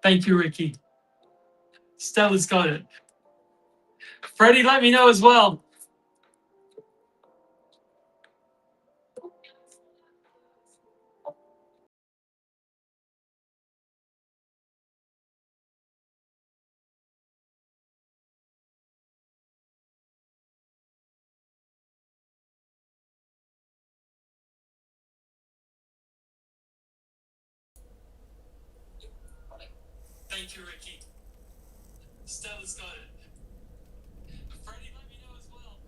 Thank you, Ricky. Stella's got it. Freddie, let me know as well. Thank you, Ricky. Stella's got it. Freddie, let me know as well.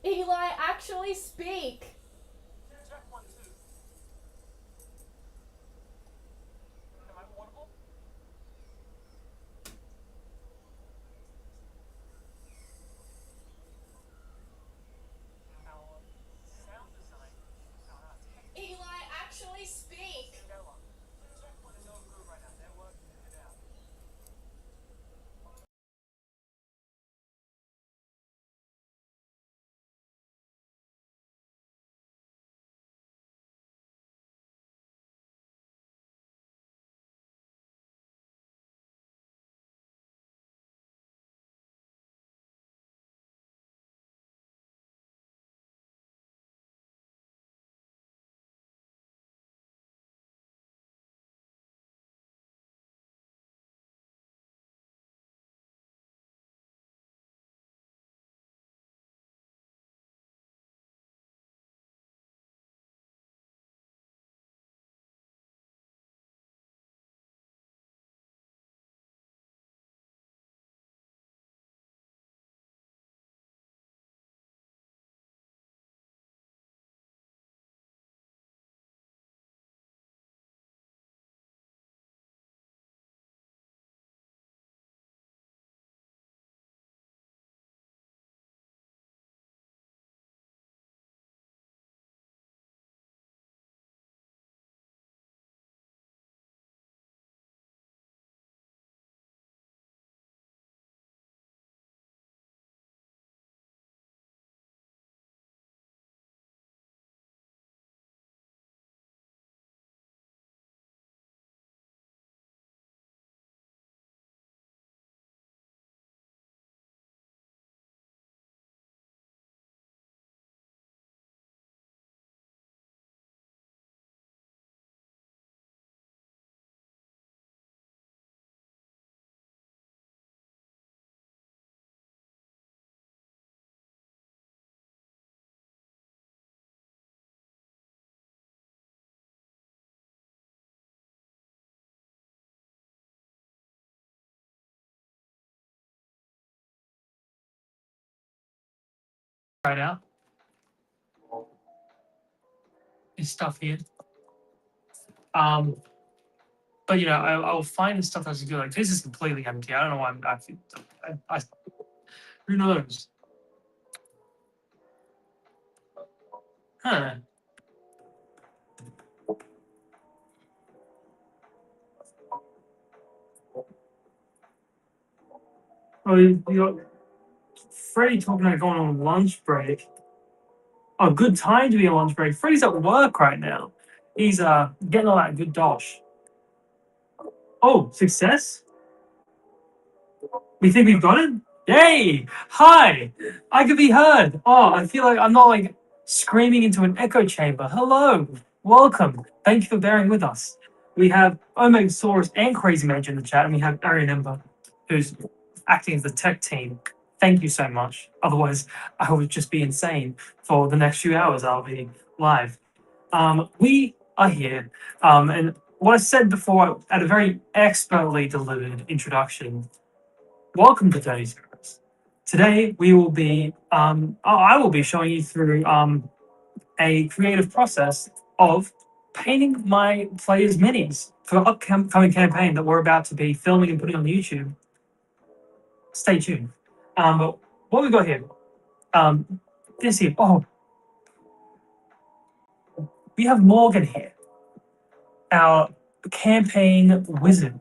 Eli, actually speak. Check 1, 2. Am I audible? Our sound design, our Eli, actually speak. Check 1 is all good right now. They're working it out. Right now. There's stuff here. But you know, I'll find the stuff that's good. Like this is completely empty. I don't know why I who knows? Huh. Oh, you got Freddie talking about going on lunch break. Oh, good time to be on lunch break. Freddie's at work right now. He's getting all that good dosh. Oh, success? We think we've got it? Yay! Hi! I can be heard. Oh, I feel like I'm not like screaming into an echo chamber. Hello! Welcome. Thank you for bearing with us. We have Omegasaurus and Crazy Mage in the chat, and we have Arian Ember. who's acting as the tech team, thank you so much. Otherwise, I would just be insane for the next few hours I'll be live. We are here, and what I said before at a very expertly delivered introduction, welcome to Dirty Zeros. Today, we will be, I will be showing you through a creative process of painting my players' minis for an upcoming campaign that we're about to be filming and putting on YouTube. Stay tuned. But what we got here, this here, we have Morgan here, our campaign wizard.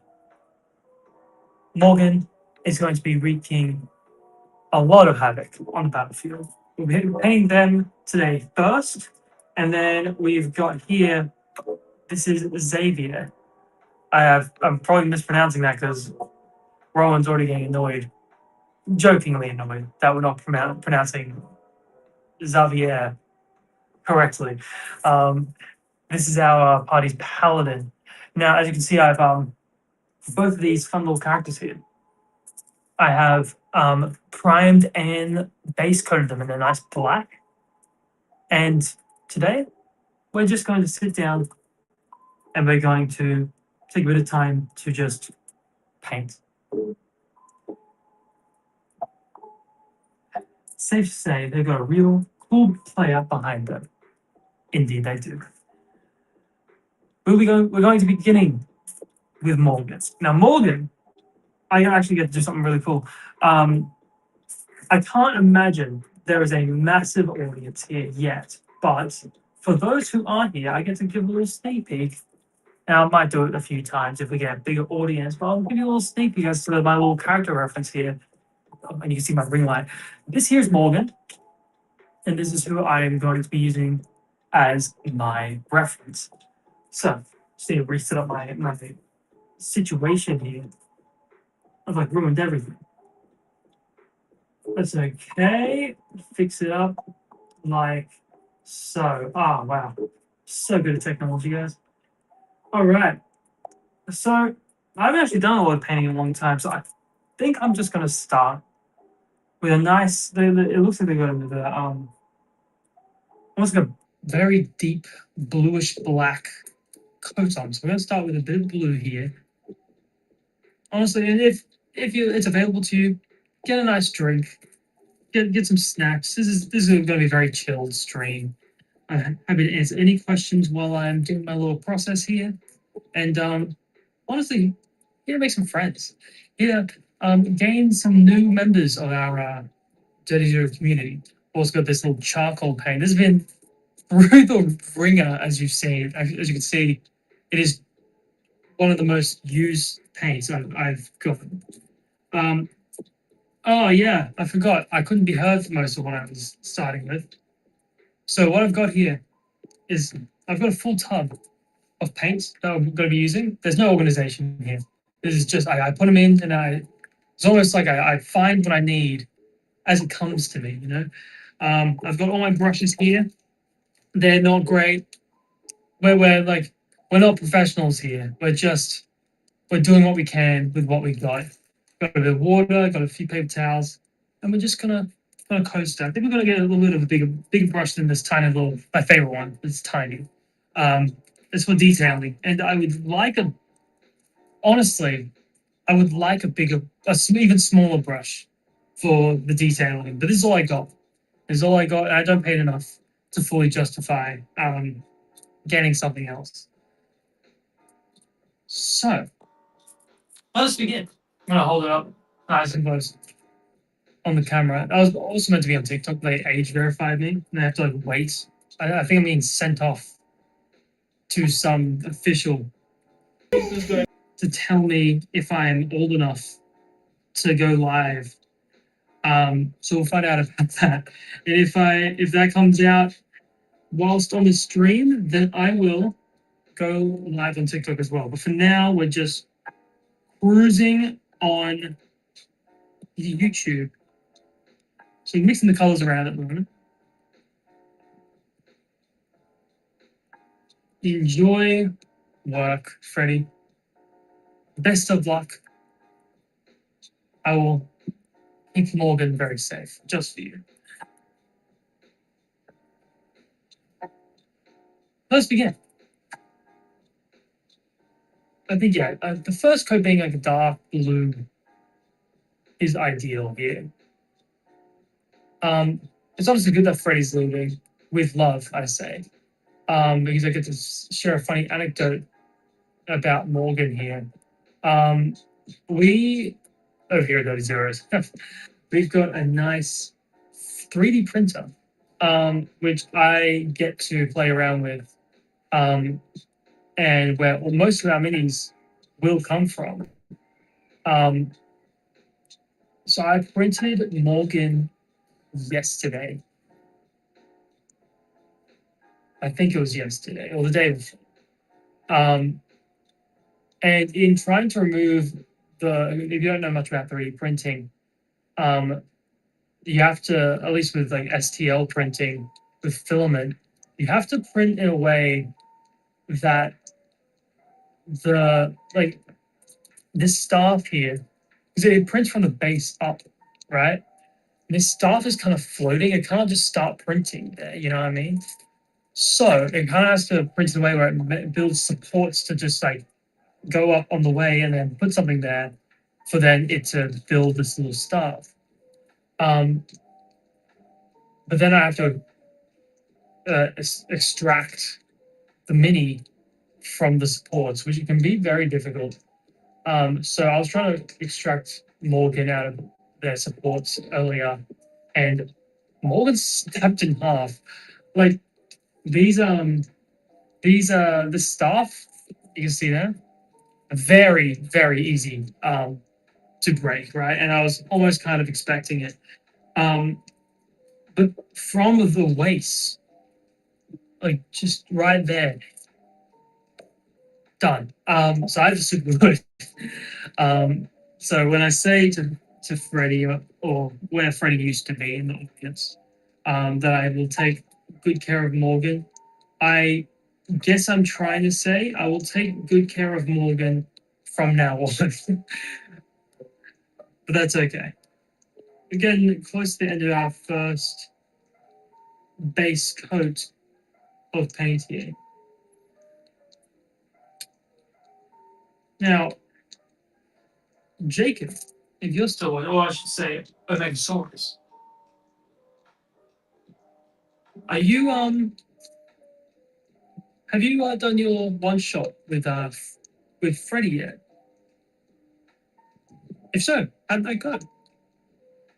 Morgan is going to be wreaking a lot of havoc on the battlefield. We'll be painting them today first, and then we've got here, this is Xavier. I'm probably mispronouncing that because Rowan's already getting annoyed, jokingly annoyed, that we're not pronouncing Xavier correctly. This is our party's paladin. Now, as you can see, I've both of these fun little characters here. I have primed and base coated them in a nice black. And today, we're just going to sit down and we're going to take a bit of time to just paint. Safe to say they've got a real cool player behind them. Indeed, they do. We're going to be beginning with Morgan. Now, Morgan, I actually get to do something really cool. I can't imagine there is a massive audience here yet, but for those who are here, I get to give a little sneak peek. Now, I might do it a few times if we get a bigger audience, but I'll give you a little sneak peek as to my little character reference here. And you can see my ring light. This here is Morgan, and this is who I am going to be using as my reference. So, just need to reset up my situation here. I've like ruined everything. That's okay. Fix it up like so. Oh, wow. So good at technology, guys. All right. So, I haven't actually done a lot of painting in a long time, so I think I'm just going to start with a nice, it looks like they got into the, almost like a very deep bluish black coat on. So we're going to start with a bit of blue here. Honestly, and if it's available to you, get a nice drink, get some snacks. This is going to be a very chilled stream. I'm happy to answer any questions while I'm doing my little process here. And honestly, here to make some friends. Here, gain some new members of our Dirty Zero community. Also got this little charcoal paint. This has been through the ringer, as you've seen. As you can see, it is one of the most used paints I've got. Oh yeah, I forgot. I couldn't be heard for most of what I was starting with. So what I've got here is I've got a full tub of paints that I'm going to be using. There's no organization here. This is just I put them in and it's almost like I find what I need as it comes to me. You know, I've got all my brushes here. They're not great. We're not professionals here. We're doing what we can with what we've got. Got a bit of water, got a few paper towels, and we're just gonna coast down. I think we're gonna get a little bit of a bigger brush than this tiny little, my favorite one. It's tiny. It's for detailing, and I would like honestly, I would like even smaller brush for the detailing. But this is all I got. This is all I got, and I don't paint enough to fully justify getting something else. So let's begin. I'm gonna hold it up nice and close on the camera. I was also meant to be on TikTok. They age verified me, and I have to wait. I think I'm being sent off to some official to tell me if I am old enough to go live. So we'll find out about that. And if that comes out whilst on the stream, then I will go live on TikTok as well. But for now, we're just cruising on YouTube. So you're mixing the colors around at the moment. Enjoy work, Freddie. Best of luck. I will keep Morgan very safe, just for you. Let's begin. I think, yeah, the first coat being like a dark blue is ideal here. It's obviously good that Freddy's leaving with love, I say, because I get to share a funny anecdote about Morgan here. We over here, those zeros. We've got a nice 3D printer, which I get to play around with, and where most of our minis will come from. So I printed Morgan yesterday. I think it was yesterday or the day before. And in trying to remove if you don't know much about 3D printing, you have to, at least with like STL printing with filament, you have to print in a way that this staff here, because it prints from the base up, right? And this staff is kind of floating. It can't just start printing there, you know what I mean? So it kind of has to print in a way where it builds supports to just like go up on the way and then put something there for then it to build this little staff. But then I have to extract the mini from the supports, which can be very difficult. So I was trying to extract Morgan out of their supports earlier, and Morgan snapped in half. Like the staff you can see there, very very easy to break, right? And I was almost kind of expecting it. But from the waist, like just right there, done. So I have to super glue. So when I say to Freddie, or where Freddie used to be in the audience, that I will take good care of Morgan, I guess I'm trying to say I will take good care of Morgan from now on. But that's okay. We're getting close to the end of our first base coat of paint here. Now, Jacob, if you're still, or I should say, Omegasaurus, are you have you done your one shot with Freddy yet? If so, how'd that go?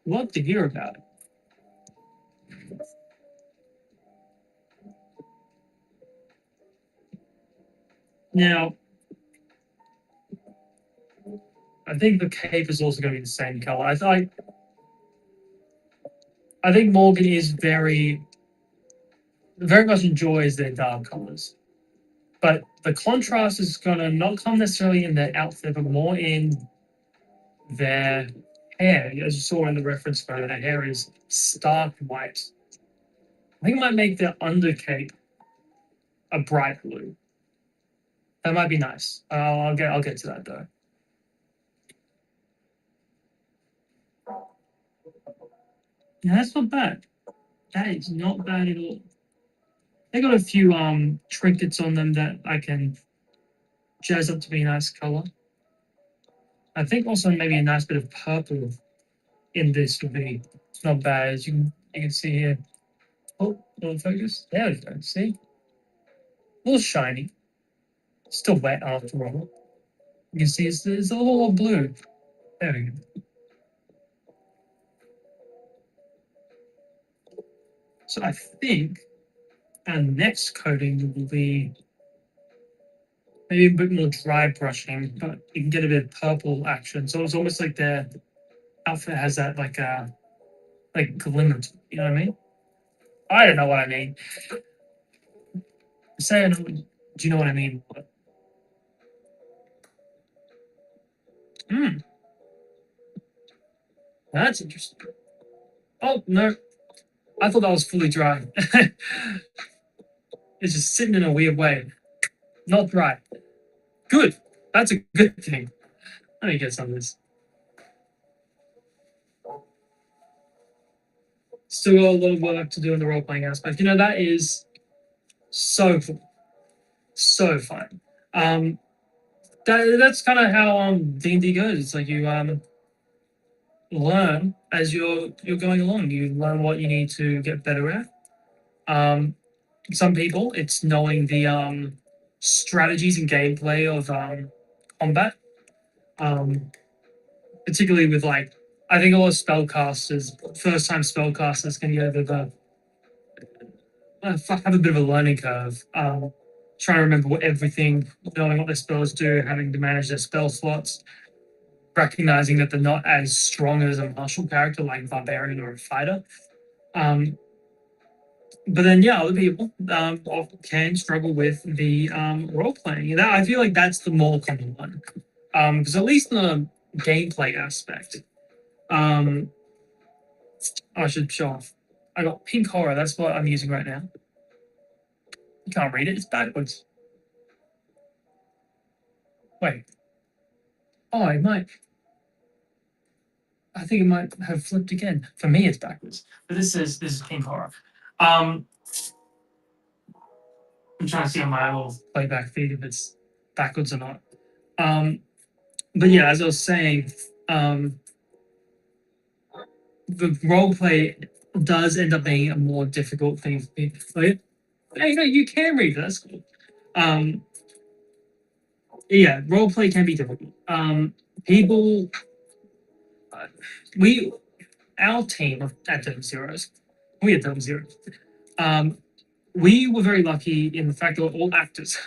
Love to hear about it. Now, I think the cape is also going to be the same color. I think Morgan is very much enjoys their dark colors, but the contrast is going to not come necessarily in their outfit, but more in their hair. As you saw in the reference photo, their hair is stark white. I think it might make their undercape a bright blue. That might be nice. I'll get to that though. Yeah, that's not bad. That is not bad at all. They got a few trinkets on them that I can jazz up to be a nice color. I think also maybe a nice bit of purple in this would be not bad, as you can see here. Oh, little focus. There we go. See? A little shiny. Still wet after all. You can see it's a little blue. There we go. So I think our next coating will be maybe a bit more dry brushing, but you can get a bit of purple action. So it's almost like their outfit has that like glimmer to it, you know what I mean? I don't know what I mean. Say I know. Do you know what I mean? That's interesting. Oh no, I thought that was fully dry. It's just sitting in a weird way. Not dry. Good. That's a good thing. Let me get some of this. still got a lot of work to do in the role playing aspect. You know, that is so cool, so fun. That's kind of how D&D goes. It's like you learn as you're going along. You learn what you need to get better at. Some people, it's knowing the strategies and gameplay of combat. Particularly with like, I think a lot of spellcasters, first time spellcasters, can get a bit of have a bit of a learning curve. Trying to remember what everything, knowing what their spells do, having to manage their spell slots, recognizing that they're not as strong as a martial character like barbarian or a fighter. But then, yeah, other people often can struggle with the role playing. That, I feel like that's the more common one, because at least in the gameplay aspect, I should show off. I got pink horror. That's what I'm using right now. You can't read it. It's backwards. Wait. Oh, it might. I think it might have flipped again. For me, it's backwards. But this is pink horror. I'm trying to see on my little playback feed if it's backwards or not. But yeah, as I was saying, the role play does end up being a more difficult thing for people. Like, hey, no, you can read. That's cool. Yeah, role play can be difficult. People, our team at Double Zeros, we at Double Zeros, we were very lucky in the fact that we're all actors.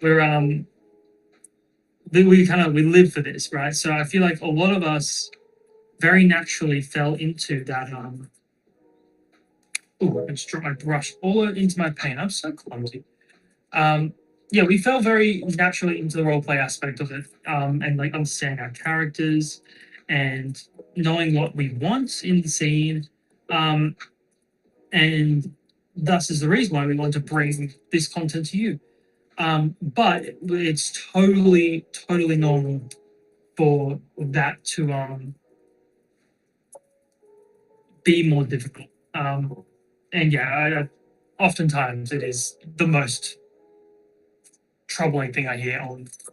We're we live for this, right? So I feel like a lot of us very naturally fell into that. I just dropped my brush all into my paint. I'm so clumsy. Yeah, we fell very naturally into the roleplay aspect of it, and like understanding our characters and knowing what we want in the scene, and thus is the reason why we want to bring this content to you. But it's totally normal for that to be more difficult. And yeah, oftentimes it is the most troubling thing I hear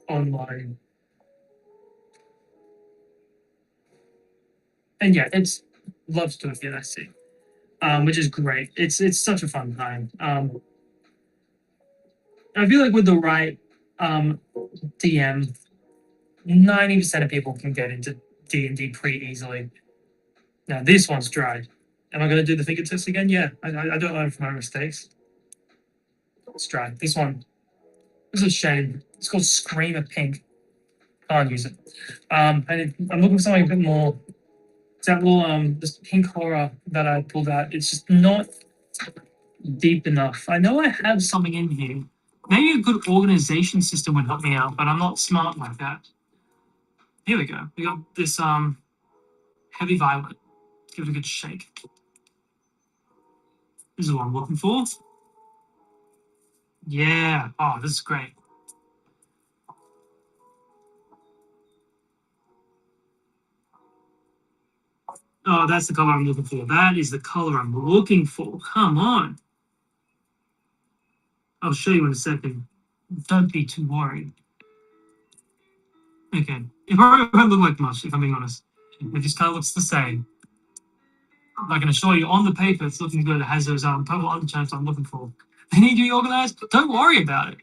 online. And yeah, it's loves to do with the NSC, which is great. It's such a fun time. I feel like with the right DM, 90% of people can get into D&D pretty easily. Now this one's dry. Am I going to do the fingertips again? Yeah, I don't learn from my mistakes. It's dry. This one, it's a shame. It's called Screamer Pink. Can't use it. And I'm looking for something a bit more. That little this pink horror that I pulled out, it's just not deep enough. I know I have something in here. Maybe a good organization system would help me out, but I'm not smart like that. Here we go. We got this heavy violet. Give it a good shake. This is what I'm looking for. Yeah. Oh, this is great. Oh, that's the color I'm looking for. That is the color I'm looking for. Come on. I'll show you in a second. Don't be too worried. Okay. It won't look like much, if I'm being honest. It just kind of looks the same. I can assure you, on the paper, it's looking good. It has those purple undertones I'm looking for. They need to be organized. Don't worry about it.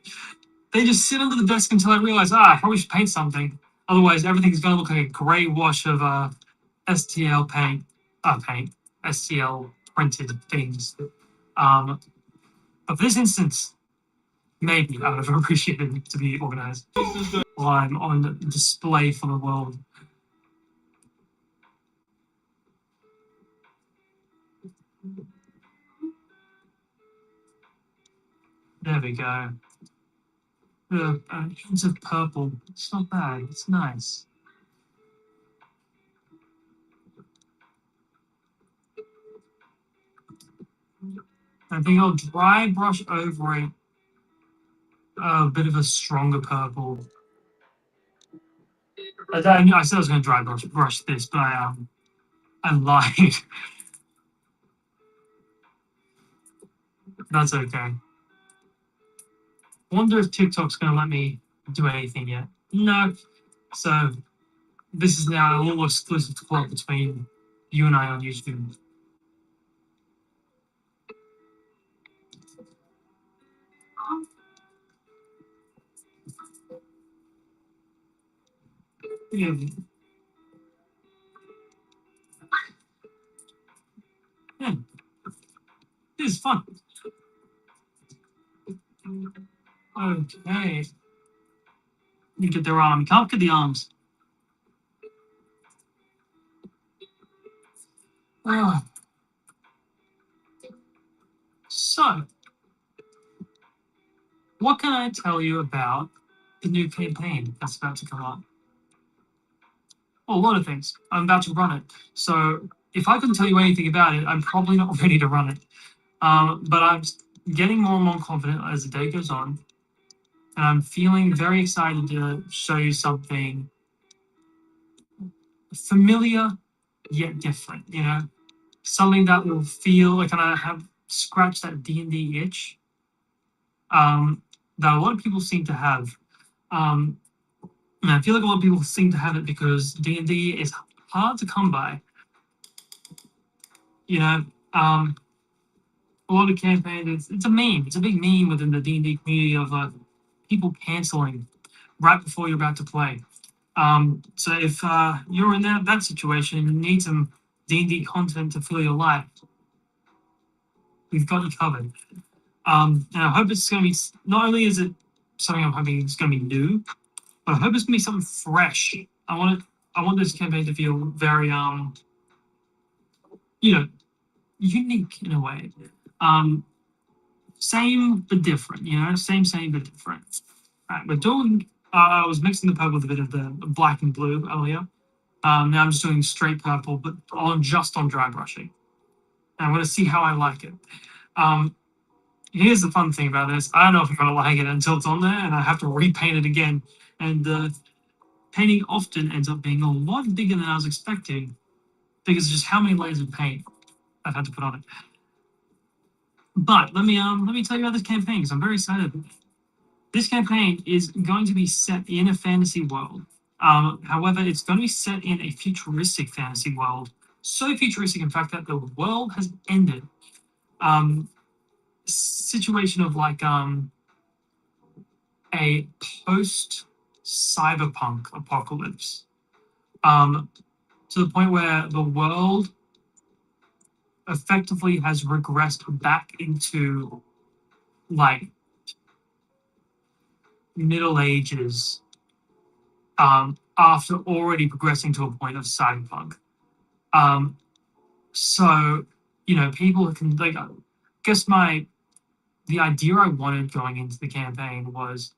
They just sit under the desk until I realize, I probably should paint something. Otherwise, everything's going to look like a grey wash of STL STL printed things. But for this instance, maybe I would have appreciated it to be organized while I'm on display for the world. There we go. The hints of purple. It's not bad. It's nice. I think I'll dry brush over it a bit of a stronger purple. I said I was going to dry brush this, but I lied. That's okay. Wonder if TikTok's gonna let me do anything yet. No. So this is now a little exclusive club between you and I on YouTube. Yeah. Yeah. This is fun. Okay. You get their arm. You can't get the arms. Oh. So, what can I tell you about the new campaign that's about to come up? Well, a lot of things. I'm about to run it. So, if I couldn't tell you anything about it, I'm probably not ready to run it. But I'm getting more and more confident as the day goes on. And I'm feeling very excited to show you something familiar yet different, you know? Something that will feel like I have scratched that D&D itch that a lot of people seem to have. And I feel like a lot of people seem to have it because D&D is hard to come by. You know, a lot of campaigns, it's a meme. It's a big meme within the D&D community of people canceling right before you're about to play. So if you're in that situation and you need some D&D content to fill your life, we've got you covered. And I hope it's going to be, not only is it something I'm hoping it's going to be new, but I hope it's going to be something fresh. I want this campaign to feel very, unique in a way. Same but different, same but different. Right, we're doing, I was mixing the purple with a bit of the black and blue earlier. Now I'm just doing straight purple, but just on dry brushing. And I'm going to see how I like it. Here's the fun thing about this. I don't know if I'm going to like it until it's on there, and I have to repaint it again. And painting often ends up being a lot bigger than I was expecting because of just how many layers of paint I've had to put on it. But let me tell you about this campaign because I'm very excited. This campaign is going to be set in a fantasy world. However, it's going to be set in a futuristic fantasy world. So futuristic, in fact, that the world has ended. Situation of like a post cyberpunk apocalypse. To the point where the world effectively has regressed back into like Middle Ages after already progressing to a point of cyberpunk. So, people can like, I guess the idea I wanted going into the campaign was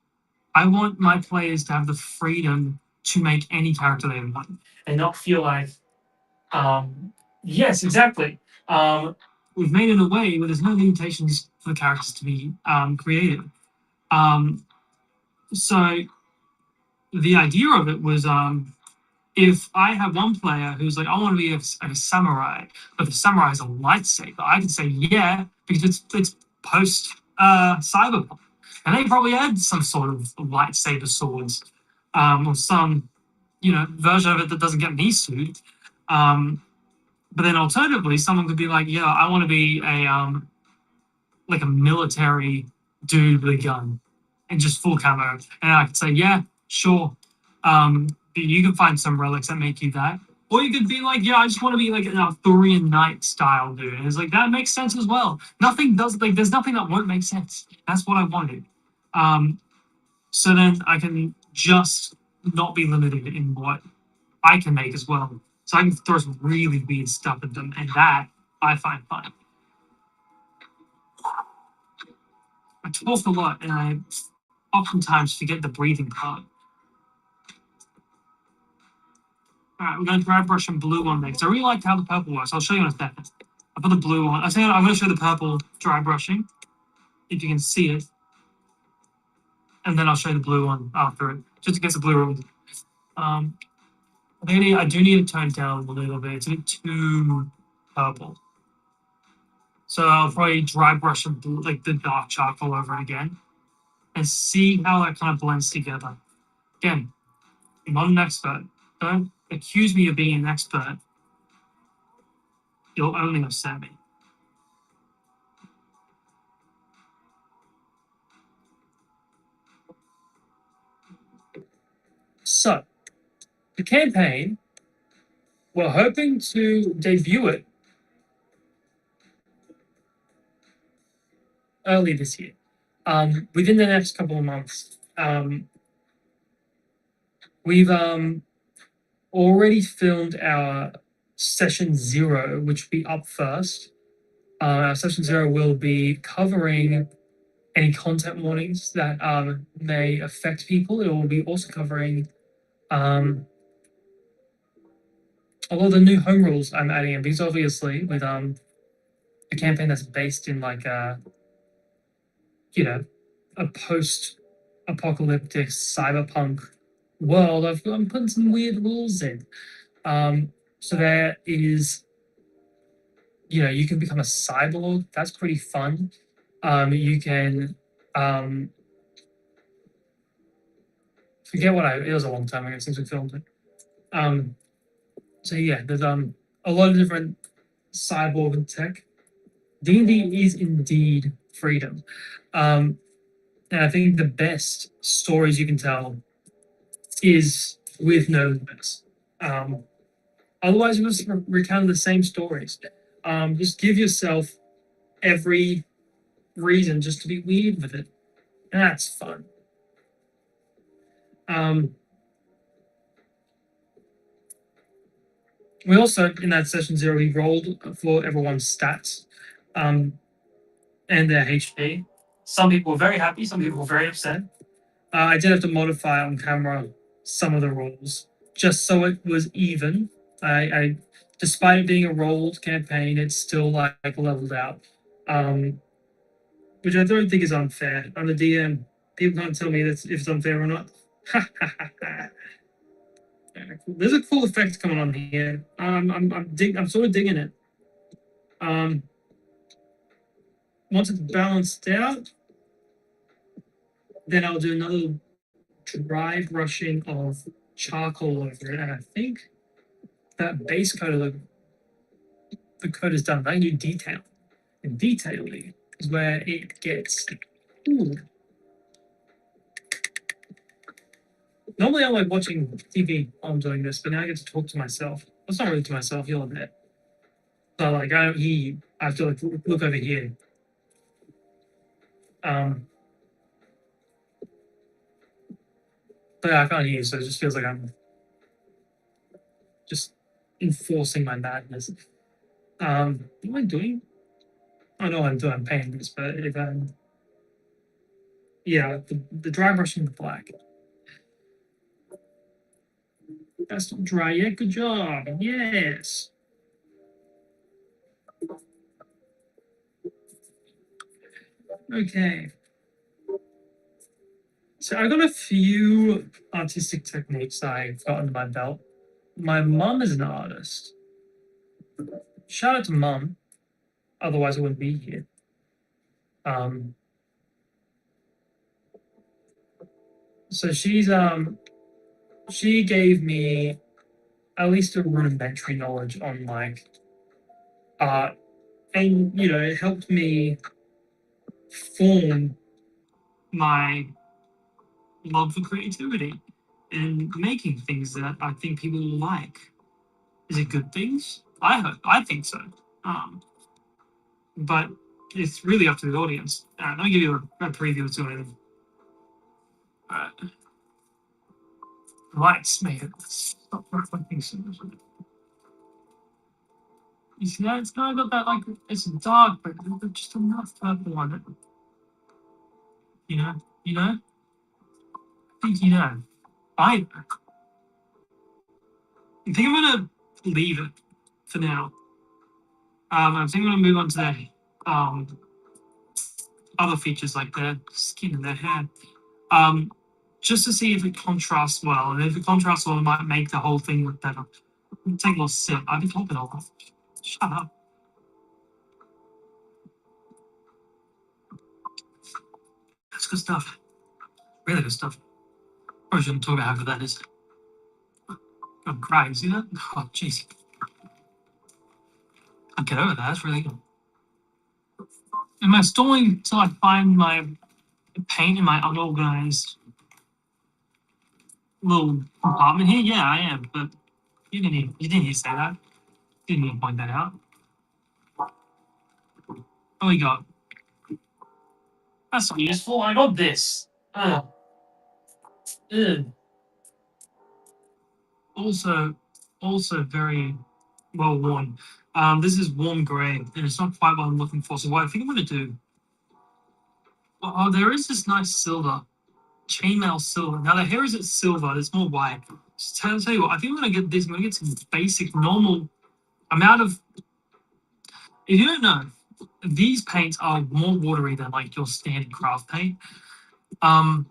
I want my players to have the freedom to make any character they want and not feel like, yes, exactly. We've made it in a way where there's no limitations for the characters to be creative. So the idea of it was if I have one player who's like, I want to be a samurai, but the samurai has a lightsaber, I can say, yeah, because it's post cyberpunk. And they probably had some sort of lightsaber swords or some, version of it that doesn't get me sued. But then alternatively, someone could be like, yeah, I want to be a military dude with a gun and just full camo. And I could say, yeah, sure. You can find some relics that make you that. Or you could be like, yeah, I just want to be like an Arthurian knight style dude. And it's like, that makes sense as well. There's nothing that won't make sense. That's what I wanted. So then I can just not be limited in what I can make as well. So I can throw some really weird stuff at them, and that I find fun. I talk a lot, and I oftentimes forget the breathing part. All right, we're going to dry brush some blue on there because I really liked how the purple works. I'll show you in a second. I put the blue on. I'm going to show the purple dry brushing, if you can see it, and then I'll show you the blue one after it, just to get the blue. I do need to tone it down a little bit. It's a bit too purple. So I'll probably dry brush like the dark charcoal over it again and see how that kind of blends together. Again, I'm not an expert. Don't accuse me of being an expert. You'll only upset me. So, the campaign, we're hoping to debut it early this year. Within the next couple of months. We've already filmed our session 0, which will be up first. Our session 0 will be covering any content warnings that may affect people. It will be also covering a lot of the new home rules I'm adding in, because obviously with a campaign that's based in like a post-apocalyptic cyberpunk world, I'm putting some weird rules in. So there is, you can become a cyborg. That's pretty fun. You can forget it was a long time ago since we filmed it. So yeah, there's a lot of different cyborg tech. D&D is indeed freedom. And I think the best stories you can tell is with no limits. Otherwise, you just recount the same stories. Just give yourself every reason just to be weird with it. And that's fun. We also, in that session 0, we rolled for everyone's stats and their HP. Some people were very happy, some people were very upset. I did have to modify on camera some of the rolls just so it was even. I despite it being a rolled campaign, it's still like leveled out, which I don't think is unfair. I'm the DM. People can't tell me if it's unfair or not. There's a cool effect coming on here. I'm sort of digging it. Once it's balanced out, then I'll do another dry brushing of charcoal over it, and I think that base coat of the coat is done. I can do detail, and detailing is where it gets. Ooh. Normally, I like watching TV while I'm doing this, but now I get to talk to myself. It's not really to myself, you'll admit. So, like, I don't hear you. I have to like look over here. But I can't hear you, so it just feels like I'm just enforcing my madness. What am I doing? I know I'm paying this, but if yeah, the dry brushing the black. That's not dry yet. Good job. Yes. Okay. So I got a few artistic techniques I've got under my belt. My mum is an artist. Shout out to mum. Otherwise, I wouldn't be here. So she gave me at least a rudimentary knowledge on like art, and it helped me form my love for creativity and making things that I think people will like. Is it good things? I think so. But it's really up to the audience. Let me give you a preview to it. Lights make it stop reflecting so much. You see that? It's kind of got that, like, it's dark, but just enough purple on it. You know? I think you know. I think I'm gonna leave it for now. I think I'm gonna move on to the other features like their skin and their hair. Just to see if it contrasts well. And if it contrasts well, it might make the whole thing look better. Take a little sip. I've been talking a lot. Shut up. good stuff. Really good stuff. Probably shouldn't talk about how good that is. I'm crying, see that? Oh, jeez. I'll get over that, that's really good. Am I stalling till I find my paint in my unorganized little compartment here? Yeah, I am, but you didn't need to say that. You didn't need to point that out. What we got? That's not useful. I got this. Ugh. Also very well worn. This is warm grey, and it's not quite what I'm looking for. So what I think I'm going to do. Oh, there is this nice silver, chainmail silver. Now the hair isn't silver; it's more white. Just tell you what, I think I'm going to get this. I'm going to get some basic, normal amount of. If you don't know, these paints are more watery than like your standard craft paint. And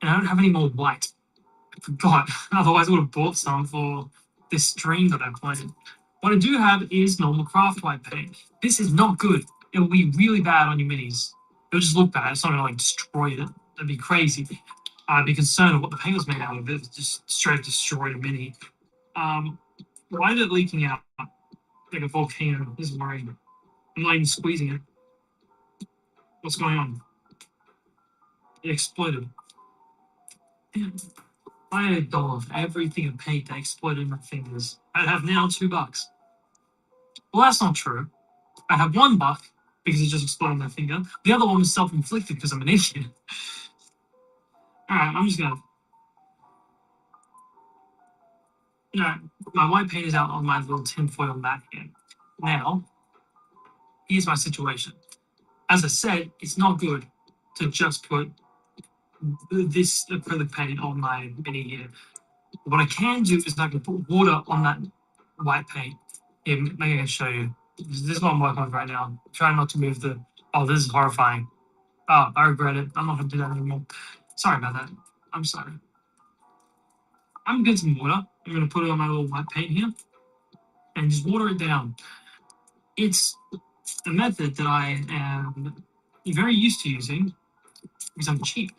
I don't have any more white. I forgot. Otherwise, I would have bought some for this stream that I played. What I do have is normal craft white paint. This is not good. It will be really bad on your minis. It'll just look bad. It's not gonna like destroy it. That'd be crazy. I'd be concerned of what the paint was made out of. It just straight destroyed a mini. Why is it leaking out like a volcano? This is worrying. I'm not even squeezing it. What's going on? It exploded. Damn. I had $1 for everything of paint that exploded in my fingers. I have now $2. Well, that's not true. I have $1 because it just exploded in my finger. The other one was self-inflicted because I'm an idiot. Alright, I'm just gonna. Alright, my white paint is out on my little tinfoil mat here. Now, here's my situation. As I said, it's not good to just put this acrylic paint on my mini here. What I can do is I can put water on that white paint. Here, maybe I can show you. This is what I'm working on right now. I'm trying not to move the. Oh, this is horrifying. Oh, I regret it. I'm not going to do that anymore. Sorry about that. I'm sorry. I'm getting some water. I'm going to put it on my little white paint here and just water it down. It's a method that I am very used to using because I'm cheap.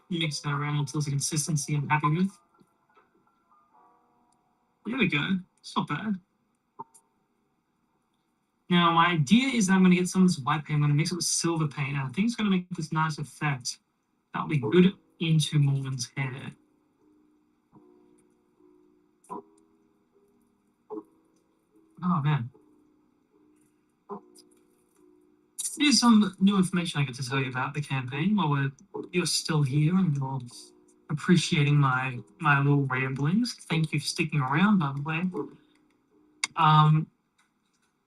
Mix that around until it's a consistency I'm happy with. There we go. It's not bad. Now, my idea is that I'm going to get some of this white paint. I'm going to mix it with silver paint. And I think it's going to make this nice effect. That'll be good into Morgan's hair. Oh, man. Here's some new information I get to tell you about the campaign while you're still here and you're appreciating my little ramblings. Thank you for sticking around, by the way.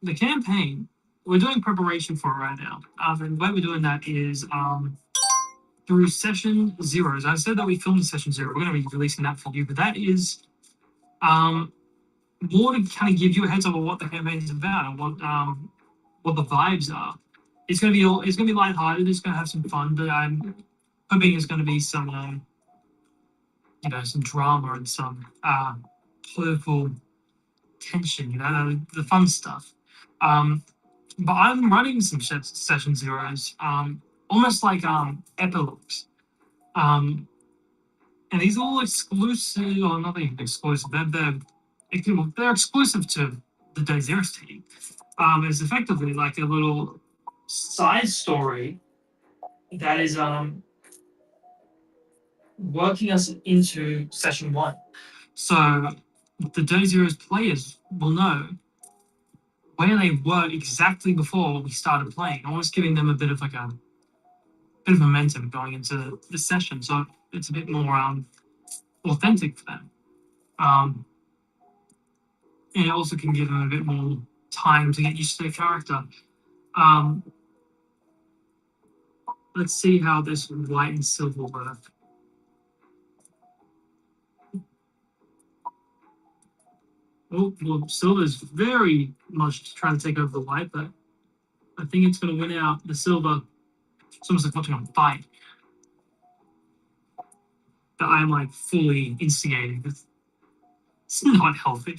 The campaign, we're doing preparation for it right now. And the way we're doing that is through session 0. As I said that we filmed session 0. We're going to be releasing that for you, but that is more to kind of give you a heads up of what the campaign is about and what the vibes are. It's gonna be lighthearted. It's gonna have some fun, but I'm hoping it's gonna be some some drama and some political tension. The fun stuff. But I'm running some session 0s, almost like epilogues. And these are all exclusive, or not even exclusive. They're exclusive to the Day Zero's team. It's effectively like a little side story that is working us into session 1. So the Day Zero's players will know where they were exactly before we started playing, almost giving them a bit of momentum going into the session. So it's a bit more authentic for them. And it also can give them a bit more time to get used to their character. Let's see how this white and silver work. Oh, well, silver's very much trying to take over the white, but I think it's going to win out. The silver, it's almost like watching a fight that I'm like fully instigating. It's not healthy.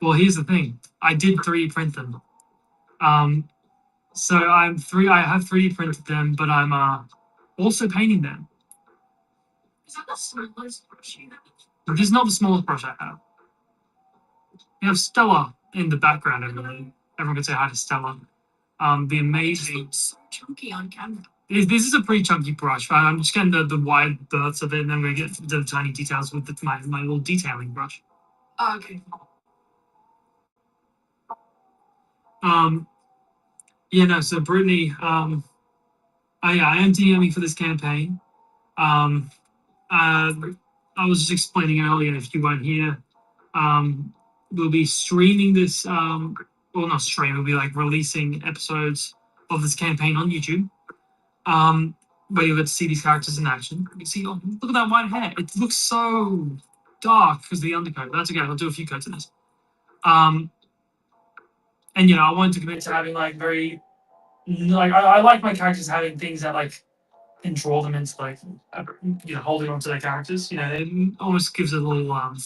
Well, here's the thing. I did 3D print them. So I have 3D printed them, but I'm also painting them. Is that the smallest brush you have? This is not the smallest brush I have. We have Stella in the background. Everyone can say hi to Stella. The amazing. So chunky on camera. This is a pretty chunky brush. Right? I'm just getting the wide berths of it, and then I'm going to get the tiny details with my little detailing brush. Okay. Yeah, no. So Brittany, I am DMing for this campaign. I was just explaining earlier, if you weren't here, we'll be streaming this. Well, not stream. We'll be like releasing episodes of this campaign on YouTube. Where you'll get to see these characters in action. You can see, oh, look at that white hair. It looks so dark because of the undercoat. That's okay. I'll do a few coats in this. And I wanted to commit to having like very, like I like my characters having things that like can draw them into like holding on to their characters. It almost gives it a little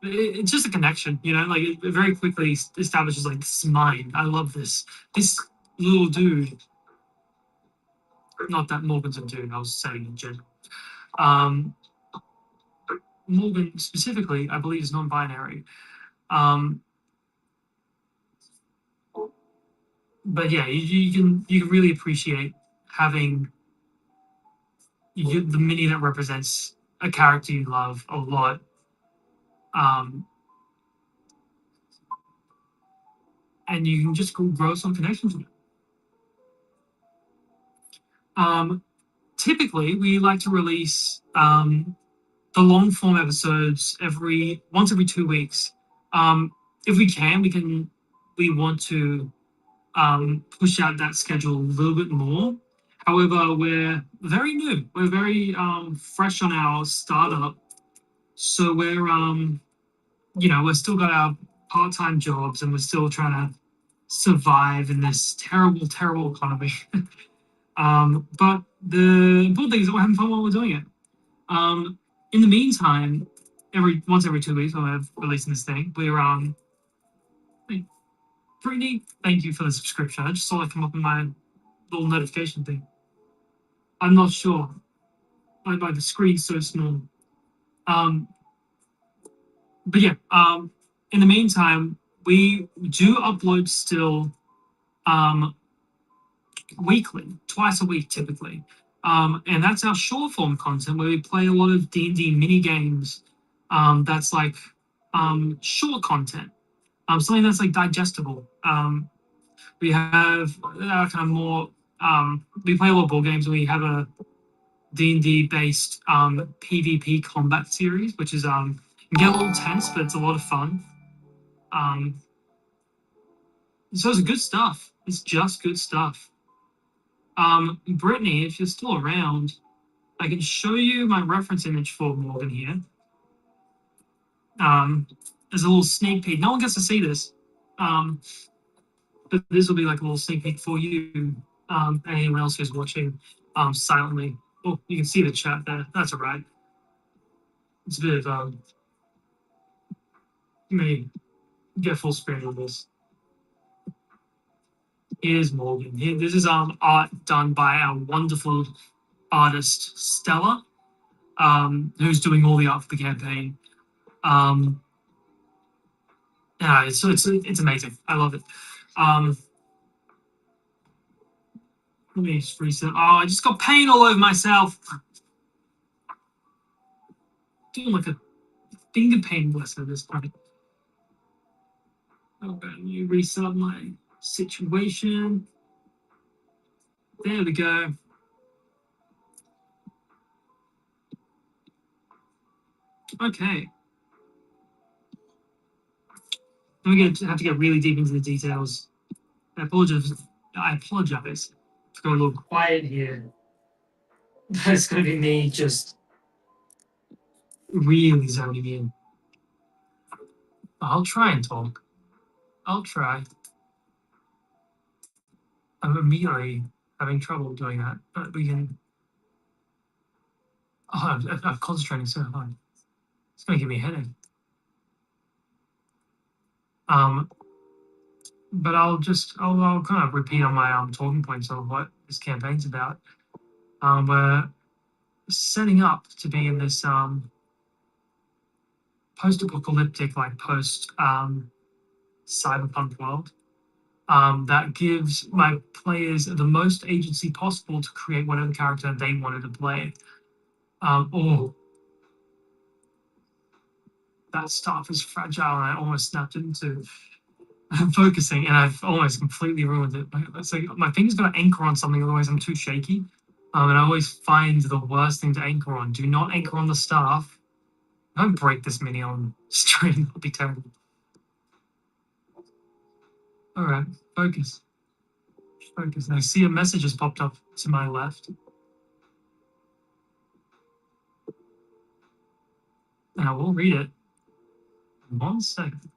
it's just a connection. Like it very quickly establishes like this is mine. I love this little dude. Not that Morgan's a dude. I was saying in general. Morgan specifically, I believe, is non-binary. But yeah, you can really appreciate having the mini that represents a character you love a lot. And you can just grow some connections with it. Typically, we like to release the long form episodes once every 2 weeks. If we can, we want to push out that schedule a little bit more. However, we're very new. We're very fresh on our startup, so we're still got our part-time jobs, and we're still trying to survive in this terrible, terrible economy. But the important thing is that we're having fun while we're doing it. In the meantime, once every 2 weeks, when we're releasing this thing, we're pretty neat. Thank you for the subscription. I just saw it come up in my little notification thing. I'm not sure. Like the screen's so small. But yeah. In the meantime, we do upload still. Weekly, twice a week typically. And that's our short form content where we play a lot of D&D mini games. That's like short content, something that's like digestible. We have kind of more. We play a lot of board games, and we have a D&D based PvP combat series, which is can get a little tense, but it's a lot of fun. So it's good stuff. It's just good stuff. Brittany, if you're still around, I can show you my reference image for Morgan here. As a little sneak peek. No one gets to see this. But this will be like a little sneak peek for you, and anyone else who's watching silently. Oh, you can see the chat there. That's all right. It's a bit of let me get full screen on this. Here's Morgan. This is art done by our wonderful artist Stella, who's doing all the art for the campaign. Yeah, so it's amazing. I love it. Let me just reset. Oh, I just got paint all over myself. Doing like a finger paint lesson at this point. Okay, let me reset my situation. There we go. Okay. We have to get really deep into the details. I apologize to go a little quiet here. It's going to be me just really zoning in. I'll try and talk. I'll try. I'm immediately having trouble doing that, but we can. Oh, I'm concentrating so hard. It's going to give me a headache. But I'll kind of repeat on my talking points of what this campaign's about. We're setting up to be in this post-apocalyptic, like post cyberpunk world that gives my players the most agency possible to create whatever character they wanted to play. Or that stuff is fragile, and I almost snapped it into focusing, and I've almost completely ruined it. So my finger's got to anchor on something, otherwise I'm too shaky. And I always find the worst thing to anchor on. Do not anchor on the staff. Don't break this mini on stream. That'll be terrible. All right, focus. Focus. I see a message has popped up to my left. And I will read it. 1 second.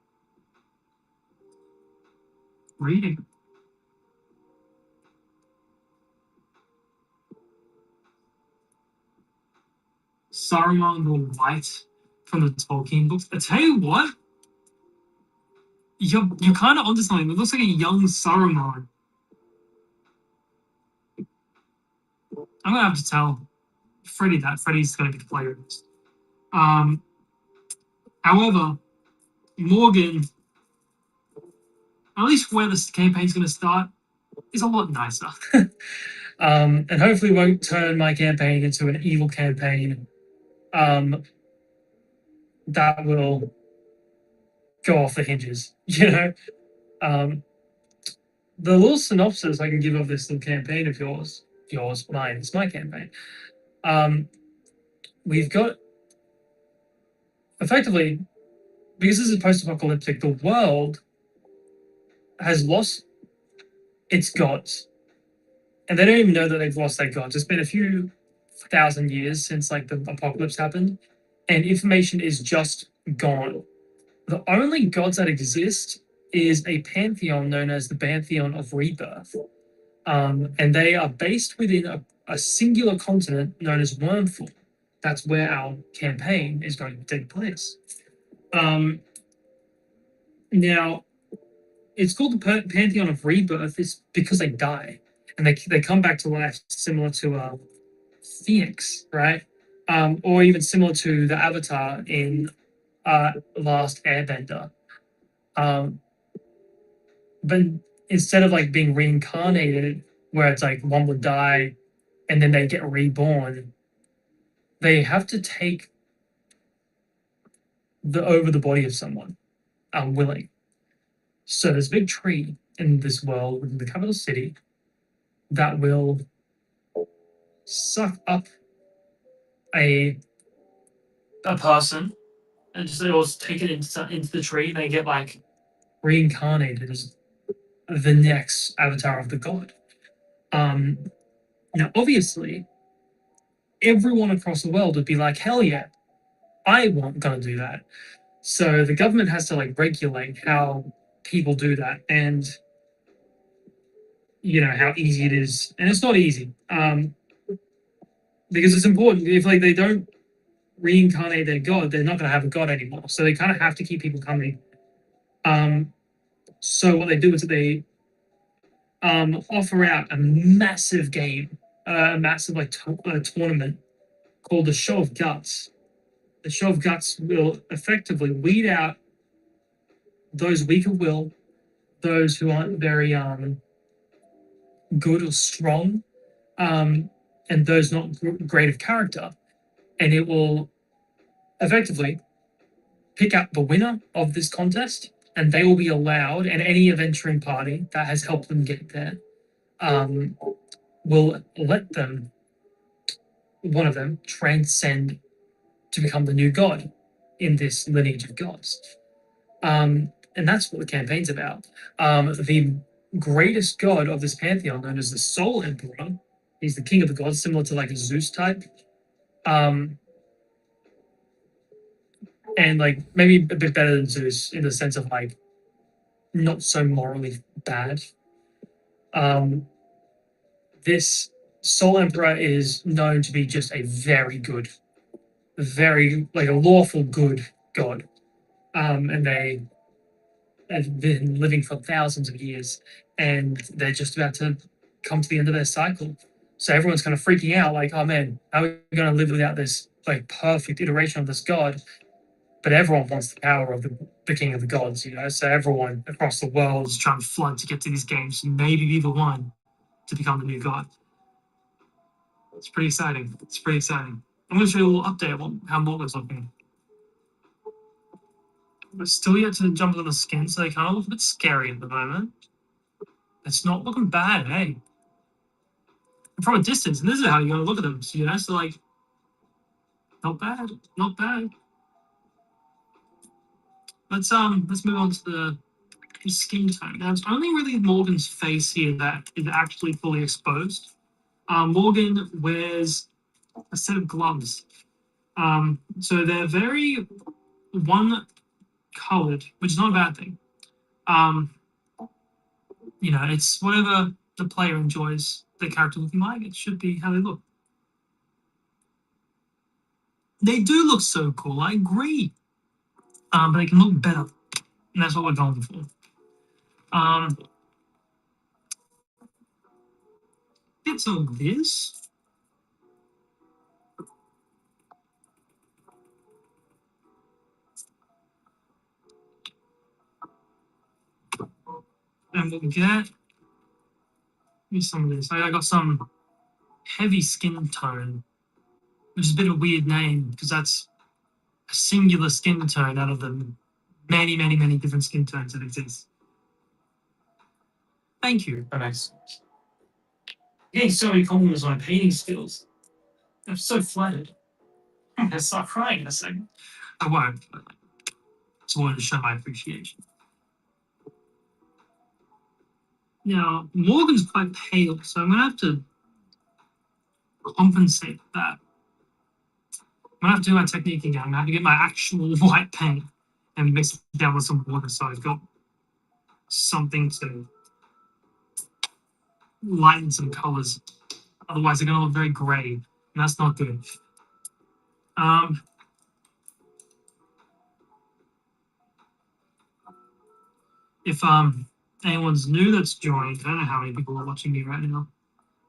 Reading. Saruman the White from the Tolkien books. I tell you what, you're kind of onto something. It looks like a young Saruman. I'm gonna have to tell Freddie that Freddie's gonna be the player of this. However, Morgan, at least where this campaign's gonna start, is a lot nicer. And hopefully won't turn my campaign into an evil campaign that will go off the hinges, you know? The little synopsis I can give of this little campaign of mine, it's my campaign. We've got, effectively, because this is post-apocalyptic, the world has lost its gods. And they don't even know that they've lost their gods. It's been a few thousand years since like the apocalypse happened, and information is just gone. The only gods that exist is a pantheon known as the Pantheon of Rebirth. And they are based within a singular continent known as Wormful. That's where our campaign is going to take place. Now, it's called the Pantheon of Rebirth. It's because they die and they come back to life, similar to Phoenix, right? Or even similar to the Avatar in Last Airbender. But instead of like being reincarnated, where it's like one would die and then they get reborn, they have to take over the body of someone, willing. So there's a big tree in this world, in the capital city, that will suck up a person and just it was taken into the tree, and they get like reincarnated as the next avatar of the god. Now, obviously, everyone across the world would be like, hell yeah, I won't gonna do that. So the government has to like regulate how people do that, and you know how easy it is, and it's not easy because it's important. If like they don't reincarnate their god, they're not going to have a god anymore. So they kind of have to keep people coming. So what they do is they offer out a massive game, a massive like tournament called the Show of Guts. The Show of Guts will effectively weed out those weak of will, those who aren't very good or strong, and those not great of character, and it will effectively pick up the winner of this contest, and they will be allowed, and any adventuring party that has helped them get there will let them, one of them, transcend to become the new god in this lineage of gods. And that's what the campaign's about. The greatest god of this pantheon, known as the Soul Emperor, he's the king of the gods, similar to like a Zeus type. And like maybe a bit better than Zeus in the sense of like not so morally bad. This Soul Emperor is known to be just a very good, very like a lawful good god. And they have been living for thousands of years, and they're just about to come to the end of their cycle. So everyone's kind of freaking out, like, oh man, how are we going to live without this like perfect iteration of this god? But everyone wants the power of the king of the gods, you know. So everyone across the world is trying to flood to get to these games and maybe be the one to become the new god. It's pretty exciting. It's pretty exciting. I'm going to show you a little update on how Morgan's looking. But still yet to jump on the skin, so they kind of look a bit scary at the moment. It's not looking bad, hey. And from a distance, and this is how you're going to look at them, so, you know, so like, not bad, not bad. Let's move on to the skin tone. Now, it's only really Morgan's face here that is actually fully exposed. Morgan wears a set of gloves. So they're very one-colored, which is not a bad thing. You know, it's whatever the player enjoys the character looking like, it should be how they look. They do look so cool, I agree. But they can look better. And that's what we're going for. Get some of this. And we'll get me some of this. I got some heavy skin tone, which is a bit of a weird name because that's a singular skin tone out of the many, many, many different skin tones that exist. Thank you. Oh, nice. Getting so many compliments on my painting skills. I'm so flattered. I'm gonna start crying in a second. I won't. But just wanted to show my appreciation. Now, Morgan's quite pale, so I'm gonna have to compensate that. I'm gonna have to do my technique again. I'm gonna have to get my actual white paint and mix it down with some water so I've got something to lighten some colors. Otherwise, they're gonna look very gray, and that's not good. If anyone's new that's joined, I don't know how many people are watching me right now.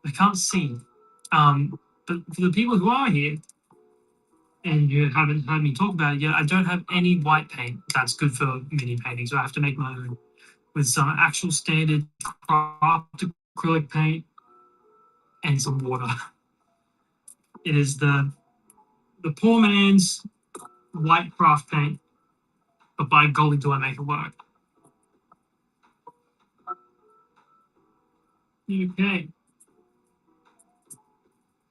I can't see. But for the people who are here and you haven't heard me talk about it yet, I don't have any white paint that's good for mini painting, so I have to make my own with some actual standard craft acrylic paint and some water. It is the poor man's white craft paint, but by golly do I make it work. Okay.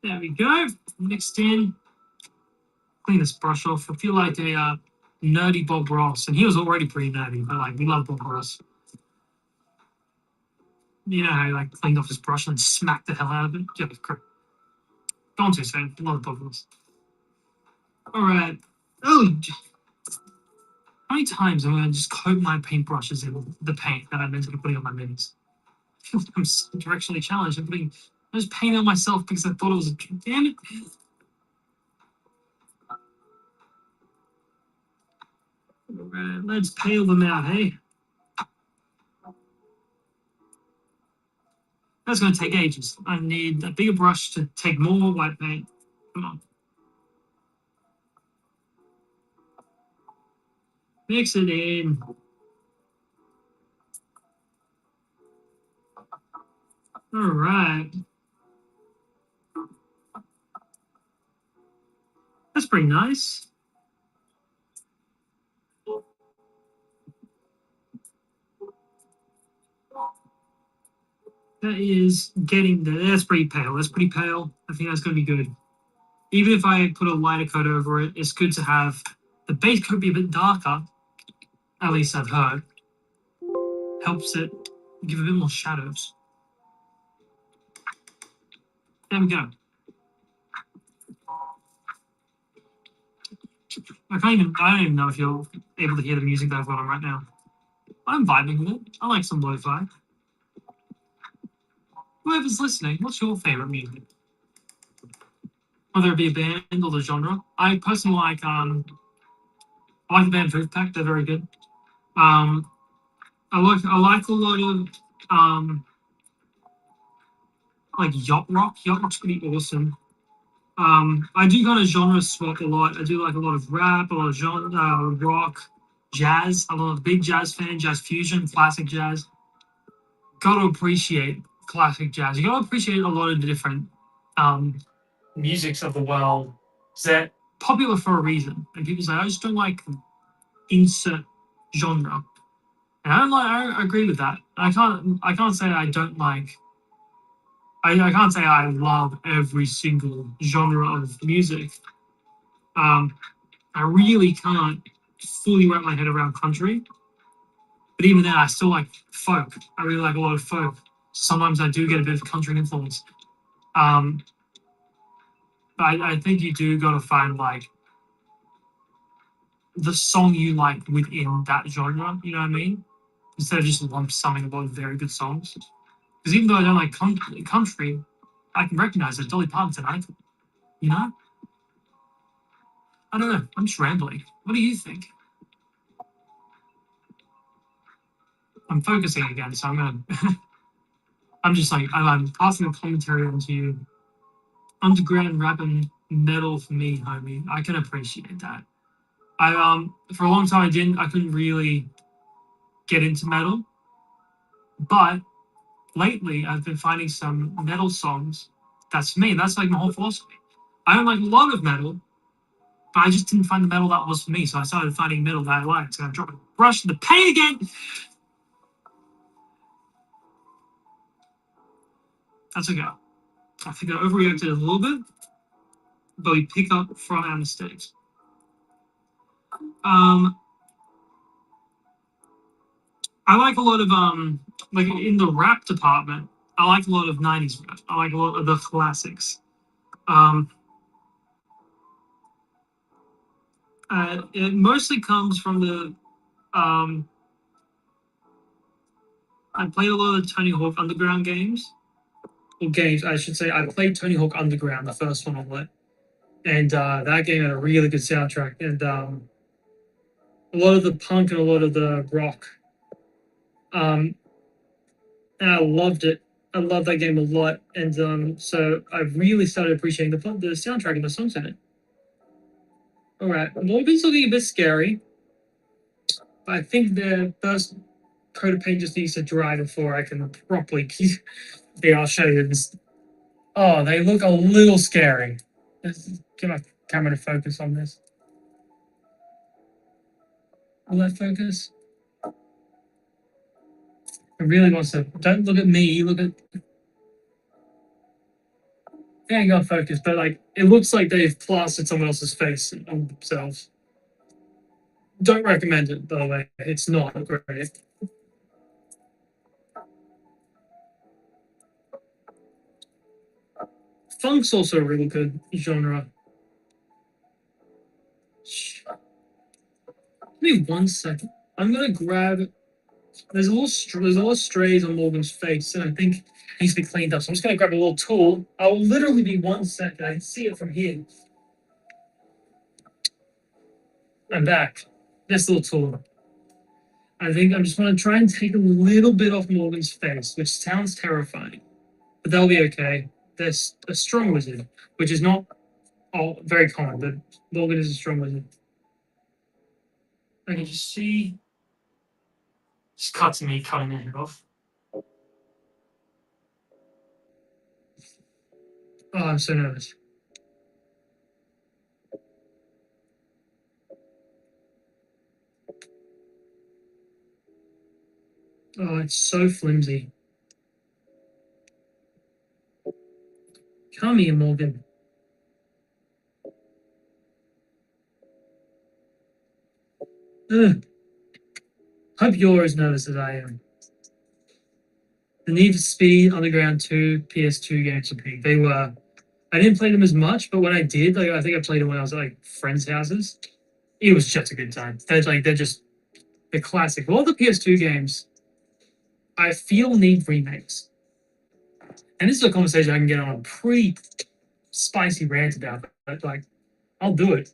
There we go. Mixed in. Clean this brush off. I feel like a nerdy Bob Ross, and he was already pretty nerdy, but like we love Bob Ross. You know how he like cleaned off his brush and smacked the hell out of it? Yeah, correct. Gone too soon. Love Bob Ross. Alright. Oh, how many times am I going to just coat my paintbrushes in the paint that I'm meant to be putting on my minis? I feel like I'm directionally challenged. I just painted on myself because I thought it was a. Damn it. Alright, let's pale them out, hey? That's going to take ages. I need a bigger brush to take more white paint. Come on. Mix it in. Alright. That's pretty nice. That is getting there. That's pretty pale. That's pretty pale. I think that's going to be good. Even if I put a lighter coat over it, it's good to have the base coat be a bit darker. At least I've heard. Helps it give a bit more shadows. There we go. I don't even know if you're able to hear the music that I've got on right now. I'm vibing with it. I like some lo-fi. Whoever's listening, what's your favorite music? Whether it be a band or the genre. I personally like I like the band Food Pack, they're very good. I like a lot of like yacht rock. Yacht rock's pretty awesome. I do kind of genre swap a lot. I do like a lot of rap, a lot of genre rock, jazz. I'm a big jazz fan, jazz fusion, classic jazz. Got to appreciate classic jazz. You got to appreciate a lot of the different um, musics of the world that popular for a reason. And people say, I just don't like insert genre. And I don't like. I agree with that. I can't say I don't like. I can't say I love every single genre of music. Um, I really can't fully wrap my head around country. But even then, I still like folk. I really like a lot of folk. Sometimes I do get a bit of country influence. But I think you do got to find like the song you like within that genre. You know what I mean? Instead of just lump summing a lot of very good songs. Because even though I don't like country, I can recognize that Dolly Parton's an icon. You know? I don't know. I'm just rambling. What do you think? I'm focusing again, so I'm gonna. I'm just like I'm passing a commentary on to you. Underground rap and metal for me, homie. I can appreciate that. I for a long time I couldn't really get into metal, but lately I've been finding some metal songs. That's me. That's like my whole philosophy. I don't like a lot of metal, but I just didn't find the metal that was for me. So I started finding metal that I liked. So I'm dropping a brush in the paint again. That's okay. I think I overreacted a little bit, but we pick up from our mistakes. Um, I like a lot of like in the rap department. I like a lot of '90s rap. I like a lot of the classics. Um, it mostly comes from the I played a lot of Tony Hawk Underground games. Or games, I should say. I played Tony Hawk Underground, the first one on it, and that game had a really good soundtrack, and a lot of the punk and a lot of the rock. Um, and I loved it. I loved that game a lot, and so I really started appreciating the soundtrack and the songs in it. All right, Morgan's looking a bit scary, but I think the first coat of paint just needs to dry before I can properly keep. Yeah, I'll show you this. Oh, they look a little scary. Let's get my camera to focus on this. Will that focus? It really wants to. Don't look at me. Look at. It ain't gonna focus, but like it looks like they've plastered someone else's face on themselves. Don't recommend it, by the way. It's not great. Funk's also a really good genre. Give me 1 second. I'm gonna grab. There's a lot of strays on Morgan's face, and I think it needs to be cleaned up. So I'm just gonna grab a little tool. I'll literally be 1 second. I can see it from here. I'm back. This little tool. I think I'm just gonna try and take a little bit off Morgan's face, which sounds terrifying, but that'll be okay. There's a strong wizard, which is not all very common, but Morgan is a strong wizard. I can just see. Just cut to me cutting it off. Oh, I'm so nervous. Oh, it's so flimsy. Come here, Morgan. Ugh. Hope you're as nervous as I am. The Need for Speed Underground 2 PS2 games are big. They were. I didn't play them as much, but when I did, like I think I played them when I was at like friends' houses. It was just a good time. They're just the classic. All the PS2 games, I feel need remakes. And this is a conversation I can get on a pretty spicy rant about. But like, I'll do it.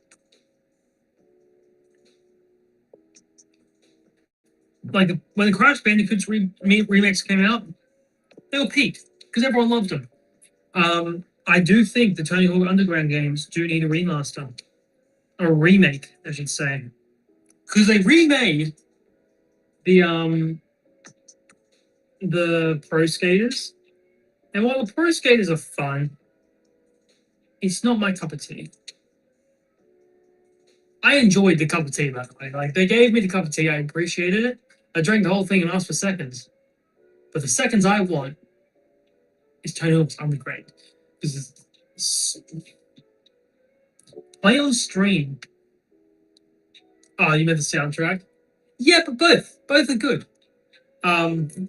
like when the Crash Bandicoots remakes came out, they were peaked because everyone loved them. I do think the Tony Hawk Underground games do need a remaster, or a remake, I should say, because they remade the Pro Skaters, and while the Pro Skaters are fun, it's not my cup of tea. I enjoyed the cup of tea, by the way. Like, they gave me the cup of tea, I appreciated it. I drank the whole thing and asked for seconds. But the seconds I want is Tony Hawk's Underground. Because play on stream. Oh, you meant the soundtrack? Yeah, but both. Both are good. And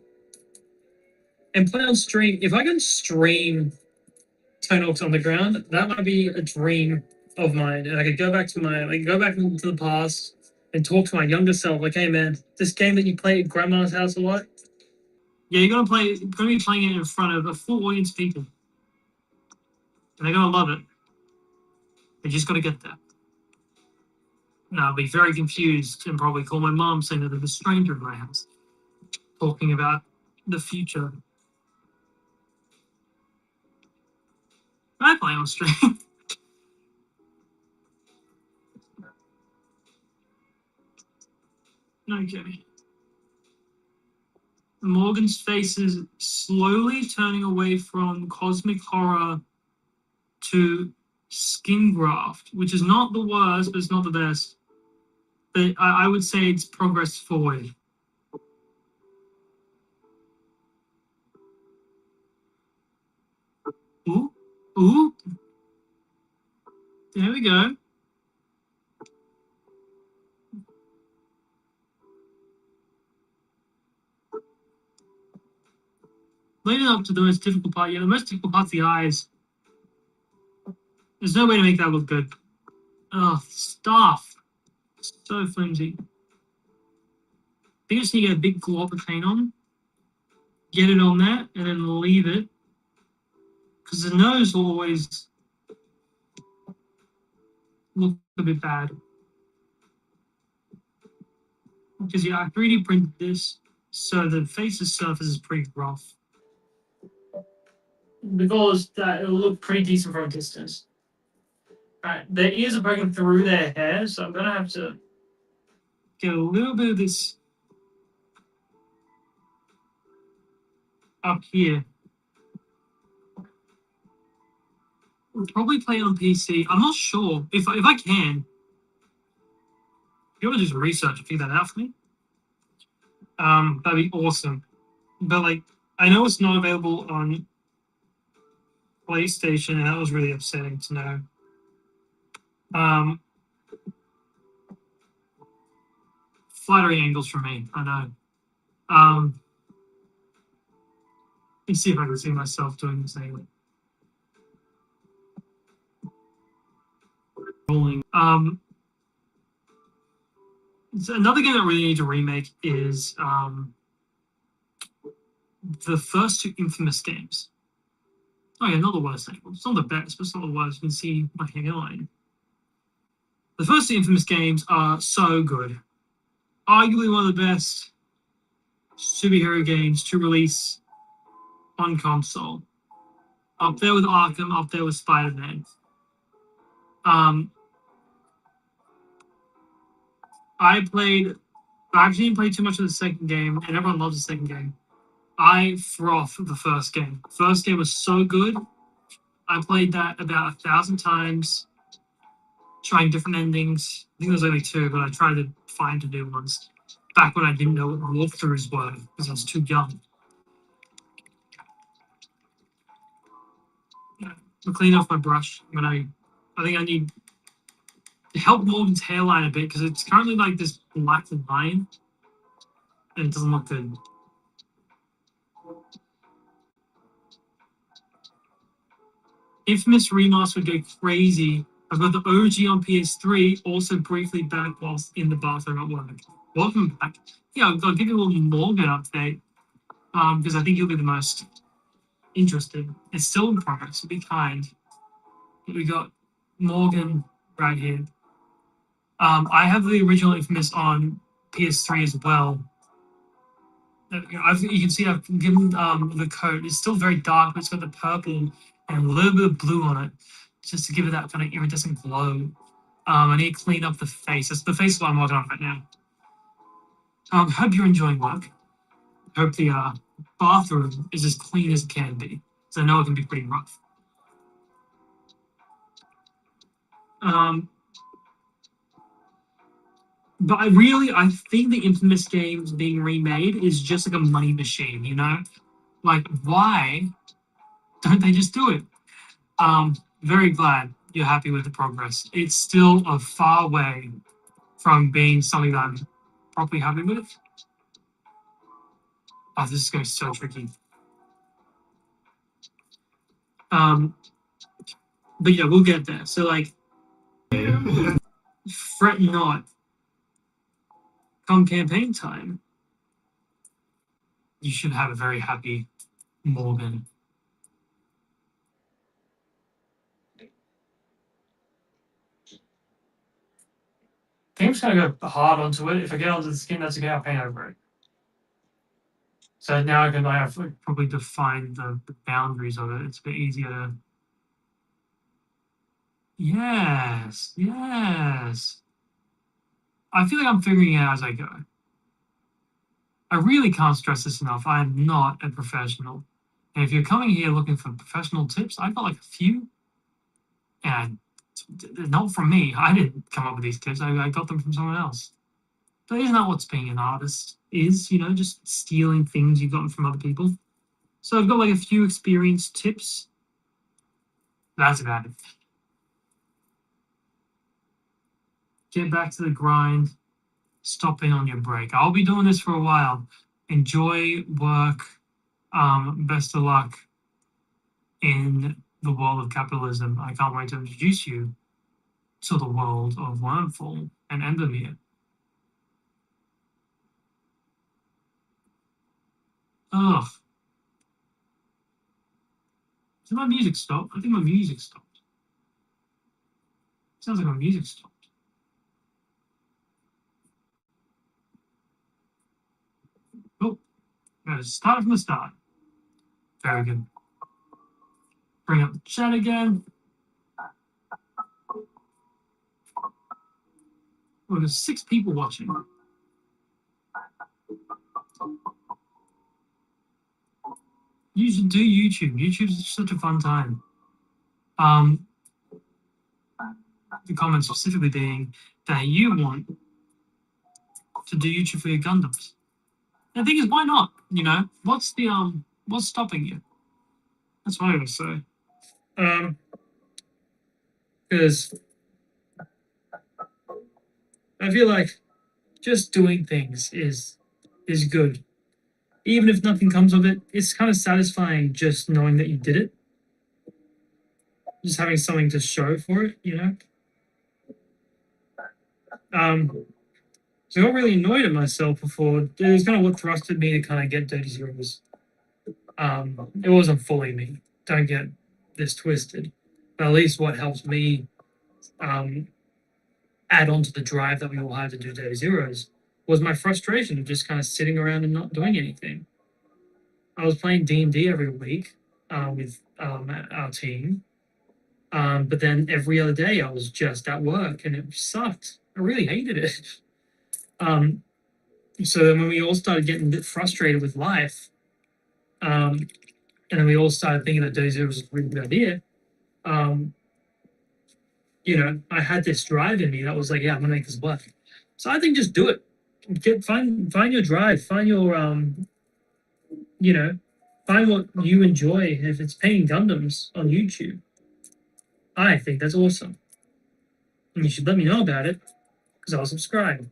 play on stream. If I can stream Tony Hawk's Underground, that might be a dream of mine. And I could go back into the past and talk to my younger self. Like, hey man, this game that you play at grandma's house a lot. Yeah, you're gonna be playing it in front of a full audience of people. And they're gonna love it. They just gotta get there. And I'll be very confused and probably call my mom saying that there's a stranger in my house talking about the future. I play on stream. Okay. Morgan's face is slowly turning away from cosmic horror to skin graft, which is not the worst, but it's not the best. But I would say it's progress forward. Ooh, ooh. There we go. Leading up to the most difficult part. Yeah, the most difficult part's the eyes. There's no way to make that look good. Oh, stuff. So flimsy. I think you just need to get a big glob of paint on, get it on there, and then leave it. Because the nose will always look a bit bad. Because yeah, I 3D printed this, so the face's surface is pretty rough. Because it'll look pretty decent from a distance. Right, their ears are poking through their hair, so I'm gonna have to get a little bit of this up here. We'll probably play it on PC. I'm not sure if I can. If you want to do some research and figure that out for me, that'd be awesome. But like, I know it's not available on PlayStation, and that was really upsetting to know. Flattering angles for me, I know. Let me see if I can see myself doing the same. Rolling. So another game that really needs a remake is the first two Infamous games. Oh yeah, not the worst angle. It's not the best, but it's not the worst. You can see my hairline. The first two Infamous games are so good. Arguably one of the best superhero games to release on console. Up there with Arkham, up there with Spider-Man. I actually didn't play too much of the second game, and everyone loves the second game. I froth the first game. First game was so good. I played that about 1,000 times, trying different endings. I think there was only two, but I tried to find new ones. Back when I didn't know what walkthroughs were, because I was too young. I'll clean off my brush when I think I need to help Morgan's hairline a bit, because it's currently like this black line, and it doesn't look good. Infamous Remaster would go crazy. I've got the OG on PS3, also briefly back whilst in the bathroom at work. Welcome back. Yeah, I'll give you a little Morgan update, because I think you'll be the most interested. It's still in progress, so be kind. But we got Morgan right here. I have the original Infamous on PS3 as well. You can see I've given the coat. It's still very dark, but it's got the purple and a little bit of blue on it, just to give it that kind of iridescent glow. I need to clean up the face. That's the face is what I'm working on right now. Hope you're enjoying work. Hope the bathroom is as clean as it can be, because I know it can be pretty rough. But I think the Infamous games being remade is just like a money machine, you know? Like, why don't they just do it? Very glad you're happy with the progress. It's still a far way from being something that I'm properly happy with. Oh, this is going to be so tricky. But yeah, we'll get there. So like, fret not. Come campaign time, you should have a very happy Morgan. I think I'm just gonna go hard onto it. If I get onto the skin, that's okay. I'll paint over it. So now I have like, probably define the boundaries of it. It's a bit easier to. Yes, yes. I feel like I'm figuring it out as I go. I really can't stress this enough. I am not a professional. And if you're coming here looking for professional tips, I've got like a few. And not from me. I didn't come up with these tips. I got them from someone else. But isn't that what's being an artist is, you know, just stealing things you've gotten from other people? So I've got like a few experience tips. That's about it. Get back to the grind. Stop in on your break. I'll be doing this for a while. Enjoy work. Best of luck in the world of capitalism. I can't wait to introduce you to the world of Wormfall and Endermere. Ugh. Did my music stop? I think my music stopped. Sounds like my music stopped. Oh, gotta start from the start. Very good. Bring up the chat again. Oh, there's 6 people watching. You should do YouTube. YouTube's such a fun time. The comment specifically being that you want to do YouTube for your Gundams. And the thing is, why not? You know, what's stopping you? That's what I would say. Because I feel like just doing things is good. Even if nothing comes of it, it's kind of satisfying just knowing that you did it. Just having something to show for it, you know? So I got really annoyed at myself before. It was kind of what thrusted me to kind of get Dirty Zeros. It wasn't fully me. Don't get this twisted. But at least what helps me add on to the drive that we all had to do Dirty Zeros was my frustration of just kind of sitting around and not doing anything. I was playing D&D every week with our team. But then every other day I was just at work and it sucked. I really hated it. So then when we all started getting a bit frustrated with life, and then we all started thinking that Dirty Zeros was a really good idea, you know, I had this drive in me that was like, yeah, I'm gonna make this work. So I think just do it. Find your drive, find your you know, find what you enjoy. If it's painting Gundams on YouTube, I think that's awesome. And you should let me know about it, because I'll subscribe.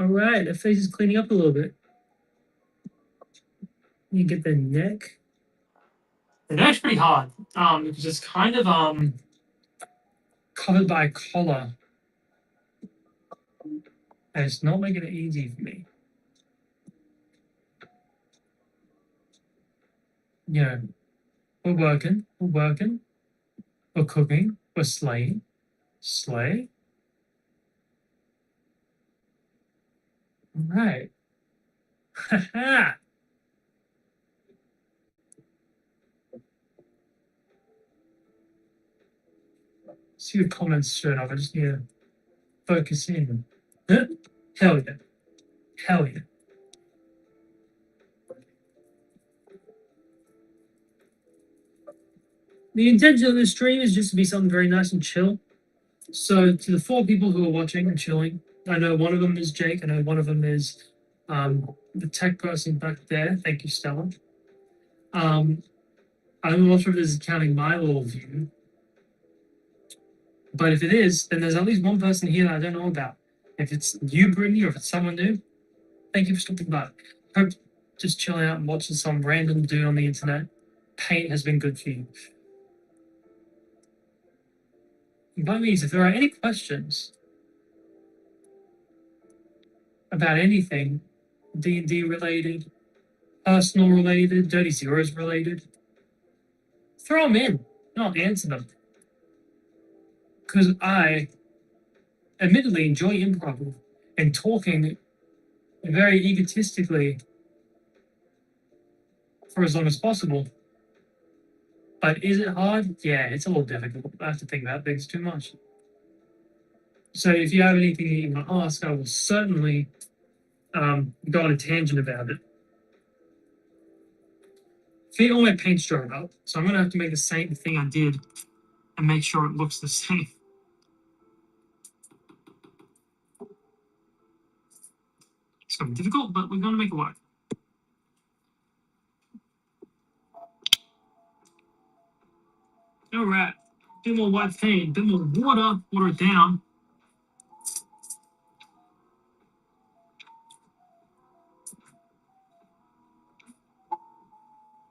All right, the face is cleaning up a little bit. You get the neck. The neck's pretty hard, because it's kind of covered by a collar, and it's not making it easy for me. You know, We're working. We're working. We're cooking. We're slaying. Slay. All right. Haha. See the comments straight off. I just need to focus in. Huh? Hell yeah. Hell yeah. The intention of this stream is just to be something very nice and chill. So to the 4 people who are watching and chilling, I know one of them is Jake. I know one of them is the tech person back there. Thank you, Stella. I'm not sure if this is counting my little view, but if it is, then there's at least one person here that I don't know about. If it's you, Brittany, or if it's someone new, thank you for stopping by. Hope just chilling out and watching some random dude on the internet paint has been good for you. By means, if there are any questions about anything D&D related, personal related, Dirty Zeros related, throw them in and I'll answer them. Because I admittedly enjoy improv and talking very egotistically for as long as possible. But is it hard? Yeah, it's a little difficult. I have to think about things too much. So if you have anything that you want to ask, I will certainly go on a tangent about it. See, all my paint's dried up, so I'm going to have to make the same thing I did and make sure it looks the same. It's going to be difficult, but we're going to make it work. All right. Bit more white paint, bit more water it down.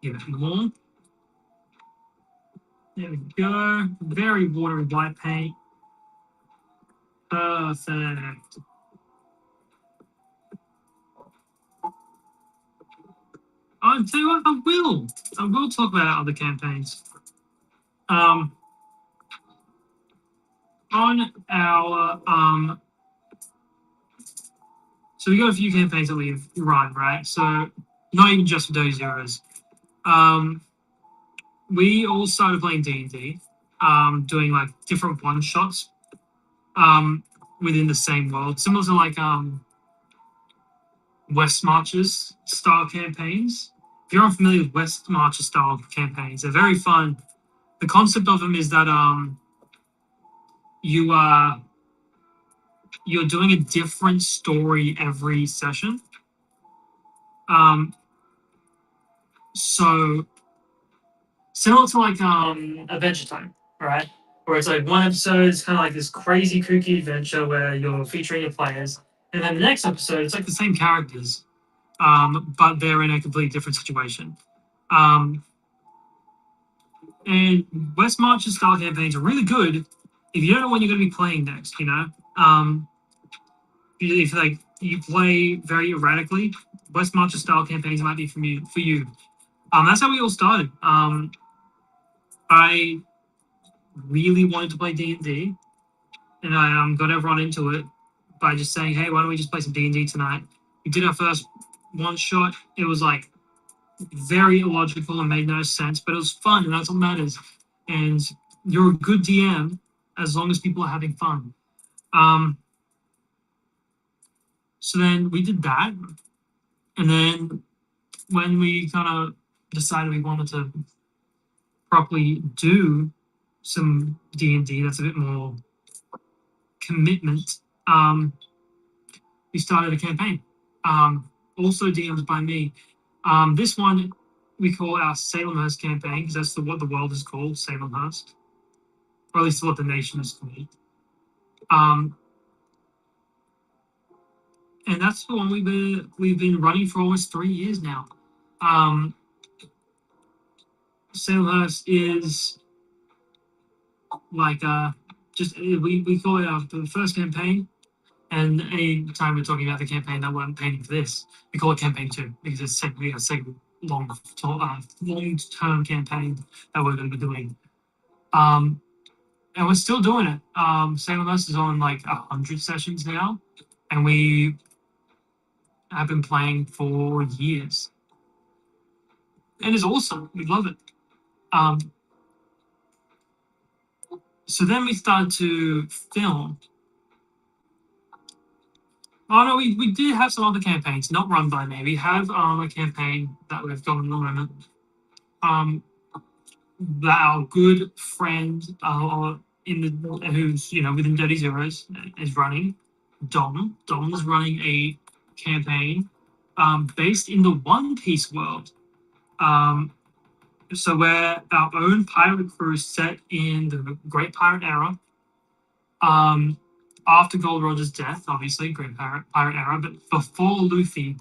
Give it more. There we go. Very watery white paint. Perfect. I'll tell you what, I will talk about other campaigns. On our so we got a few campaigns that we've run, right? So not even just for Dirty Zeros. We all started playing D&D, doing like different one shots within the same world, similar to like West Marches style campaigns. If you're unfamiliar with West Marches style campaigns, they're very fun. The concept of them is that you're doing a different story every session. So similar to like Adventure Time, right? Where it's like one episode is kind of like this crazy kooky adventure where you're featuring your players, and then the next episode it's like the same characters, but they're in a completely different situation. And West Marches style campaigns are really good if you don't know when you're going to be playing next. You know, if like you play very erratically, West Marches style campaigns might be for you. That's how we all started. I really wanted to play D&D, and I got everyone into it by just saying, hey, why don't we just play some D&D tonight? We did our first one shot. It was like very illogical and made no sense, but it was fun, and that's what matters. And you're a good DM as long as people are having fun. So then we did that, and then when we kind of decided we wanted to properly do some D&D that's a bit more commitment, we started a campaign, also DM'd by me. This one we call our Salemhurst campaign because that's what the world is called, Salemhurst, or at least what the nation is called. And that's the one we've been running for almost 3 years now. Salemhurst is like we call it the first campaign, and any time we're talking about the campaign that we're painting for this, we call it campaign 2 because it's technically a segment. long-term campaign that we're going to be doing. And we're still doing it. Same with us is on like 100 sessions now, and we have been playing for years, and it's awesome. We love it. So then we started to film. Oh no, we did have some other campaigns, not run by me. We have a campaign that we've got at the moment. That our good friend in the who's within Dirty Zeros is running. Dom is running a campaign based in the One Piece world. So we're our own pirate crew set in the Great Pirate Era. After Gold Roger's death, obviously, Great Pirate Era, but before Luffy,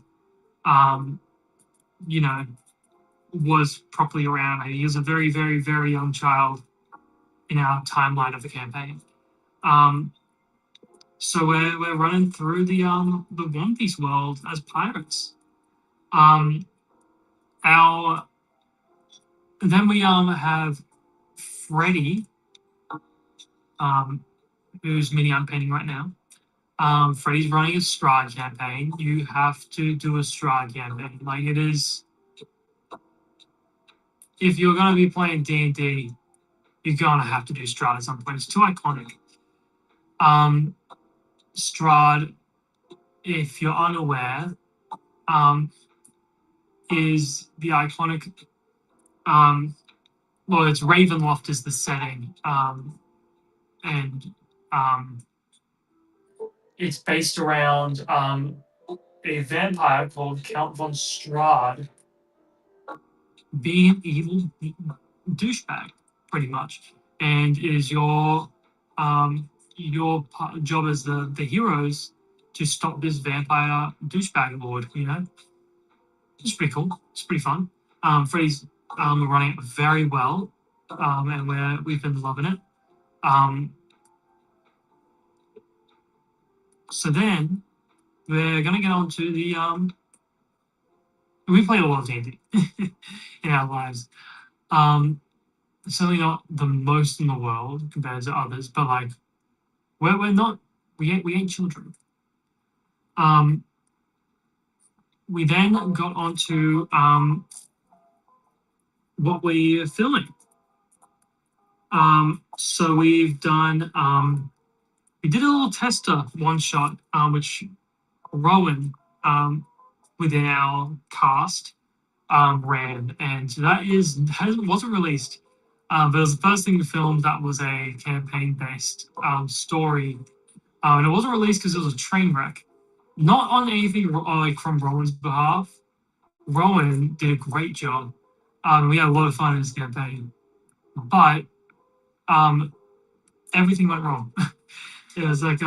was properly around. He was a very, very, very young child in our timeline of the campaign. So we're running through the One Piece world as pirates. Then we have Freddy, who's mini unpainting right now. Freddy's running a Strahd campaign. You have to do a Strahd campaign. Like, it is, if you're gonna be playing D&D, you're gonna have to do Strahd at some point. It's too iconic. Strahd, if you're unaware, is the iconic. Well, it's Ravenloft is the setting, and it's based around a vampire called Count von Strahd being an evil douchebag, pretty much, and it is your job as the heroes to stop this vampire douchebag lord. It's pretty cool. It's pretty fun. Freddy's running it very well, and we've been loving it. So then we're gonna get on to the we played a lot of D&D in our lives. Certainly not the most in the world compared to others, but like we're not we ain't children. We then got onto what we're filming. So we've done we did a little tester one shot, which Rowan within our cast ran, and that wasn't released. But it was the first thing we filmed that was a campaign-based story, and it wasn't released because it was a train wreck. Not on anything like from Rowan's behalf. Rowan did a great job. We had a lot of fun in this campaign, but everything went wrong. It was like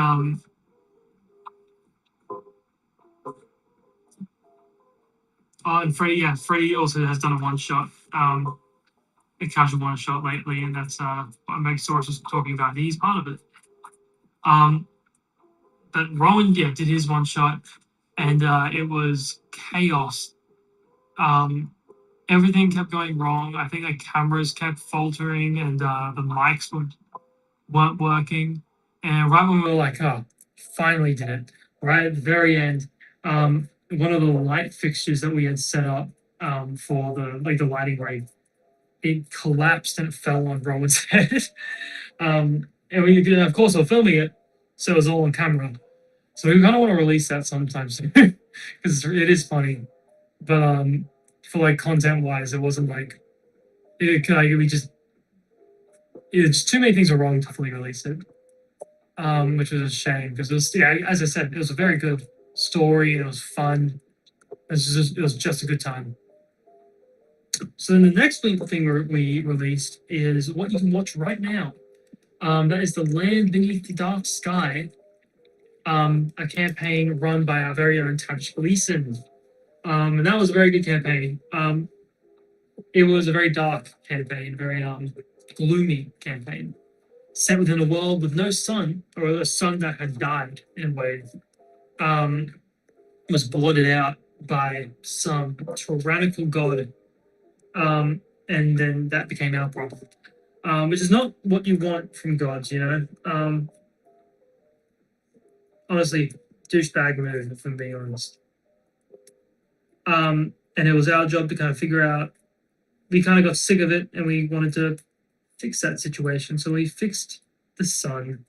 and Freddie also has done a one shot, a casual one shot lately, and that's what Meg Source was talking about. He's part of it. But Rowan, did his one shot, and it was chaos. Everything kept going wrong. I think the cameras kept faltering, and the mics weren't working. And right when we were like, oh, finally did it, right at the very end, one of the light fixtures that we had set up for the lighting rig, it collapsed and it fell on Rowan's head. And of course, we're filming it, so it was all on camera. So we kind of want to release that sometime soon because it is funny, but for like content wise, it wasn't like it's too many things are wrong to fully release it, which was a shame because it was, as I said, it was a very good story. It was fun. It was just a good time. So then the next thing we released is what you can watch right now. That is The Land Beneath the Dark Sky, a campaign run by our very own Tash Gleason. And that was a very good campaign. It was a very dark campaign, very gloomy campaign, set within a world with no sun, or a sun that had died in a way, was blotted out by some tyrannical god, and then that became our problem, which is not what you want from gods, you know. Honestly, douchebag move, if I'm being honest. And it was our job to kind of figure out. We kind of got sick of it, and we wanted to fix that situation. So we fixed the sun.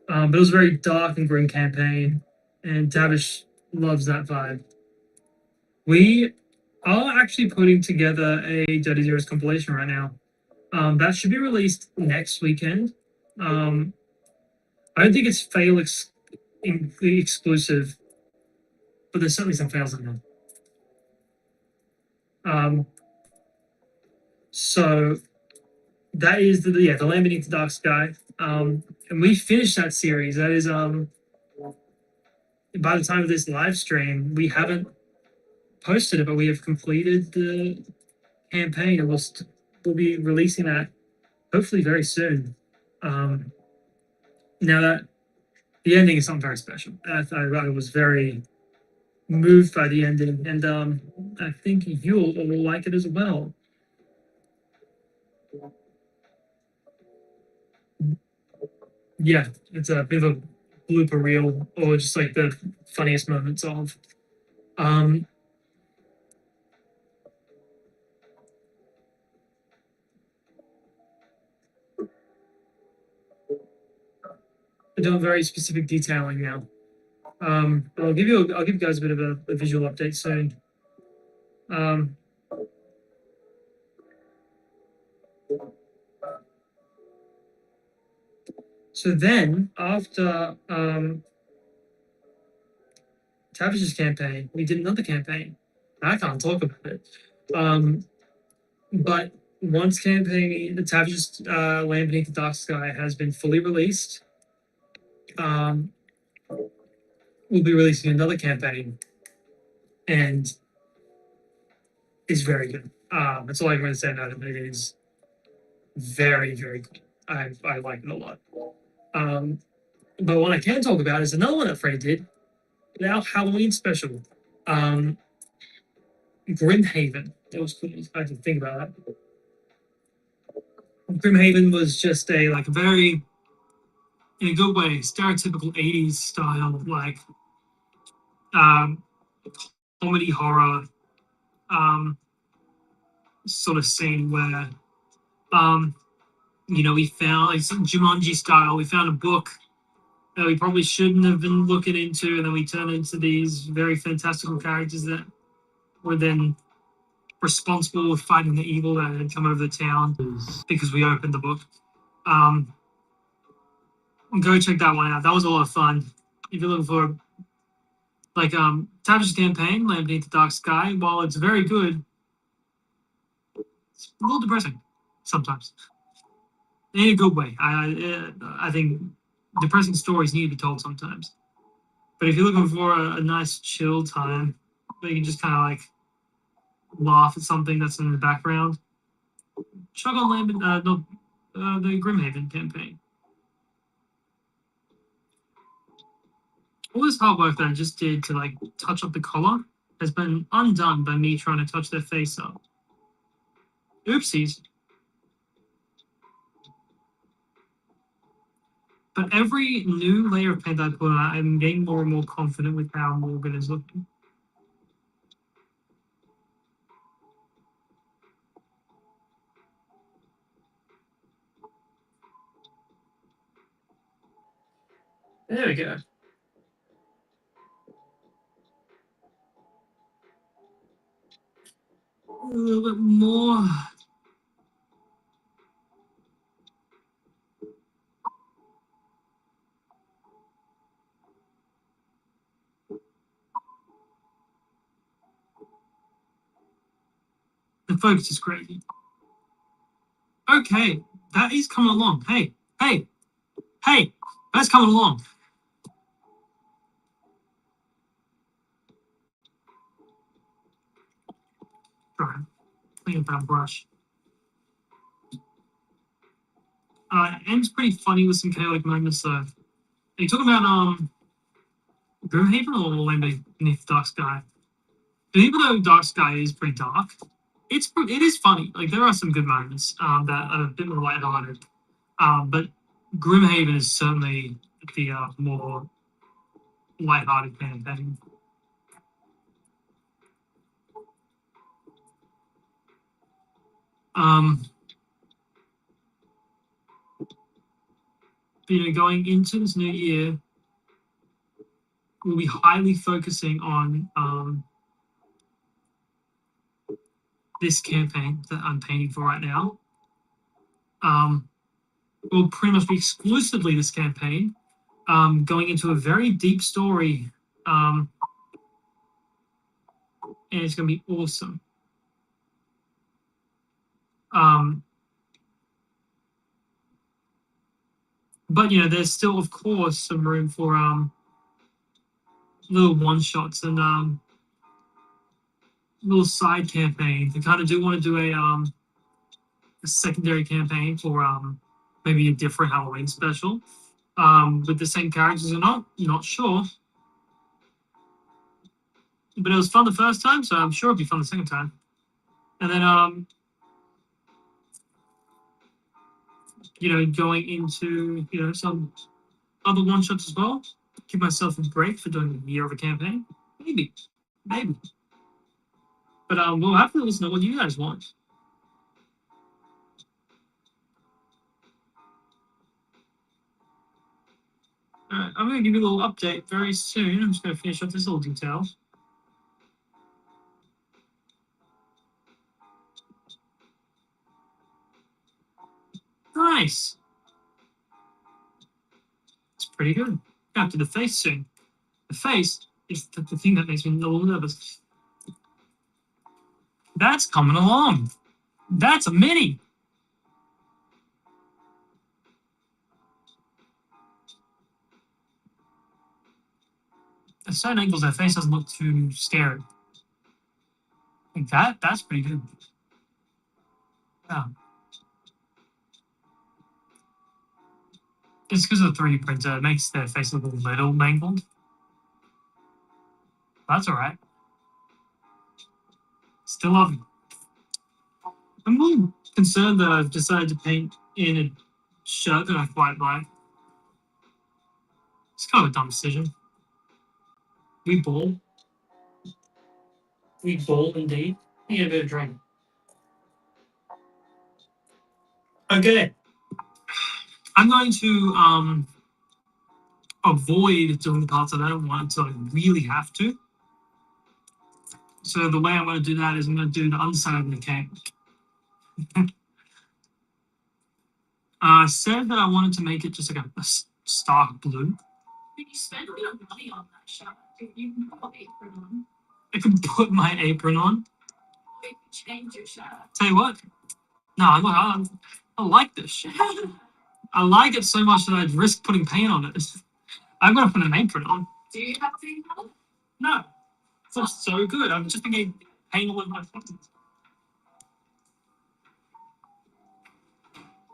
But it was a very dark and grim campaign, and Tavish loves that vibe. We are actually putting together a Dirty Zeros compilation right now. That should be released next weekend. I don't think it's exclusive, but there's certainly some fails in there. So that is the Land Beneath the Dark Sky. And we finished that series. That is by the time of this live stream, we haven't posted it, but we have completed the campaign, and we'll be releasing that hopefully very soon. Now that the ending is something very special. I was very moved by the ending, and I think you'll like it as well. Yeah, it's a bit of a blooper reel, or just like the funniest moments of. I do a very specific detailing now. I'll give you guys a bit of a visual update soon. So then, after Tavish's campaign, we did another campaign. I can't talk about it. But once the Tavish's Land Beneath the Dark Sky has been fully released, we'll be releasing another campaign, and it's very good. That's all I'm going to say about it. It is very, very good. I like it a lot. But what I can talk about is another one that Frey did, our Halloween special, Grimhaven. That was cool. I had to think about that. Grimhaven was just a very, in a good way, stereotypical 80s style, comedy horror sort of scene where we found some Jumanji style. We found a book that we probably shouldn't have been looking into, and then we turned into these very fantastical characters that were then responsible with fighting the evil that had come over the town because we opened the book. Go check that one out. That was a lot of fun. If you're looking for Tavish's campaign, Land Beneath the Dark Sky, while it's very good, it's a little depressing sometimes. In a good way. I think depressing stories need to be told sometimes. But if you're looking for a nice chill time where you can just kind of laugh at something that's in the background, check on the Grimhaven campaign. All this hard work that I just did to touch up the collar has been undone by me trying to touch their face up. Oopsies. But every new layer of paint I put on, I'm getting more and more confident with how Morgan is looking. There we go. A little bit more. The focus is crazy. Okay, that is coming along. Hey, that's coming along. Try clean up that brush. It ends pretty funny with some chaotic moments though. Are you talking about Grimhaven or Land Beneath the Dark Sky? But even though Dark Sky is pretty dark, it is funny. Like there are some good moments that are a bit more lighthearted. But Grimhaven is certainly the more lighthearted campaign. Going into this new year, we'll be highly focusing on this campaign that I'm painting for right now. Will pretty much be exclusively this campaign, going into a very deep story, and it's going to be awesome. But there's still, of course, some room for little one shots and little side campaigns. I kind of do want to do a secondary campaign for maybe a different Halloween special with the same characters or not sure. But it was fun the first time, so I'm sure it'll be fun the second time. And then going into some other one shots as well. Give myself a break for doing a year of a campaign. Maybe. But we'll have to listen to what you guys want. Alright, I'm going to give you a little update very soon. I'm just going to finish up this little detail. Nice. It's pretty good. Back to the face soon. The face is the thing that makes me a little nervous. That's coming along. That's a mini. At certain angles, that face doesn't look too scary. Like that's pretty good. Yeah. It's because of the 3D printer. It makes their face look a little mangled. That's all right. Still love it. I'm a little concerned that I've decided to paint in a shirt that I quite like. It's kind of a dumb decision. We ball. We ball indeed. Need a bit of drink. Okay. I'm going to avoid doing the parts that I don't want until I really have to. So the way I'm going to do that is I'm going to do the underside of the cape. I said that I wanted to make it just like a stark blue. You spend a bit of money on that shirt. You can put apron on. I could put my apron on. You can change your shirt. Tell you what. No, I like this shit. I like it so much that I'd risk putting paint on it. I've got to put an apron on. Do you have paint on? No. It looks so good. I'm just thinking paint all over my buttons.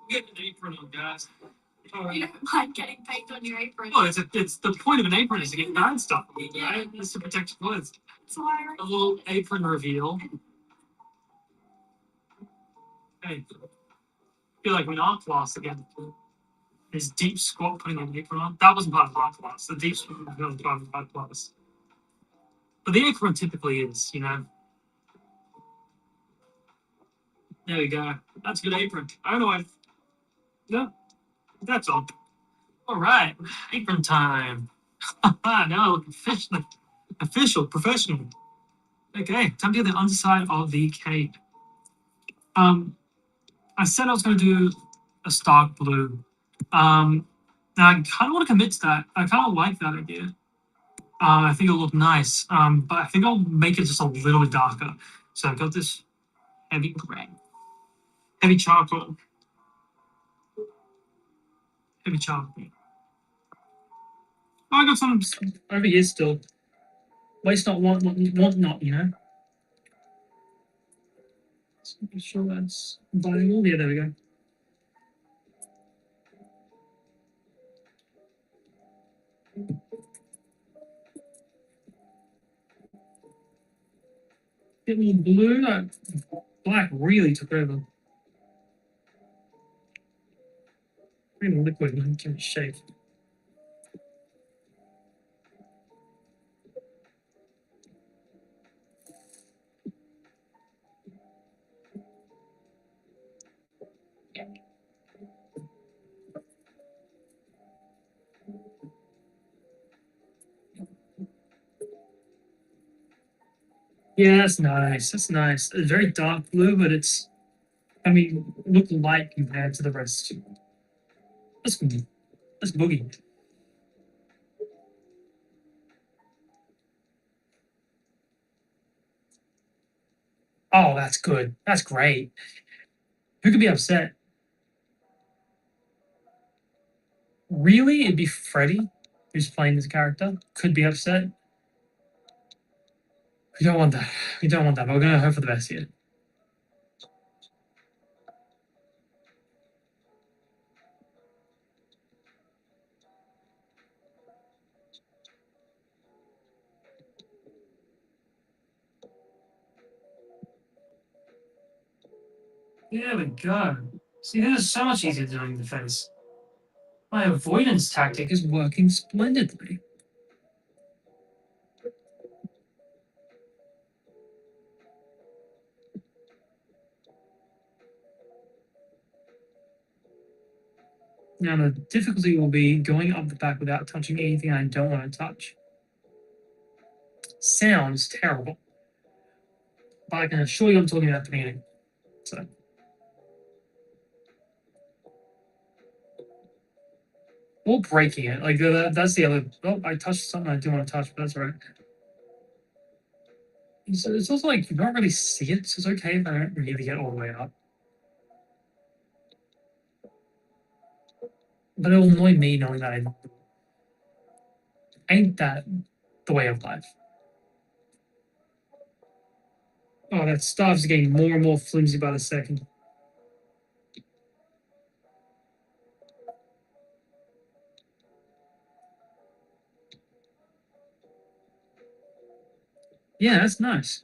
Get an apron on, guys. You don't mind getting paint on your apron. Well, it's the point of an apron is to get bad stuff on it, right? It's to protect your clothes. That's why A little apron reveal. Hey, I feel like we're in art class again. This deep squat putting an apron on. That wasn't part of art class. The deep squat was part of art class. But the apron typically is, There we go. That's a good apron. I don't know why. No, that's all. All right, apron time. Now look official, professional. Okay, time to get the underside of the cape. I said I was going to do a stark blue. Now I kind of want to commit to that. I kind of like that idea. I think it'll look nice. But I think I'll make it just a little bit darker. So I've got this heavy gray, heavy charcoal, heavy charcoal. Oh, I got some over here still. Waste not, want not, So make sure that's viable. Yeah, there we go. Bit more blue. Black really took over. Pretty liquid and give it shape. Yeah, that's nice. That's nice. It's very dark blue, but it's, I mean, look light compared to the rest. That's good. That's boogie. Oh, that's good. That's great. Who could be upset? Really? It'd be Freddy, who's playing this character, could be upset. We don't want that. We don't want that, but we're gonna hope for the best here. There we go. See, this is so much easier doing the face. My avoidance tactic is working splendidly. Now the difficulty will be going up the back without touching anything I don't want to touch. Sounds terrible, but I can assure you I'm talking about the beginning. So. Or breaking it. Like, that's the other. Oh, I touched something I didn't want to touch, but that's all right. It's also like you don't really see it, so it's okay if I don't really get all the way up. But it'll annoy me knowing that ain't that the way of life. Oh, that staff's getting more and more flimsy by the second. Yeah, that's nice.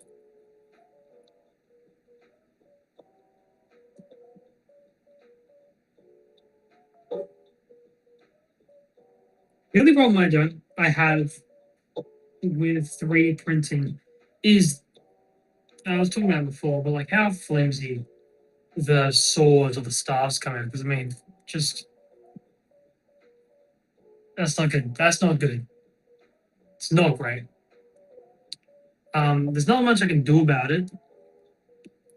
The only problem I have with 3D printing is, I was talking about it before, but like how flimsy the swords or the staffs come out. Because I mean, just that's not good. That's not good. It's not great. There's not much I can do about it.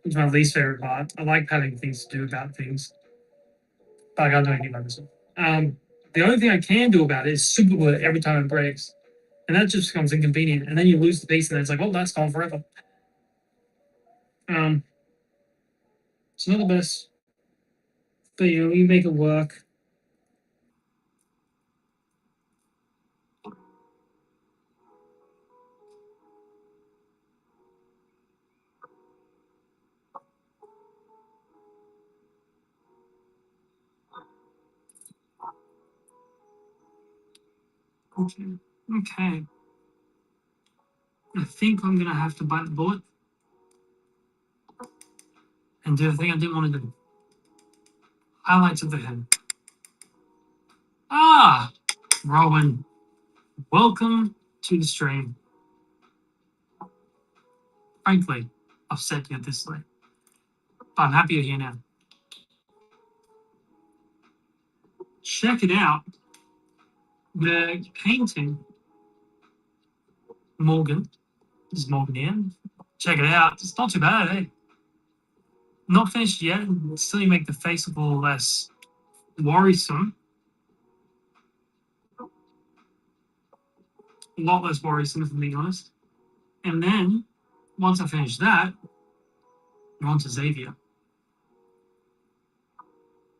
It's my least favorite part. I like having things to do about things, but I can't do anything about this. The only thing I can do about it is super glue it every time it breaks, and that just becomes inconvenient. And then you lose the piece, and then it's like, oh, that's gone forever. It's not the best, but you make it work. Okay. I think I'm gonna have to bite the bullet and do the thing I didn't want to do. Highlights of the head. Ah, Rowan, welcome to the stream. Frankly, upset you're this late, but I'm happy you're here now. Check it out. The painting, Morgan. This is Morgan here. Check it out. It's not too bad, eh? Not finished yet. Still, you make the face look a little less worrisome. A lot less worrisome, if I'm being honest. And then, once I finish that, I'm on to Xavier.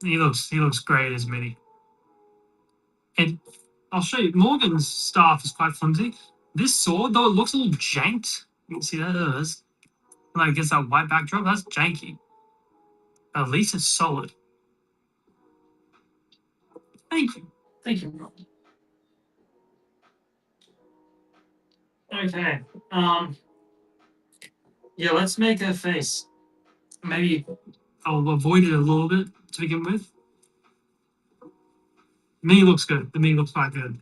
He looks great as Minnie. And I'll show you. Morgan's staff is quite flimsy. This sword, though, it looks a little janked. You can see that it is. Like against that white backdrop, that's janky. But at least it's solid. Thank you. Thank you. Okay. Yeah, let's make a face. Maybe I'll avoid it a little bit to begin with. Me looks good. The me looks quite good.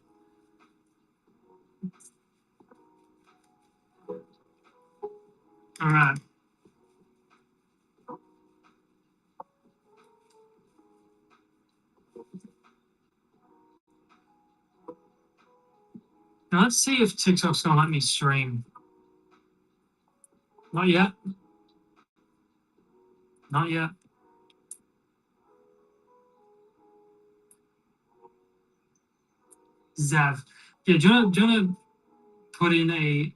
All right. Now let's see if TikTok's gonna let me stream. Not yet. Not yet. Zav. Yeah, do you wanna put in a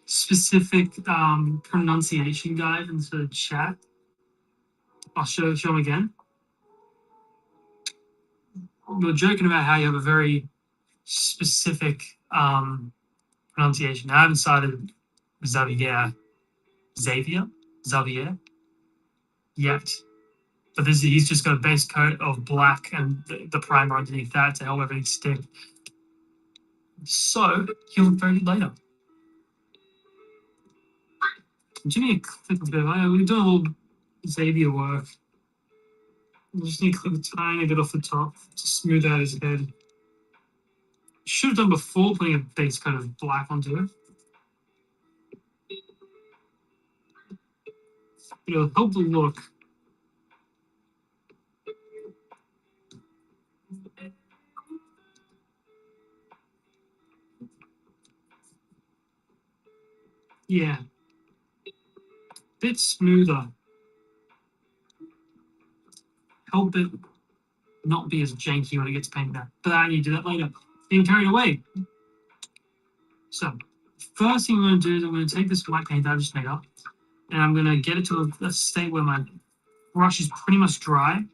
specific pronunciation guide into the chat? I'll show him again. We were joking about how you have a very specific pronunciation. I haven't started Xavier yet. But he's just got a base coat of black and the primer underneath that to help everything stick. So he'll look very good later. Do you need to click a bit? We're doing a little Xavier work. We just need to click a tiny bit off the top to smooth out his head. Should have done before putting a base coat of black onto it. But it'll help the look. Yeah. Bit smoother. Help it not be as janky when it gets painted out. But I need to do that later. Being carried away. So, first thing I'm going to do is I'm going to take this white paint that I just made up, and I'm going to get it to a state where my brush is pretty much dry. And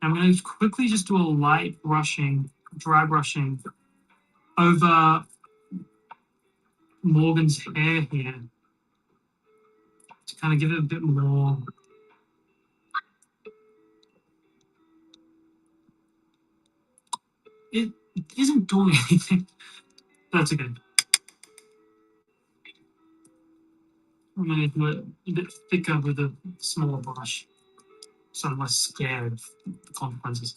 I'm going to quickly just do a light brushing, dry brushing over Morgan's hair here to kind of give it a bit more. It isn't doing anything. That's okay. I'm going to do it a bit thicker with a smaller brush, so I'm less scared of the consequences.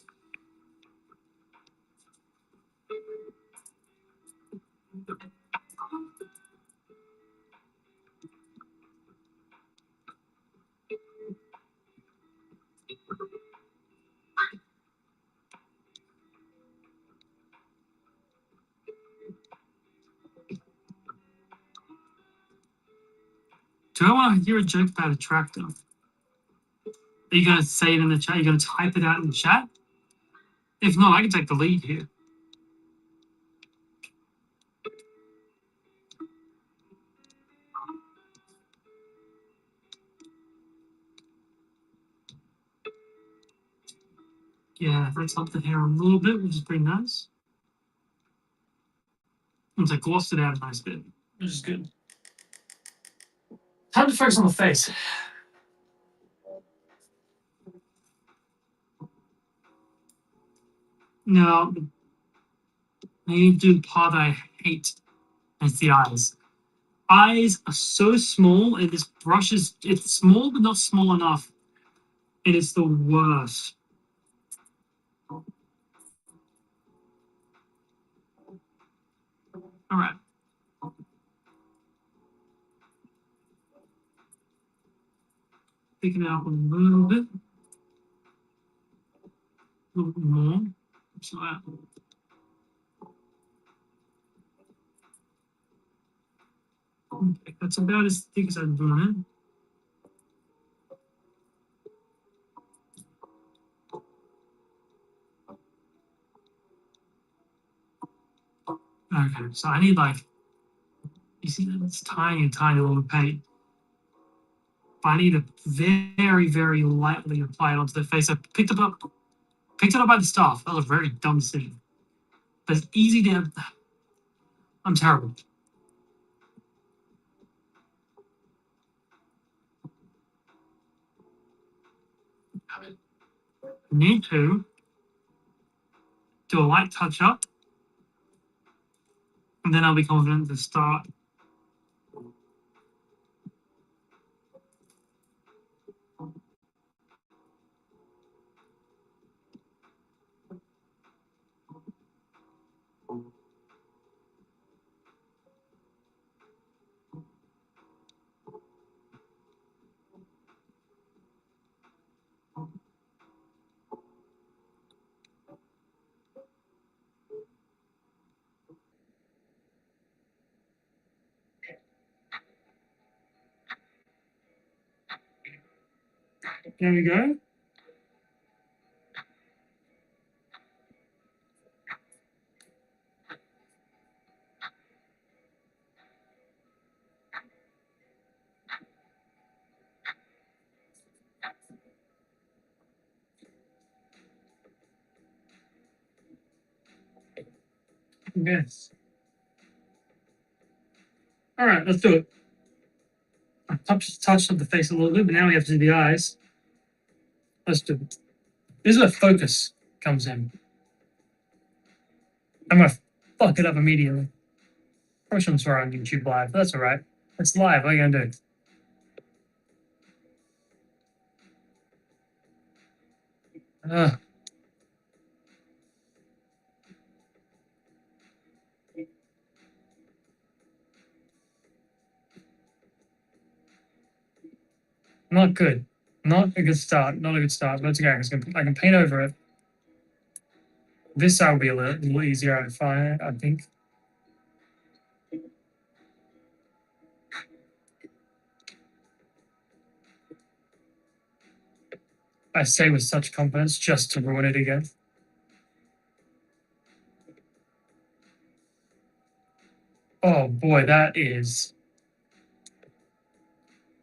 Do I want to hear a joke about a tractor? Are you going to say it in the chat? Are you going to type it out in the chat? If not, I can take the lead here. Yeah, let's up the hair a little bit, which is pretty nice. Once I glossed it out a nice bit, which is good. Time to focus on the face. Now, I need to do the part that I hate. It's the eyes. Eyes are so small, and this brush it's small, but not small enough. And it's the worst. All right. Thicken it up a little bit. A little bit more. So that. Okay, that's about as thick as I want it. Okay, so I need like, you see, it's tiny, tiny little paint. But I need to very, very lightly apply it onto the face. I picked it up by the staff. That was a very dumb decision. But it's easy to. I'm terrible. Need to do a light touch up, and then I'll be confident to start There we go. Yes. All right, let's do it. I touched on the face a little bit, but now we have to do the eyes. Let's do it. This is where focus comes in. I'm gonna fuck it up immediately. Probably shouldn't swear on YouTube live, but that's all right. It's live. What are you gonna do? Not good. Not a good start. Not a good start. But it's okay. I can paint over it. This side will be a little easier, I think. I say with such confidence just to ruin it again. Oh boy, that is.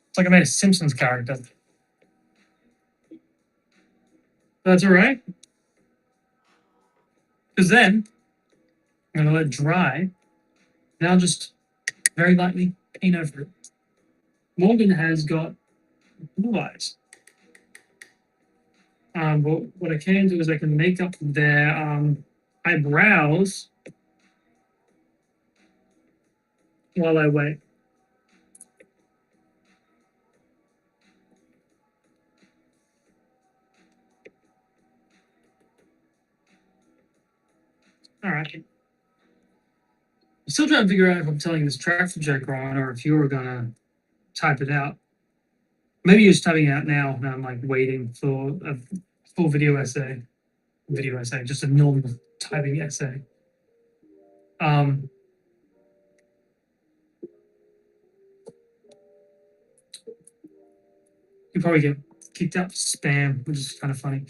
It's like I made a Simpsons character. That's all right. Because then I'm going to let it dry. Now just very lightly paint over it. Morgan has got blue eyes. But what I can do is I can make up their eyebrows while I wait. All right. I'm still trying to figure out if I'm telling this tractor joke wrong or if you were gonna type it out. Maybe you're just typing it out now, and I'm like waiting for a full video essay. Just a normal typing essay. You probably get kicked out for spam, which is kind of funny.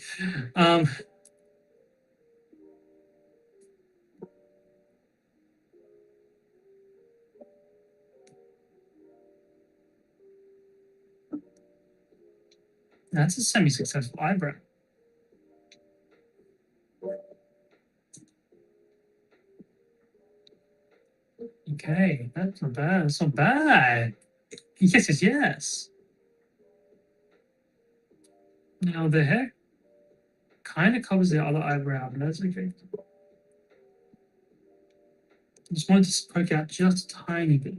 That's a semi-successful eyebrow. Okay, that's not bad. That's not bad. Yes. Now the hair kind of covers the other eyebrow, but that's okay. I just wanted to poke out just a tiny bit.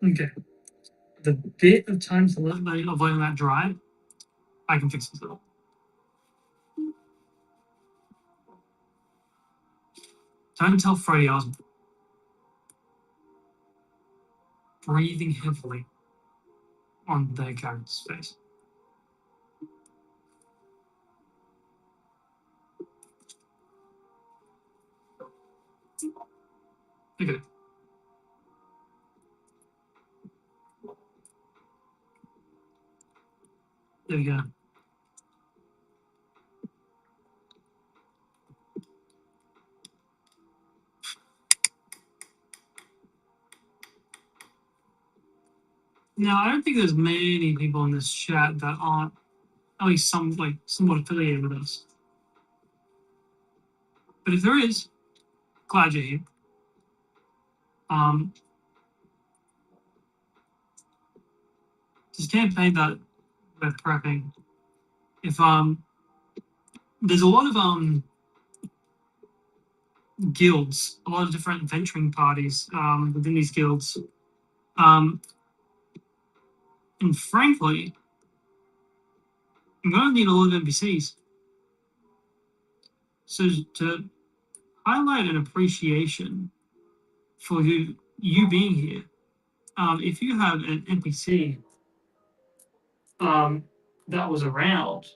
Okay. The bit of time to let that dry, I can fix this up. Don't tell Freddy I was breathing heavily on their character's face. Okay. There we go. Now, I don't think there's many people in this chat that aren't at least somewhat affiliated with us. But if there is, glad you're here. This campaign that we're prepping, if there's a lot of guilds, a lot of different adventuring parties within these guilds. And frankly, I'm going to need a lot of NPCs. So to highlight an appreciation for you you being here, if you have an NPC that was around,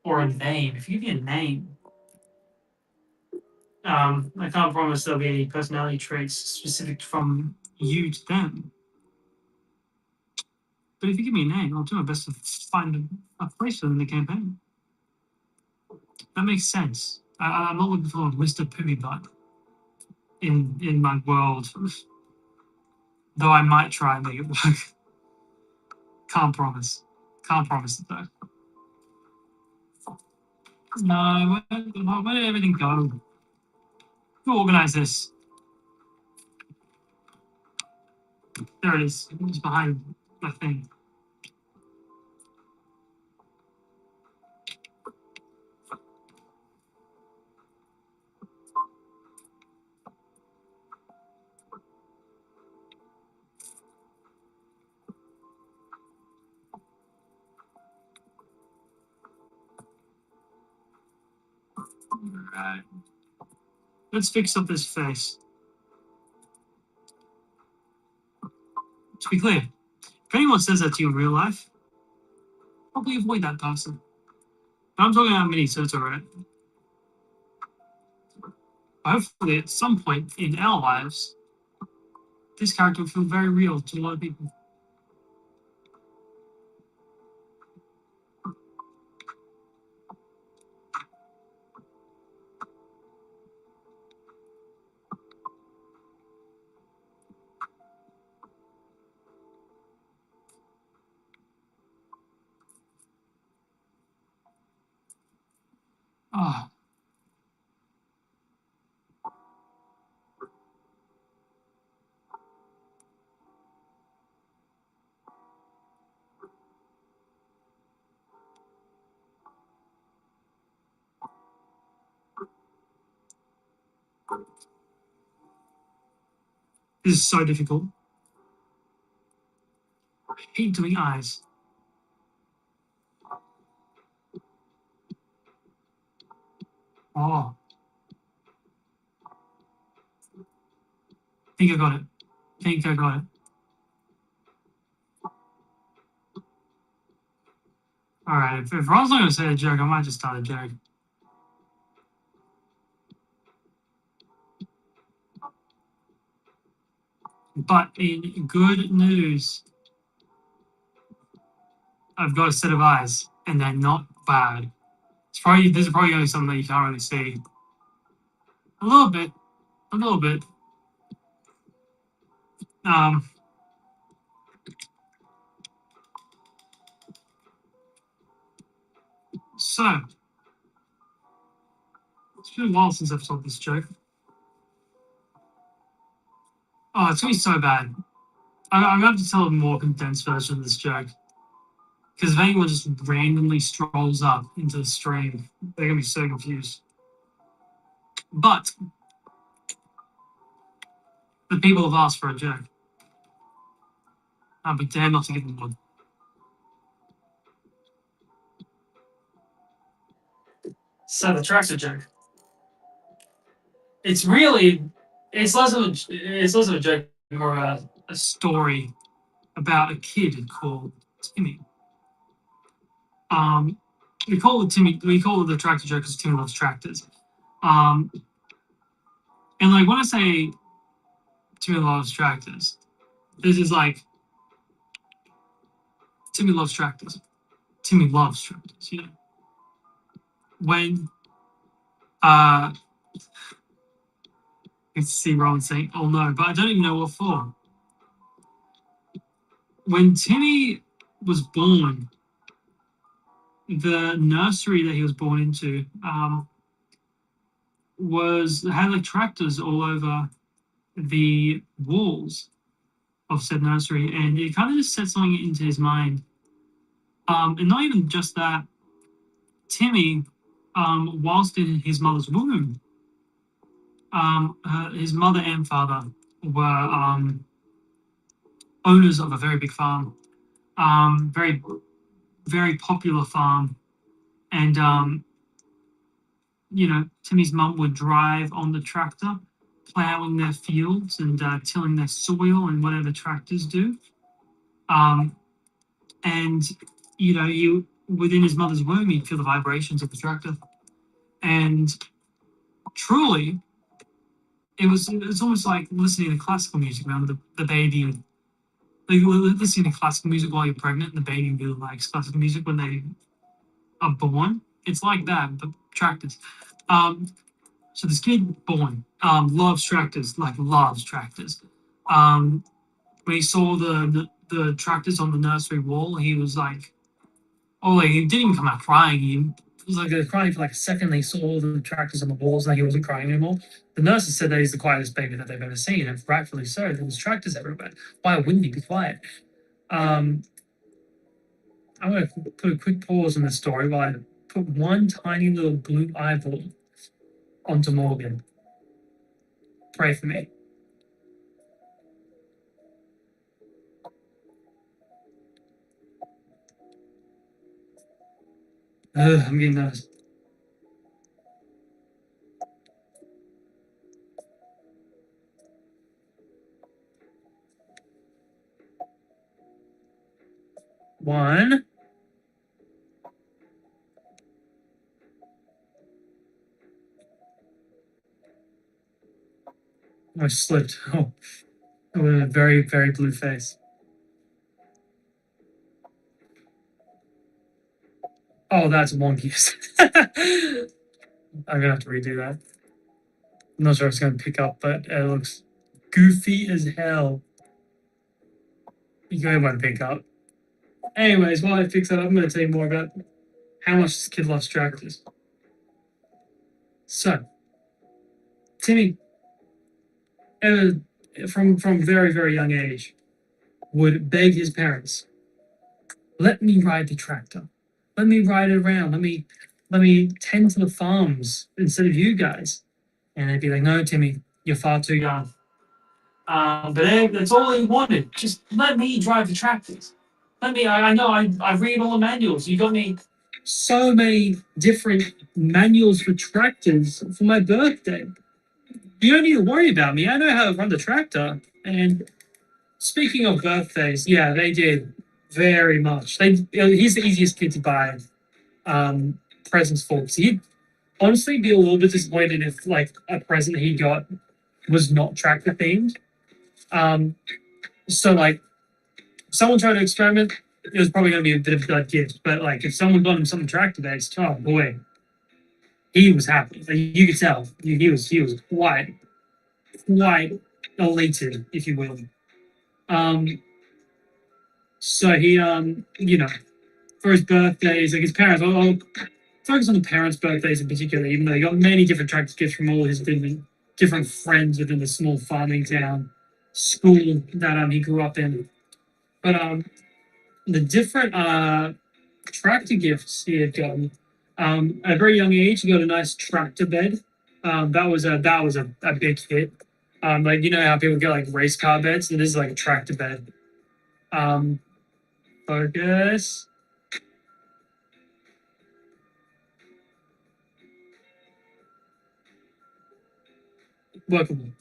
or a name, if you give me a name, I can't promise there'll be any personality traits specific from you to them. But if you give me a name, I'll do my best to find a place for them in the campaign. That makes sense. I'm not looking for Mr. Poopy Butt in my world, though I might try and make it work. Can't promise. Can't promise it though. No, where did everything go? Who organized this? There it is. It's behind my thing. Alright. Let's fix up this face. To be clear, if anyone says that to you in real life, probably avoid that person. But I'm talking about Mini, so it's alright. Hopefully, at some point in our lives, this character will feel very real to a lot of people. Ah. This is so difficult. I hate doing eyes. Oh. Think I got it. Think I got it. Alright, if Ron's not going to say a joke, I might just start a joke. But in good news, I've got a set of eyes, and they're not bad. This is probably only something that you can't really see. A little bit. A little bit. So, it's been a while since I've told this joke. Oh, it's going to be so bad. I'm going to have to tell a more condensed version of this joke. Because if anyone just randomly strolls up into the stream, they're going to be so confused. But the people have asked for a joke. I'll be damned not to give them one. So the tractor joke. It's less of a joke, more a story about a kid called Timmy. We call it the tractor joke because Timmy loves tractors. And like when I say Timmy loves tractors, this is like Timmy loves tractors. Timmy loves tractors, you know. When you see Ron saying, "Oh no," but I don't even know what for. When Timmy was born, the nursery that he was born into had like tractors all over the walls of said nursery, and it kind of just set something into his mind. And not even just that, Timmy, whilst in his mother's womb, his mother and father were owners of a very big farm, very, very popular farm, and Timmy's mum would drive on the tractor plowing their fields and tilling their soil and whatever tractors do. And you within his mother's womb, he'd feel the vibrations of the tractor, and truly, it's almost like listening to classical music. Remember the baby, like listening to classical music while you're pregnant, and the baby really likes classical music when they are born. It's like that, but tractors. So this kid born loves tractors, like loves tractors. When he saw the tractors on the nursery wall, he was like, oh, like, he didn't even come out crying. He was like crying for like a second. They saw all the tractors on the walls, and he wasn't crying anymore. The nurses said that he's the quietest baby that they've ever seen, and rightfully so. There was tractors everywhere. Why wouldn't he be quiet? I'm going to put a quick pause on this story while I put one tiny little blue eyeball onto Morgan. Pray for me. I'm getting nervous. One. I slipped. Oh, with a very, very blue face. Oh, that's wonky. I'm gonna have to redo that. I'm not sure if it's gonna pick up, but it looks goofy as hell. You go want to pick up. Anyways, while I fix that up, I'm gonna tell you more about how much this kid loves tractors. So, Timmy, from very, very young age, would beg his parents, "Let me ride the tractor. Let me ride it around. Let me tend to the farms instead of you guys." And they'd be like, "No, Timmy, you're far too young." But that's all he wanted. Just let me drive the tractors. Let me. I know. I read all the manuals. You got me so many different manuals for tractors for my birthday. You don't need to worry about me. I know how to run the tractor. And speaking of birthdays, yeah, they did very much. He's the easiest kid to buy presents for. So he'd honestly be a little bit disappointed if like a present he got was not tractor themed. So like, if someone tried to experiment, it was probably going to be a bit of a dud gift. But like, if someone got him something tractor based, oh boy, he was happy. Like, you could tell he was quite elated, if you will. So he for his birthdays, like his parents, I'll focus on the parents' birthdays in particular, even though he got many different tractor gifts from all his different friends within the small farming town school that he grew up in. But the different tractor gifts he had gotten. At a very young age, he got a nice tractor bed. That was a big hit. Like, you know how people get like race car beds, and this is like a tractor bed. Focus. Workable.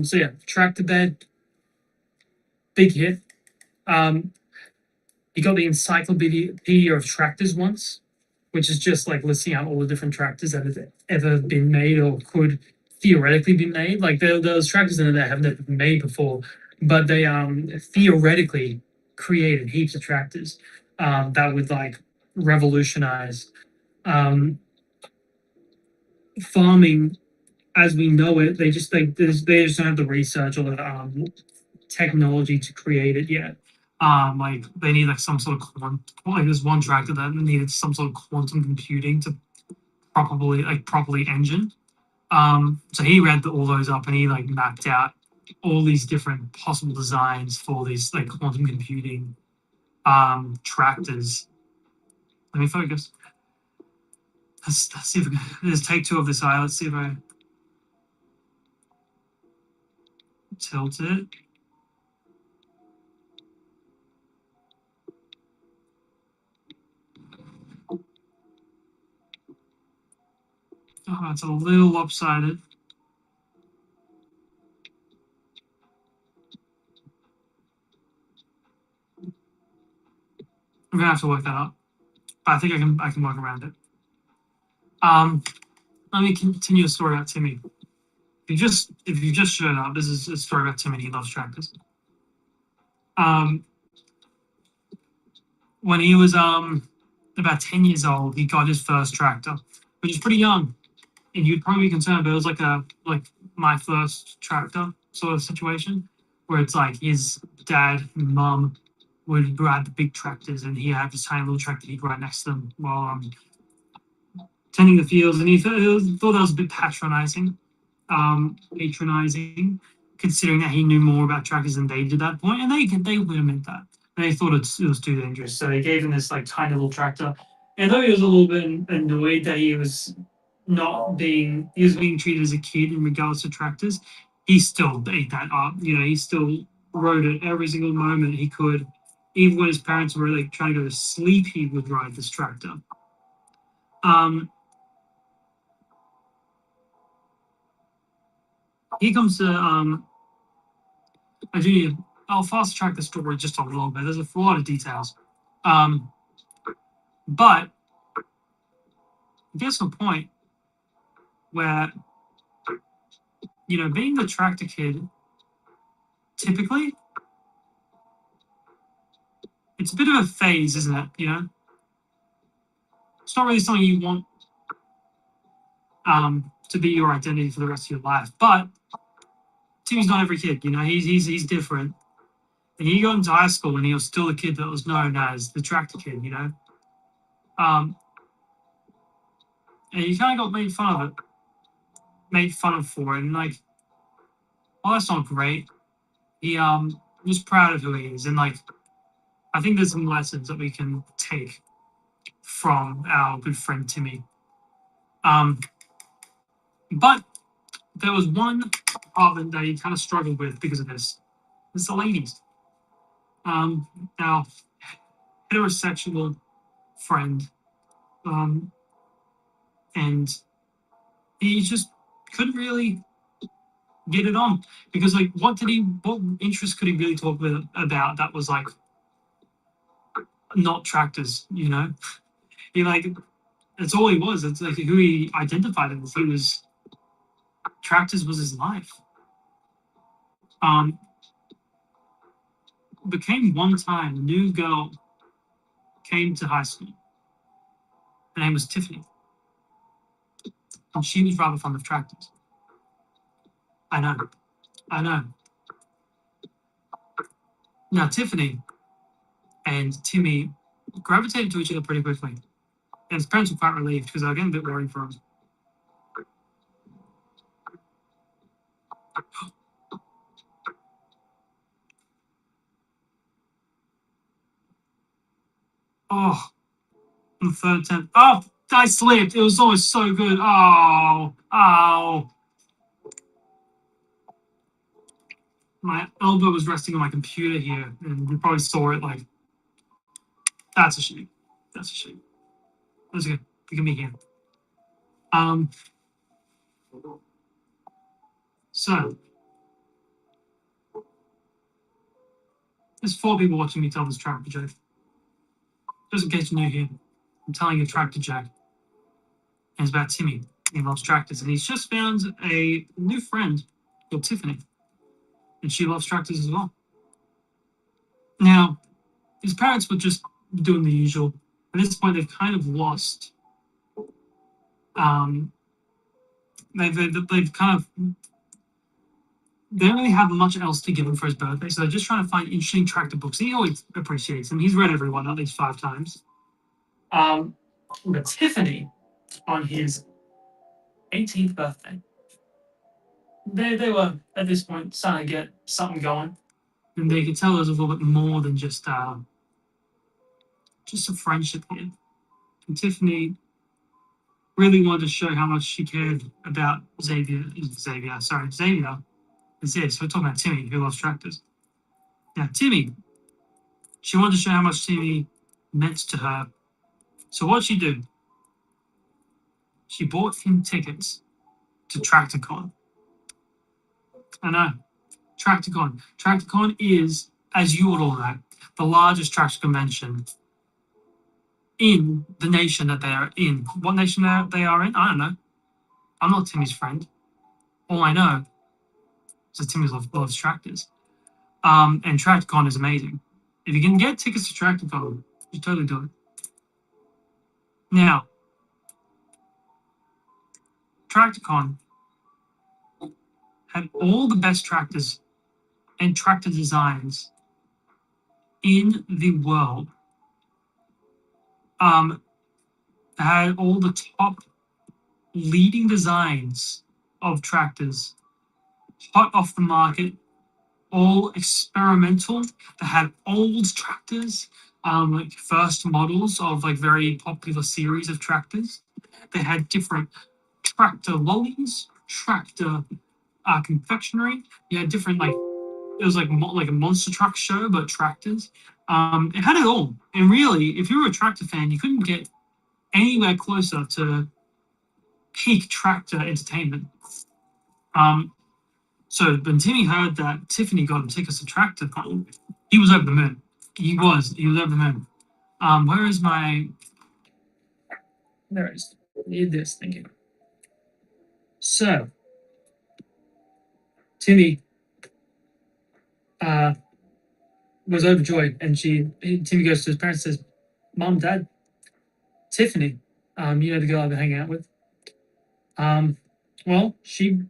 So yeah, tractor bed, big hit. He got the Encyclopedia of Tractors once, which is just like listing out all the different tractors that have ever been made or could theoretically be made. Like those tractors in there have never been made before, but they theoretically created heaps of tractors that would like revolutionize farming as we know it. They just don't have the research or the technology to create it yet. Like they need like some sort of like there's one tractor that needed some sort of quantum computing to properly engine. So he read all those up and he like mapped out all these different possible designs for these like quantum computing tractors. Let me focus. Let's see if we can, let's take two of this eye. Let's see if I tilt it. Oh, it's a little lopsided. I'm gonna have to work that out, but I think I can work around it. Let me continue a story about Timmy. If you just showed up, this is a story about Timmy. He loves tractors. When he was about 10 years old, he got his first tractor, which is pretty young, and you'd probably be concerned, but it was like my first tractor sort of situation, where it's like his dad and mum would ride the big tractors, and he had this tiny little tractor he'd ride next to them while tending the fields, and he thought that was a bit patronizing, considering that he knew more about tractors than they did at that point, and they would admit that. They thought it was too dangerous, so they gave him this like tiny little tractor. And though he was a little bit annoyed that he was being treated as a kid in regards to tractors, he still ate that up. He still rode it every single moment he could. Even when his parents were like trying to go to sleep, he would ride this tractor. He comes to I'll fast track the story just a little bit. There's a lot of details. But it gets to a point where, being the tractor kid, typically, it's a bit of a phase, isn't it? It's not really something you want to be your identity for the rest of your life. But Timmy's not every kid, he's different. And he got into high school and he was still a kid that was known as the tractor kid, and he kind of got made fun of for it. And like, well, that's not great. He was proud of who he is, and like, I think there's some lessons that we can take from our good friend Timmy. But there was one problem that he kind of struggled with because of this. It's the ladies. Now, heterosexual friend, and he just couldn't really get it on because like what interest could he really talk about that was like not tractors, he like that's all he was. It's like who he identified with. He was tractors was his life. Became one time a new girl came to high school. Her name was Tiffany, and she was rather fond of tractors. I know. Now Tiffany and Timmy gravitated to each other pretty quickly, and his parents were quite relieved because they were getting a bit worried for him. Oh, on the third attempt. Oh, I slipped. It was always so good. Oh. My elbow was resting on my computer here, and you probably saw it. Like, that's a shame. That's okay. Look at me here. So there's 4 people watching me tell this tractor joke. Just in case you're new here, I'm telling a tractor joke. And it's about Timmy. He loves tractors, and he's just found a new friend called Tiffany, and she loves tractors as well. Now, his parents were just doing the usual. At this point, they've kind of lost. They've kind of. They don't really have much else to give him for his birthday, so they're just trying to find interesting tractor books. He always appreciates them. He's read every one at least 5 times. But Tiffany, on his 18th birthday, they were at this point starting to get something going, and they could tell there was a little bit more than just a friendship here. And Tiffany really wanted to show how much she cared about Xavier. Is this? We're talking about Timmy, who loves tractors. Now, Timmy, she wanted to show how much Timmy meant to her. So what'd she do? She bought him tickets to TractorCon. I know. TractorCon. TractorCon is, as you would all know, the largest tractor convention in the nation that they are in. What nation they are in? I don't know. I'm not Timmy's friend. All I know is that Timmy loves tractors. And TractorCon is amazing. If you can get tickets to TractorCon, you totally do it. Now, TractorCon had all the best tractors and tractor designs in the world. Had all the top leading designs of tractors, hot off the market, all experimental. They had old tractors, like first models of like very popular series of tractors. They had different tractor lollies, tractor confectionery. You had different like it was like a monster truck show, but tractors. It had it all. And really, if you were a tractor fan, you couldn't get anywhere closer to peak tractor entertainment. So when Timmy heard that Tiffany got him tickets to TractorCon, he was over the moon. He was over the moon. Where is my? There it is. Need this. Thank you. So Timmy was overjoyed, and Timmy goes to his parents and says, "Mom, Dad, Tiffany, you know the girl I've been hanging out with. Well, she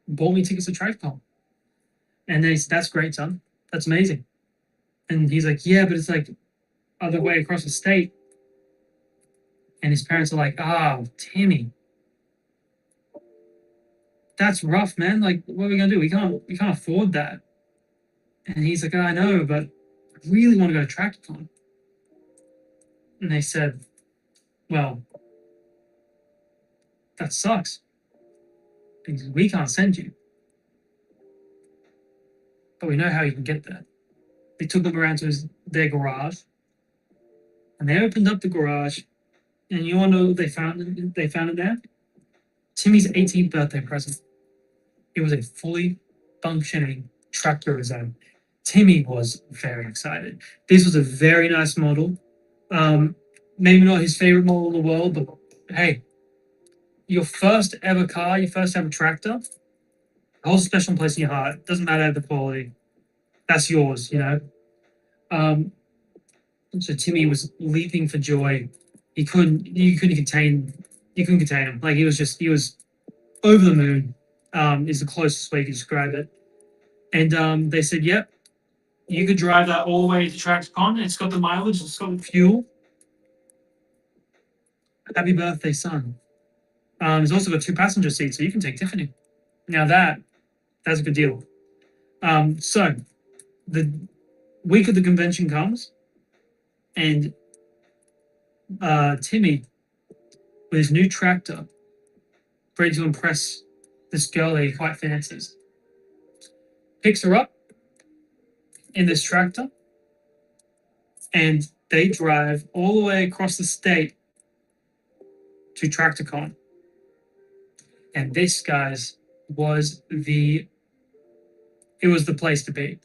bought me tickets to TractorCon." And they said, "That's great, son. That's amazing." And he's like, "Yeah, but it's like other way across the state." And his parents are like, "Oh, Timmy, that's rough, man. Like, what are we gonna do? We can't afford that." And he's like, "Oh, I know, but I really want to go to TractorCon." And they said, "Well, that sucks because we can't send you, but we know how you can get there." They took him around to their garage, and they opened up the garage, and you want to know what they found? They found it there. Timmy's 18th birthday present. It was a fully functioning tractor zone. Timmy was very excited. This was a very nice model. Maybe not his favorite model in the world, but hey, your first ever car, your first ever tractor, holds a special place in your heart. Doesn't matter the quality. That's yours, you know. So Timmy was leaping for joy. You couldn't contain him. Like he was over the moon. Is the closest way you can describe it. And they said, "Yep, you could drive that all the way to TractorCon. It's got the mileage, it's got the fuel. Happy birthday, son." It's also got 2 passenger seats, so you can take Tiffany. Now that's a good deal. So the week of the convention comes, and Timmy, with his new tractor, ready to impress this girl that he quite fancies, picks her up in this tractor, and they drive all the way across the state to TractorCon. And this, guys, was the place to be.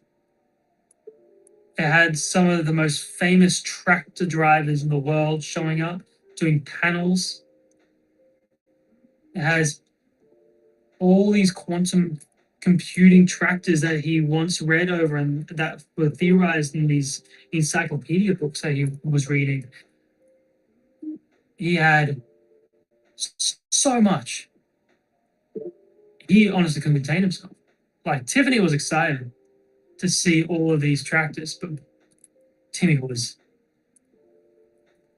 It had some of the most famous tractor drivers in the world showing up, doing panels. It has all these quantum computing tractors that he once read over and that were theorized in these encyclopedia books that he was reading. He had so much. He honestly couldn't contain himself. Like, Tiffany was excited to see all of these tractors, but Timmy was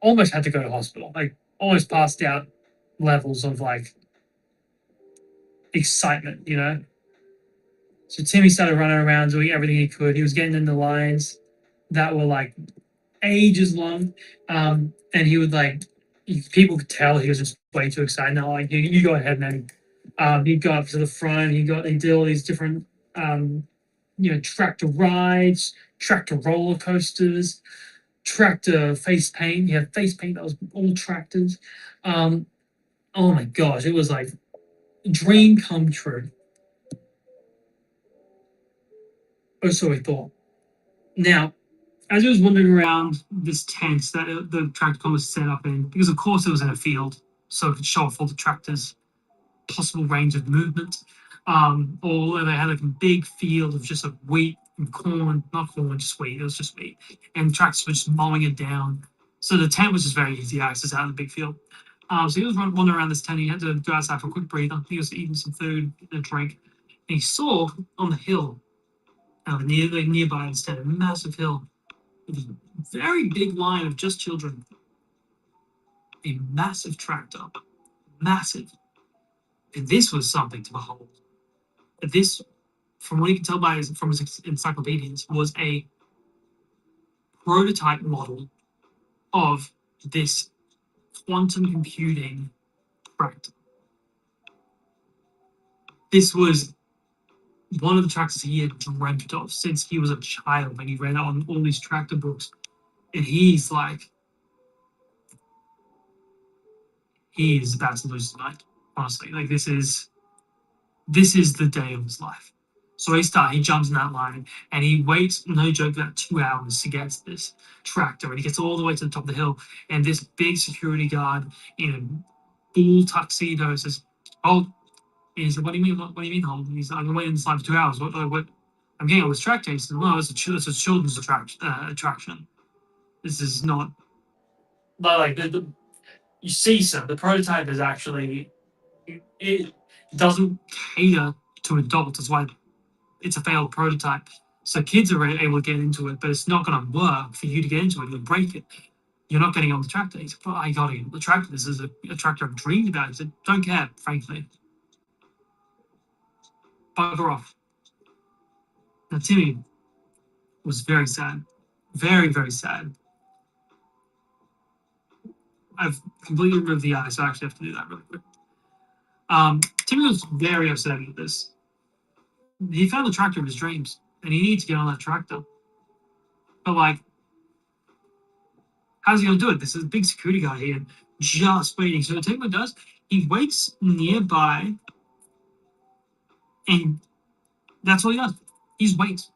almost had to go to hospital, like almost passed out levels of like excitement, you know? So Timmy started running around doing everything he could. He was getting in the lines that were like ages long. And he would like, people could tell he was just way too excited. Now, like, you go ahead, man. He'd go up to the front. He did all these different, tractor rides, tractor roller coasters, tractor face paint. He had face paint that was all tractors. Oh my gosh, it was like a dream come true. Or so I thought. Now, as I was wandering around this tent that the tractor was set up in, because of course it was in a field, so it could show off all the tractors' possible range of movement. Or they had like a big field of just like wheat and corn, not corn, just wheat. It was just wheat, and the tractors were just mowing it down. So the tent was just very easy access out in the big field. So he was wandering around this tent. He had to go outside for a quick breather. He was eating some food and a drink, and he saw on the hill, nearby his tent, a massive hill with a very big line of just children. A massive tractor, massive, and this was something to behold. This, from what you can tell from his encyclopedias, was a prototype model of this quantum computing tractor. This was one of the tractors he had dreamt of since he was a child, and he read on all these tractor books. And he's like, he is about to lose his mind. Honestly, like this is the day of his life. So he jumps in that line and he waits, no joke, about 2 hours to get to this tractor. And he gets all the way to the top of the hill. And this big security guard in a full tuxedo says, "Oh," he's like, "What do you mean? What do you mean, hold?" He's like, "I've been waiting in this line for 2 hours. What? I'm getting all this tractor." He says, "No, it's a children's attraction. This is not like you see, sir. The prototype is actually it doesn't cater to adults. That's why it's a failed prototype. So kids are able to get into it, but it's not going to work for you to get into it. You'll break it. You're not getting on the tractor." He's like, "Well, I got to get on the tractor. This is a tractor I've dreamed about." He said, "Don't care, frankly. Bugger off." Now, Timmy was very sad. Very, very sad. I've completely removed the eye, so I actually have to do that really quick. Timmy was very upset with this. He found the tractor of his dreams, and he needed to get on that tractor. But, like, how's he going to do it? This is a big security guard here, just waiting. So, Timmy what does, he waits nearby, and that's all he does. He just waits.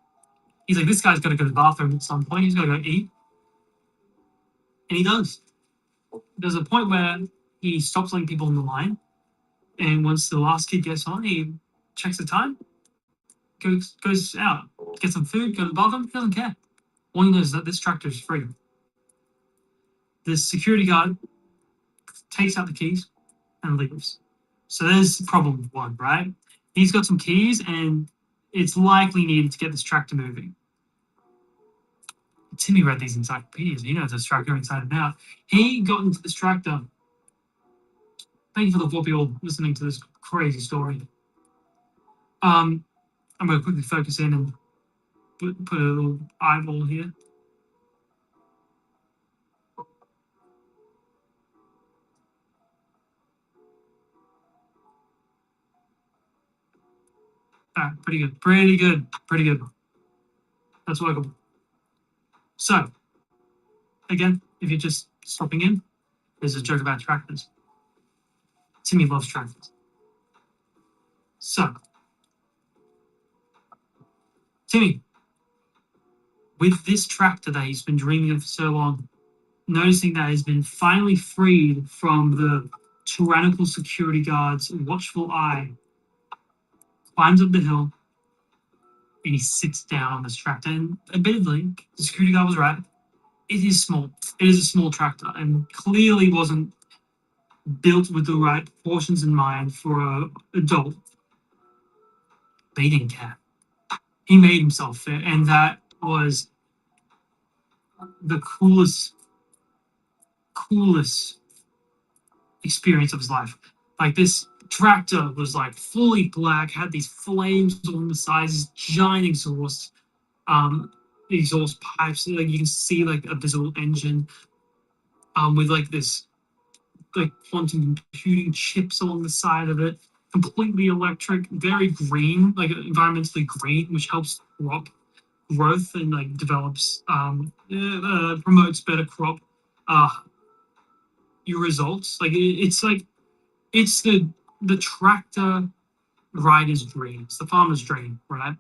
He's like, this guy's got to go to the bathroom at some point. He's got to go eat. And he does. There's a point where he stops letting people in the line. And once the last kid gets on, he checks the time, goes out, gets some food, goes to the bathroom. He doesn't care. All he knows is that this tractor is free. The security guard takes out the keys and leaves. So there's problem one, right? He's got some keys, and it's likely needed to get this tractor moving. Timmy read these encyclopedias. He knows this tractor inside and out. He got into this tractor. Thank you for the 4 people listening to this crazy story. I'm going to quickly focus in and put a little eyeball here. Pretty good. Pretty good. Pretty good. That's workable. So, again, if you're just stopping in, there's a joke about tractors. Timmy loves tractors. So, Timmy, with this tractor that he's been dreaming of for so long, noticing that he's been finally freed from the tyrannical security guard's watchful eye, climbs up the hill, and he sits down on this tractor. And admittedly, the security guard was right. It is small. It is a small tractor, and clearly wasn't built with the right proportions in mind for an adult. But he didn't care. He made himself fit, and that was the coolest experience of his life. Like, this tractor was like fully black, had these flames on the sides, giant exhaust pipes. Like, you can see like a visible engine with like this like quantum computing chips along the side of it. Completely electric, very green, like environmentally green, which helps crop growth and like develops promotes better crop your results. Like it's like It's the tractor rider's dream. It's the farmer's dream, right?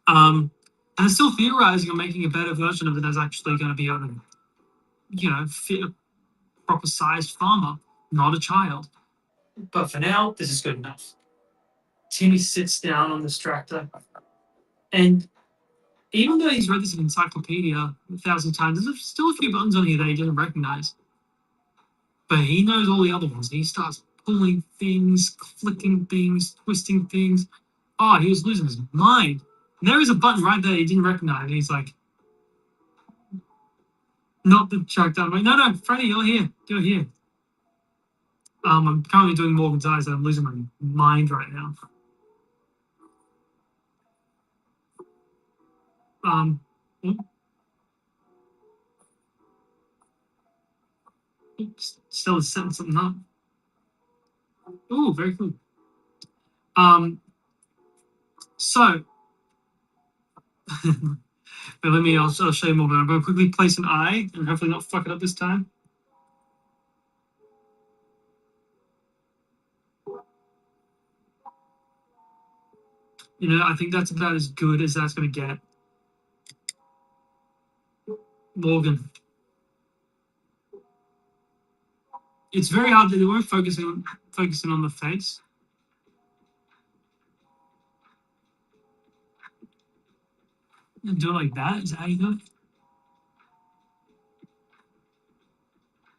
And they're still theorizing on making a better version of it that's actually going to be able to, fit a proper sized farmer, not a child. But for now, this is good enough. Timmy sits down on this tractor, and even though he's read this encyclopedia 1,000 times, there's still a few buttons on here that he doesn't recognize. But he knows all the other ones. He starts pulling things, flicking things, twisting things. Oh, he was losing his mind. And there is a button right there he didn't recognize. And he's like, not the tractor. I'm like, no, Freddy, you're here. You're here. I'm currently doing Morgan's Eyes and I'm losing my mind right now. Still setting something up. Ooh, very cool. So, but I'll show you more. But I'm going to quickly place an eye and hopefully not fuck it up this time. I think that's about as good as that's going to get. Morgan. It's very hard to do. We're focusing on the face. And do it like that. Is that how you do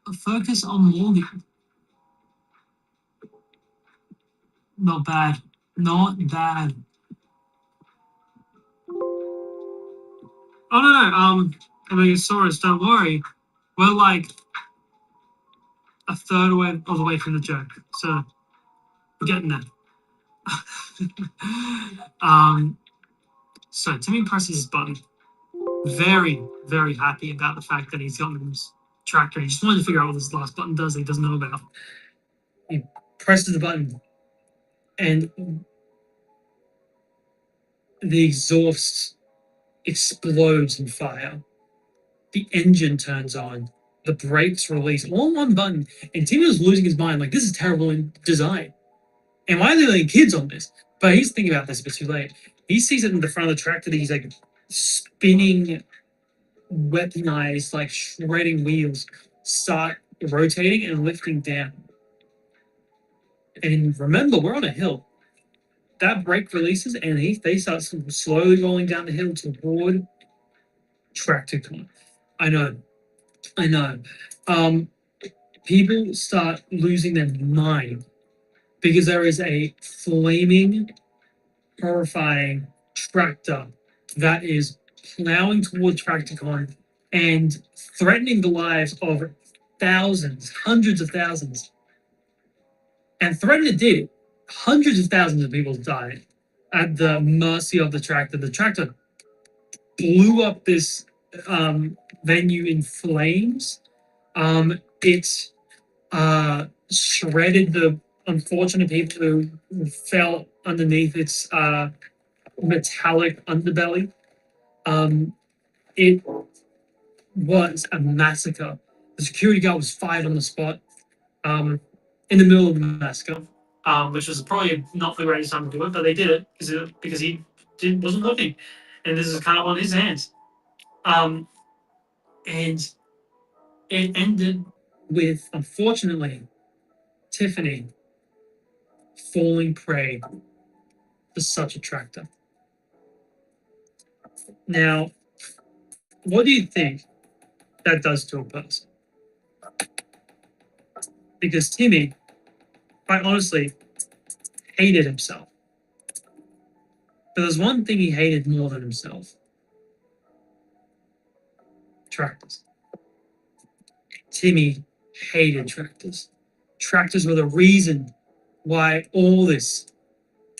it? Focus on Morgan. Not bad. Not bad. Oh no. Omegasaurus, don't worry. We're like a third of the way from the joke. So we're getting there. So Timmy presses his button. Very, very happy about the fact that he's gotten this tractor. He just wanted to figure out what this last button does that he doesn't know about. He presses the button and the exhaust explodes in fire. The engine turns on. The brakes release all in one button. And Timmy was losing his mind. Like, this is terrible in design. And why are they letting kids on this? But he's thinking about this a bit too late. He sees it in the front of the tractor that he's like spinning, weaponized, like shredding wheels start rotating and lifting down. And remember, we're on a hill. That brake releases and they start slowly rolling down the hill toward Tracticon. I know. People start losing their mind because there is a flaming, horrifying tractor that is plowing toward Tracticon and threatening the lives of thousands, hundreds of thousands. And threatened it did. Hundreds of thousands of people died at the mercy of the tractor. The tractor blew up this venue in flames. It shredded the unfortunate people who fell underneath its metallic underbelly. It was a massacre. The security guard was fired on the spot in the middle of the massacre, which was probably not the greatest time to do it, but they did it because he wasn't looking, and this is kind of on his hands. And it ended with, unfortunately, Tiffany falling prey to such a tractor. Now, what do you think that does to a person? Because Timmy, quite honestly, hated himself. But there's one thing he hated more than himself. Tractors. Timmy hated tractors. Tractors were the reason why all this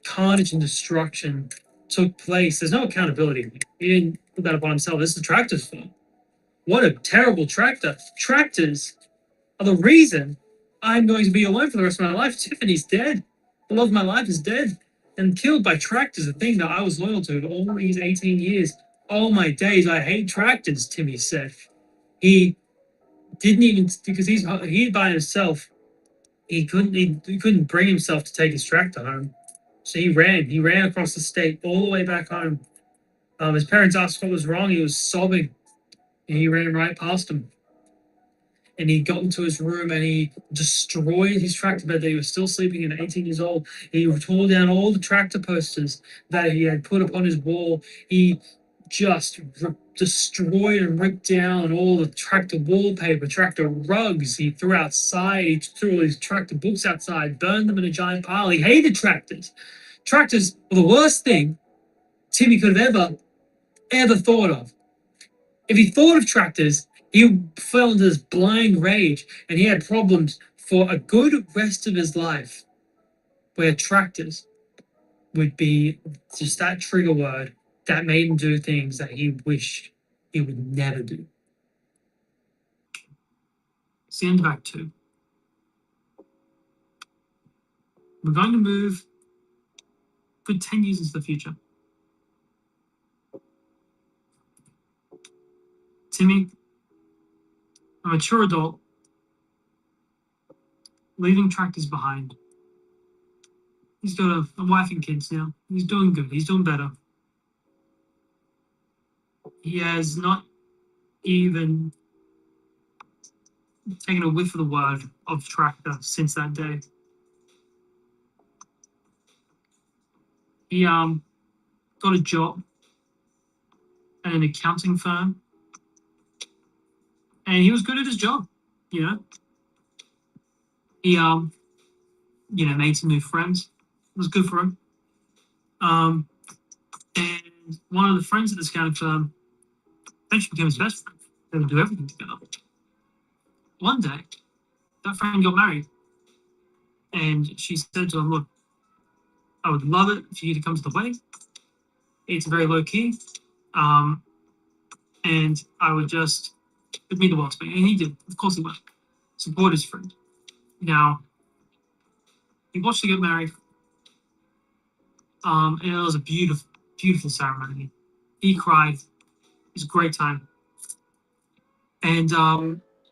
carnage and destruction took place. There's no accountability. He didn't put that upon himself. This is the tractor's fault. What a terrible tractor. Tractors are the reason I'm going to be alone for the rest of my life. Tiffany's dead. The love of my life is dead and killed by tractors, the thing that I was loyal to all these 18 years. All my days, I hate tractors, Timmy said. He didn't even, because he by himself he couldn't bring himself to take his tractor home. So he ran across the state all the way back home. His parents asked what was wrong. He was sobbing, and he ran right past them. And he got into his room and he destroyed his tractor bed that he was still sleeping in, 18 years old. He tore down all the tractor posters that he had put up on his wall. He just destroyed and ripped down all the tractor wallpaper, tractor rugs he threw outside. He threw all his tractor books outside, burned them in a giant pile. He hated tractors. Tractors were the worst thing Timmy could have ever thought of. If he thought of tractors, he fell into this blind rage, and he had problems for a good rest of his life, where tractors would be just that trigger word that made him do things that he wished he would never do. It's the end of Act 2. We're going to move a good 10 years into the future. Timmy, a mature adult, leaving tractors behind. He's got a wife and kids now. He's doing good. He's doing better. He has not even taken a whiff of the word of tractor since that day. He got a job at an accounting firm, and he was good at his job. You know, he made some new friends. It was good for him. And one of the friends at this accounting firm eventually became his best friend. They would do everything together. One day, that friend got married, and she said to him, "Look, I would love it for you to come to the wedding. It's very low key, and I would just it'd mean the world to me." And he did. Of course, he would support his friend. Now, he watched her get married, and it was a beautiful, beautiful ceremony. He cried. It was a great time. And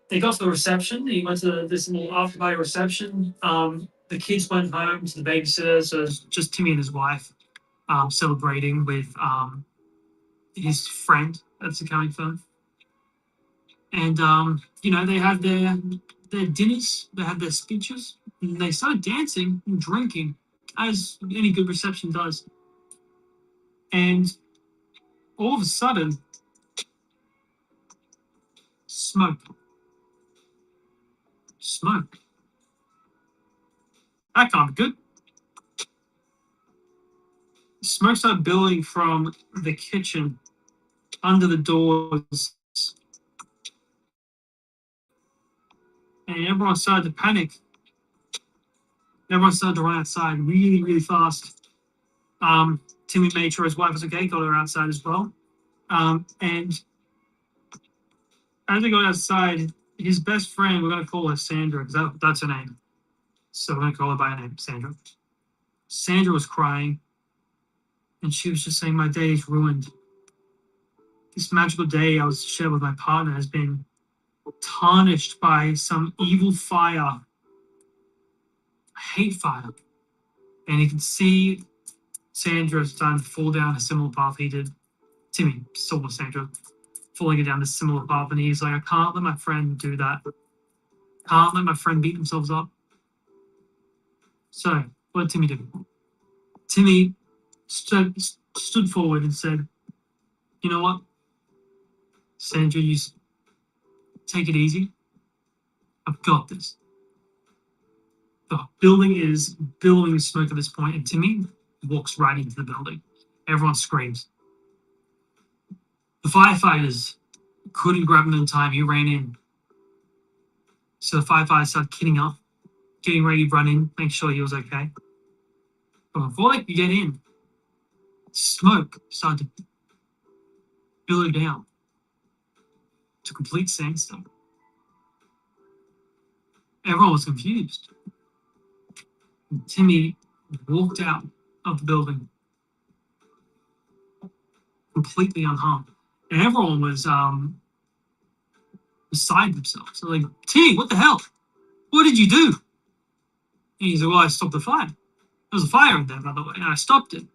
they got to the reception. He went to this little after party reception. The kids went home to the babysitter, so it was just Timmy and his wife celebrating with his friend at the accounting firm. And they had their dinners, they had their speeches, and they started dancing and drinking, as any good reception does. And all of a sudden, smoke. That can't be good. Smoke started billowing from the kitchen under the doors. And everyone started to panic. Everyone started to run outside really, really fast. Timmy made sure his wife was okay, got her outside as well. And as they got outside, his best friend, we're going to call her Sandra, because that's her name. So we're going to call her by her name, Sandra. Sandra was crying, and she was just saying, "My day is ruined. This magical day I was shared with my partner has been tarnished by some evil fire. I hate fire." And you can see Sandra starting to fall down a similar path he did. Timmy saw Sandra falling down a similar path, and he's like, "I can't let my friend do that. Can't let my friend beat themselves up." So what did Timmy do? Timmy stood forward and said, "You know what, Sandra, you take it easy. I've got this." The building is billowing with smoke at this point, and Timmy walks right into the building. Everyone screams. The firefighters couldn't grab him in time. He ran in. So the firefighters started kitting up, getting ready to run in, make sure he was okay. But before they could get in, smoke started to billow down to complete standstill. Everyone was confused. And Timmy walked out of the building completely unharmed. And everyone was beside themselves. So like, "Timmy, what the hell? What did you do?" he's like, well, I stopped the fire. There was a fire in there, by the way, and I stopped it.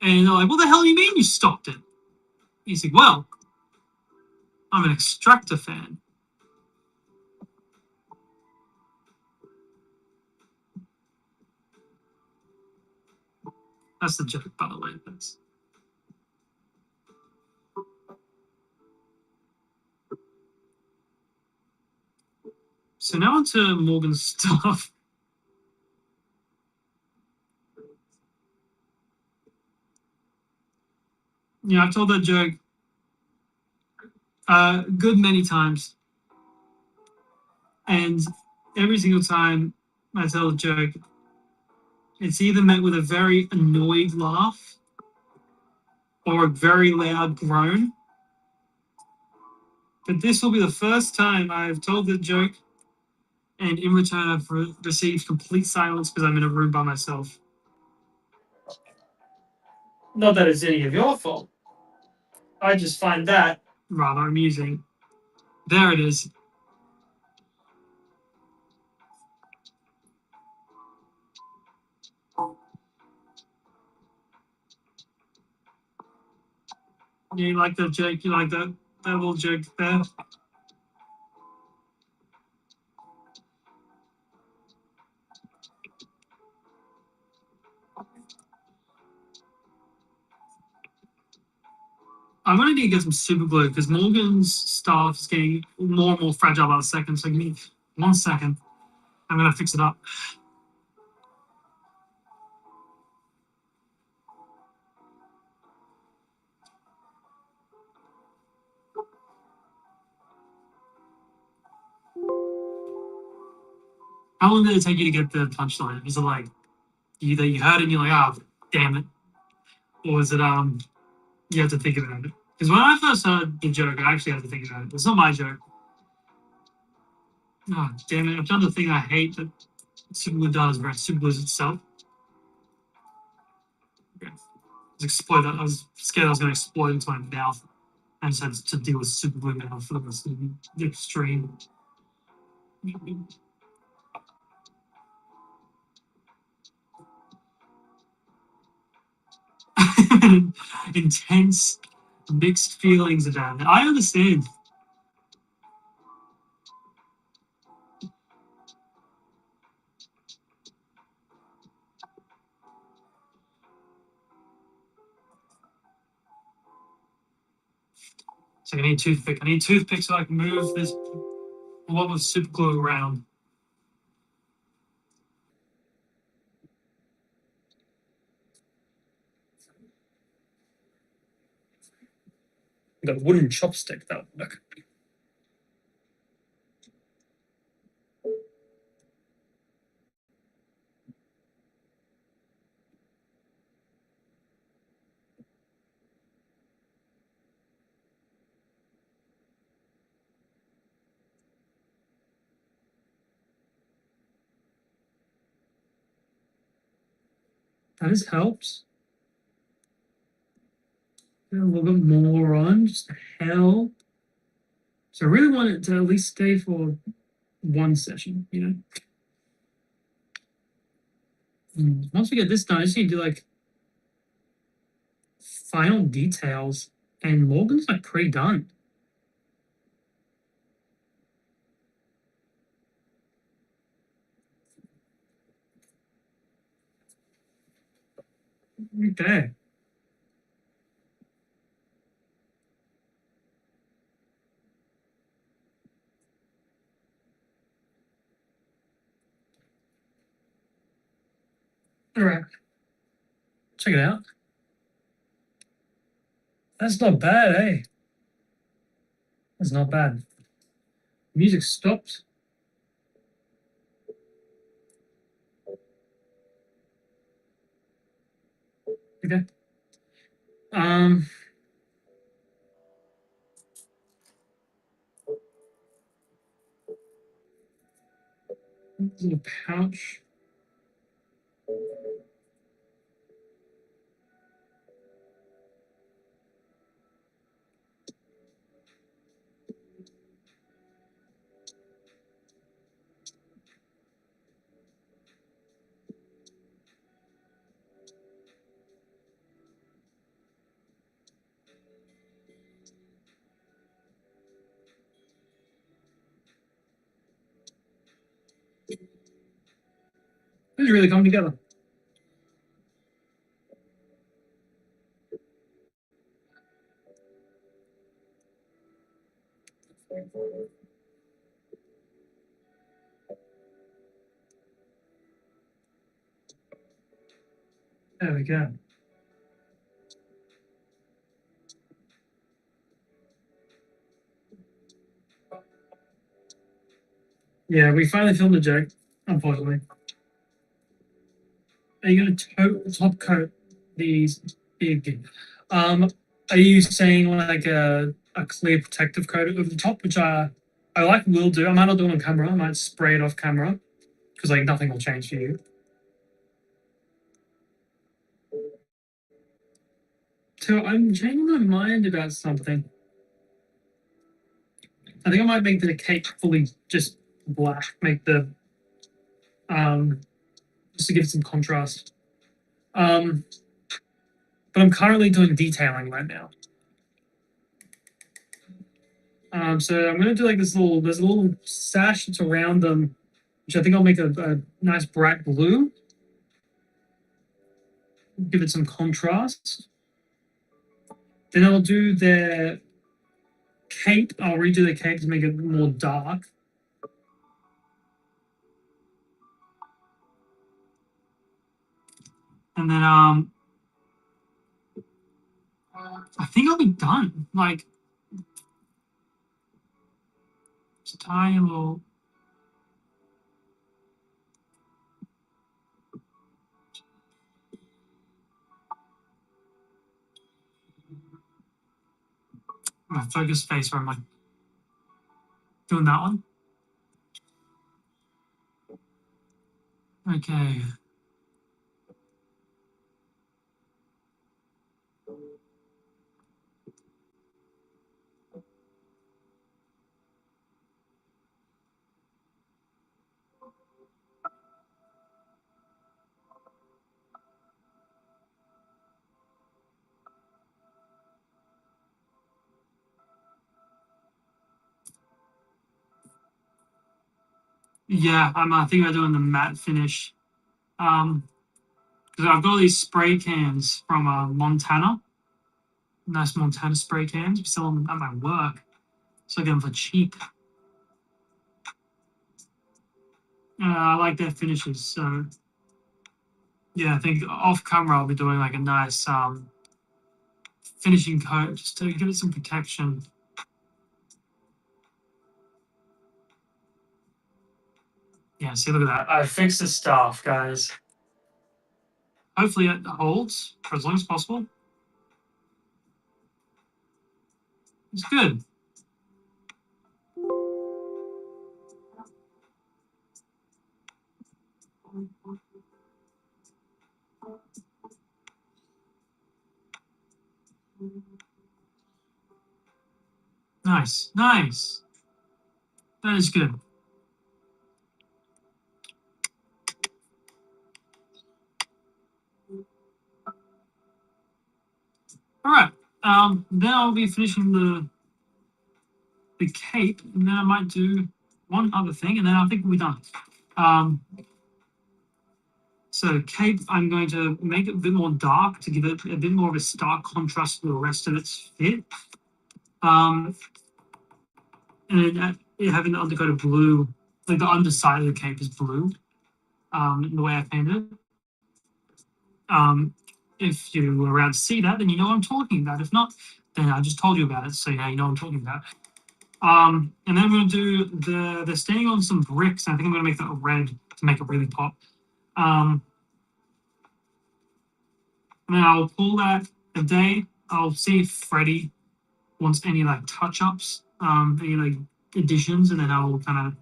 And they're like, what the hell do you mean you stopped it? He's like, well, I'm an extractor fan. That's the joke, by the way. That's... So now onto Morgan's stuff. Yeah, I've told that joke a good many times. And every single time I tell a joke, it's either met with a very annoyed laugh or a very loud groan. But this will be the first time I've told the joke, and in return, I've received complete silence because I'm in a room by myself. Not that it's any of your fault. I just find that rather amusing. There it is. You like that joke? You like that little joke there? I'm gonna need to get some super glue because Morgan's stuff is getting more and more fragile by the second. So give me 1 second. I'm gonna fix it up. How long did it take you to get the punchline? Was it like you heard it and you're like, oh damn it? Or was it you have to think about it? Because when I first heard the joke, I actually had to think about it. It's not my joke. Oh damn it, I've done the thing I hate that super glue does, where it super glues itself. Okay. I was scared I was gonna explode into my mouth. I just had to deal with super glue mouth for the extreme. Intense mixed feelings about it. I understand. So I need a toothpick. I need a toothpick so I can move this blob of super glue around. Got a wooden chopstick that would work. This helps. A little bit more on, just to help. So I really want it to at least stay for one session, you know? Once we get this done, I just need to do like final details, and Morgan's like pre-done. Okay. All right. Check it out. That's not bad, eh? That's not bad. Music stopped. Okay. Little pouch. It's really come together. There we go. Yeah, we finally filmed a joke, unfortunately. Are you going to top coat these big? Are you saying like a clear protective coat over the top, which I like will do. I might not do it on camera. I might spray it off camera because like nothing will change for you. So I'm changing my mind about something. I think I might make the cape fully just black. Make the just to give it some contrast. But I'm currently doing detailing right now. So I'm gonna do like there's a little sash that's around them, which I think I'll make a nice bright blue. Give it some contrast. Then I'll do their cape. I'll redo the cape to make it more dark. And then I think I'll be done. Like just tie a little. My focus face where I'm like doing that one. Okay. Yeah, I think I'm doing the matte finish. Because I've got all these spray cans from Montana. Nice Montana spray cans. We sell them at my work. So I get them for cheap. I like their finishes. So yeah, I think off camera I'll be doing like a nice finishing coat just to give it some protection. Yeah, see, look at that. I fixed the stuff, guys. Hopefully it holds for as long as possible. It's good. Nice, nice. That is good. All right. Then I'll be finishing the cape, and then I might do one other thing, and then I think we'll be done. So cape, I'm going to make it a bit more dark to give it a bit more of a stark contrast to the rest of its fit. And having the undercoat of blue, like the underside of the cape is blue. The way I painted it. If you were around to see that, then you know what I'm talking about. If not, then I just told you about it, so yeah, you know what I'm talking about. And then I'm going to do they're standing on some bricks. And I think I'm going to make that red to make it really pop. And then I'll pull that a day. I'll see if Freddie wants any like touch-ups, any like additions, and then I'll kind of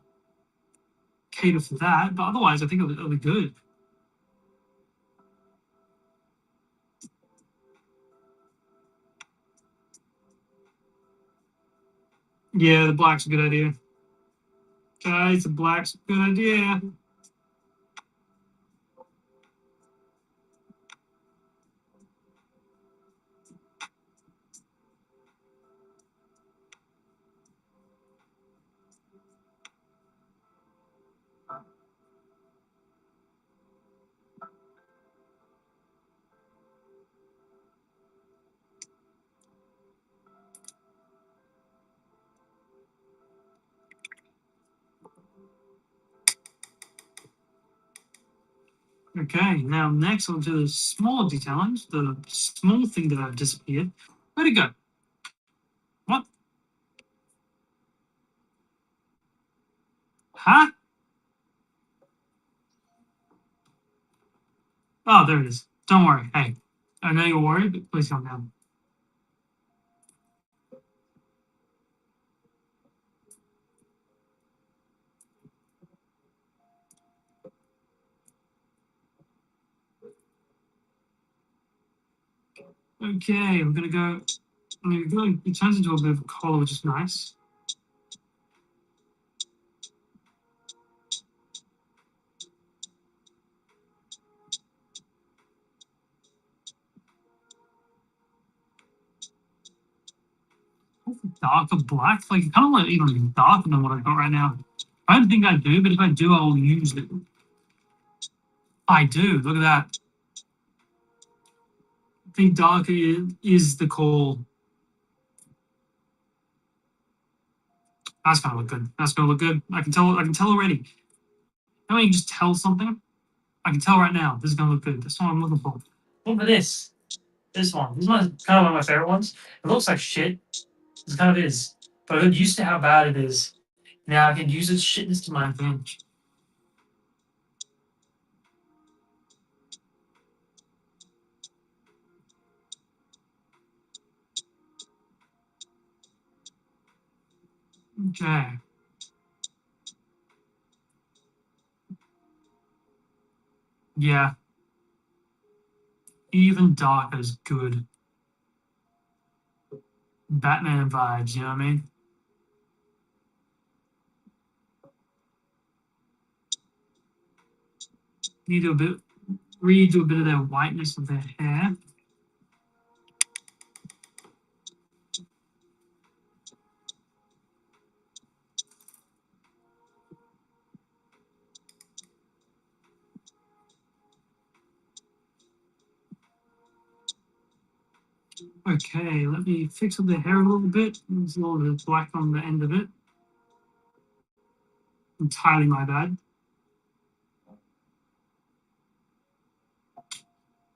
cater for that. But otherwise, I think it'll be good. Yeah, the black's a good idea. Guys, the black's a good idea. Okay, now next on to the smaller challenge, the small thing that I've disappeared. Where'd it go? What? Huh? Oh, there it is. Don't worry. Hey, I know you're worried, but please calm down. Okay, we're gonna go. It turns into a bit of a collar, which is nice. Darker black, like kind of like even darker than what I've got right now. I don't think I do, but if I do, I will use it. I do. Look at that. I think darker is the call. That's gonna look good. That's gonna look good. I can tell. I can tell already. You know when you just tell something? I can tell right now. This is gonna look good. That's what I'm looking for. Look at this. This one. This one's kind of one of my favorite ones. It looks like shit. It kind of is. But I got used to how bad it is. Now I can use its shitness to my advantage. Okay. Yeah. Even darker is good. Batman vibes, you know what I mean? Need to redo a bit of their whiteness of their hair. Okay, let me fix up the hair a little bit. There's a little bit of black on the end of it. Entirely my bad.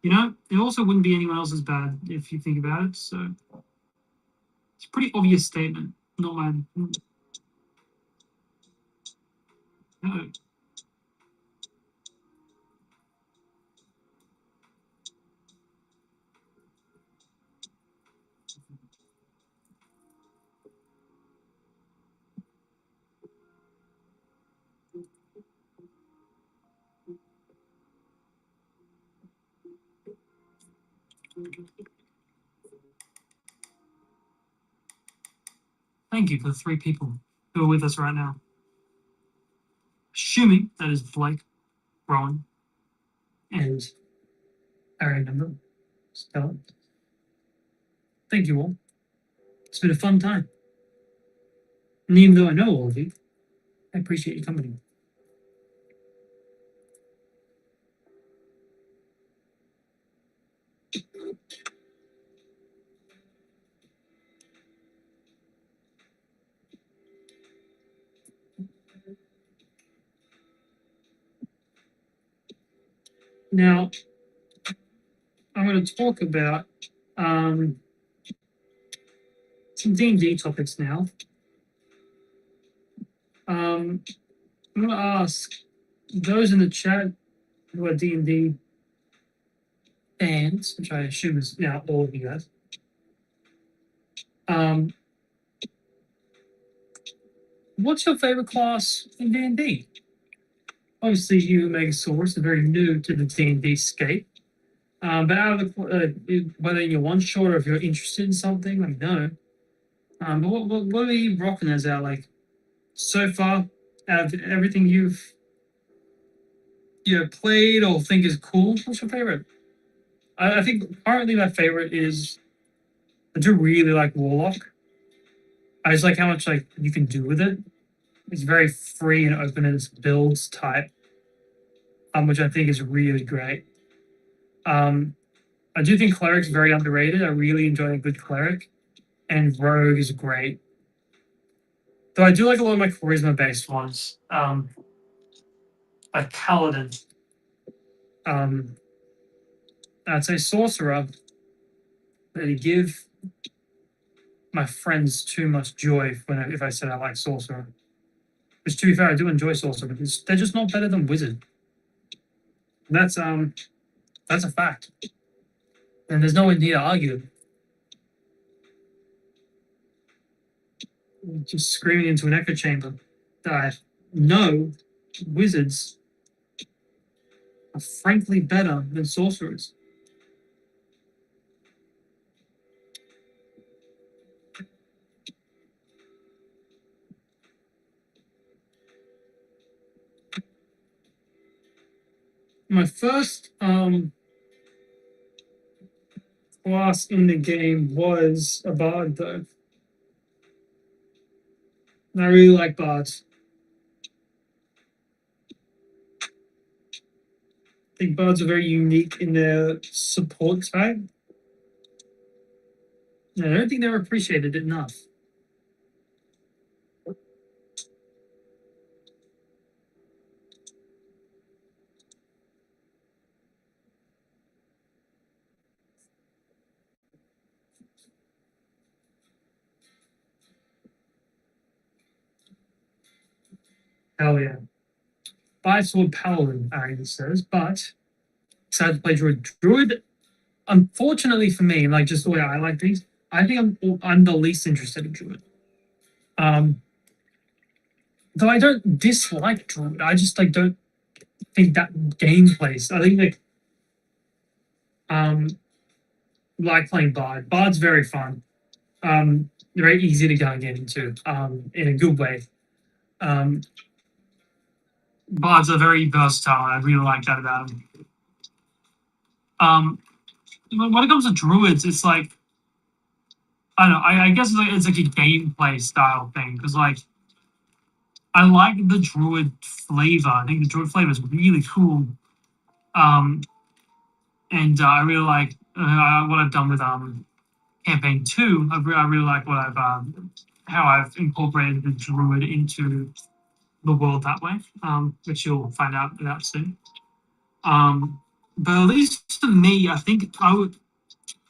You know, it also wouldn't be anyone else's bad if you think about it. So it's a pretty obvious statement. Not mine. No. Thank you for the 3 people who are with us right now. Assuming that is Blake, Rowan, and Aaron number. So, thank you all. It's been a fun time. And even though I know all of you, I appreciate your company. Now, I'm going to talk about some D&D topics now. I'm going to ask those in the chat who are D&D fans, which I assume is now all of you guys. What's your favorite class in D&D? Obviously, you, Megasaurus, are very new to the D&D scape. But out of the, whether you're one shot or if you're interested in something, let me know. But what are you rocking as our like so far out of everything you've played or think is cool? What's your favorite? I think currently my favorite is I do really like Warlock. I just like how much like you can do with it. It's very free and open in its builds type, which I think is really great. I do think Cleric's very underrated. I really enjoy a good Cleric, and Rogue is great. Though I do like a lot of my charisma based ones. Like Paladin. I'd say sorcerer. They give my friends too much joy if I said I like sorcerer. Which, to be fair, I do enjoy sorcerer, but they're just not better than wizard. And that's a fact, and there's no one here to argue. Just screaming into an echo chamber that no wizards are frankly better than sorcerers. My first class in the game was a bard, though. And I really like bards. I think bards are very unique in their support type. And I don't think they're appreciated enough. Hell yeah. Five sword paladin, Arian says, but decided to play druid. Druid, unfortunately for me, like just the way I like these, I think I'm the least interested in druid. Though I don't dislike druid, I just like don't think that gameplay. I think like playing bard. Bard's very fun. Very easy to go and get into. In a good way. Bards are very versatile. I really like that about them. When it comes to druids, it's like I don't know. I guess it's like a gameplay style thing because like I like the druid flavor. I think the druid flavor is really cool. And I really like what I've done with campaign 2. I really like what I've how I've incorporated the druid into the world that way, which you'll find out about soon. But at least for me, I think I would,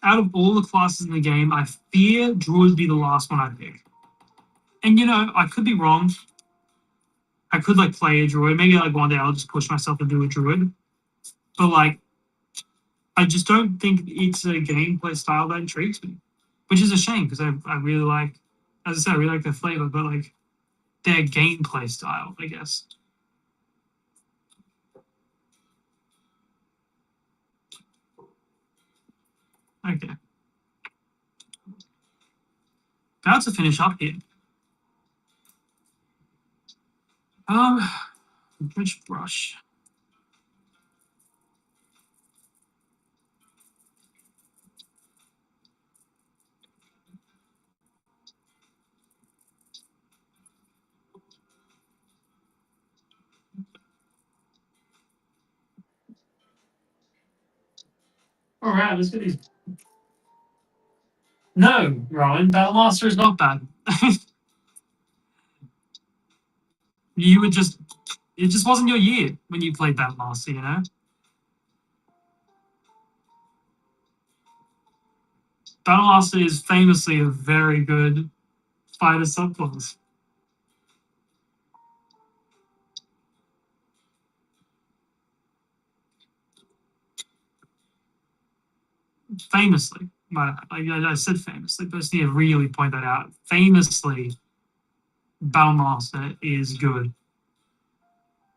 out of all the classes in the game, I fear druid would be the last one I pick. And you know, I could be wrong. I could like play a druid. Maybe like one day I'll just push myself and do a druid. But like, I just don't think it's a gameplay style that intrigues me, which is a shame because I really like, as I said, I really like their flavor, but like their gameplay style, I guess. Okay. About to finish up here. Bridge brush. All right, let's get these. No, Ryan, Battlemaster is not bad. You would just, it just wasn't your year when you played Battlemaster, you know? Battlemaster is famously a very good fighter subclass. Famously. I said famously, but I just need to really point that out. Famously, Battlemaster is good.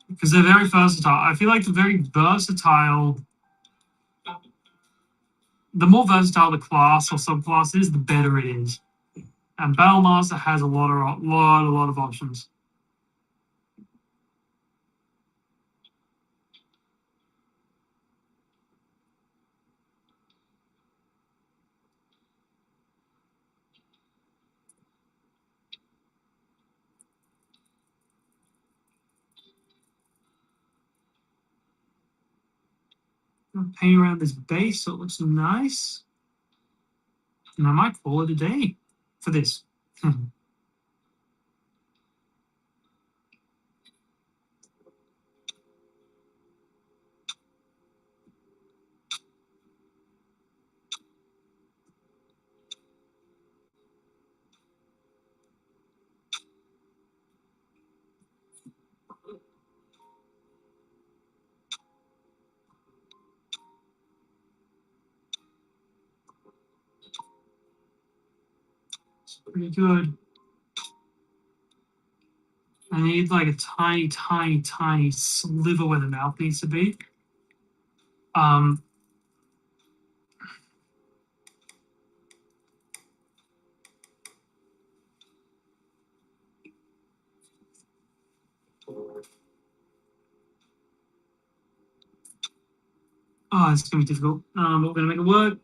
Because they're very versatile. I feel like the more versatile the class or subclass is, the better it is. And Battlemaster has a lot of options. Paint around this base so it looks nice. And I might call it a day for this. Pretty good. I need like a tiny, tiny, tiny sliver where the mouth needs to be. Oh, it's gonna be difficult. But we're gonna make it work.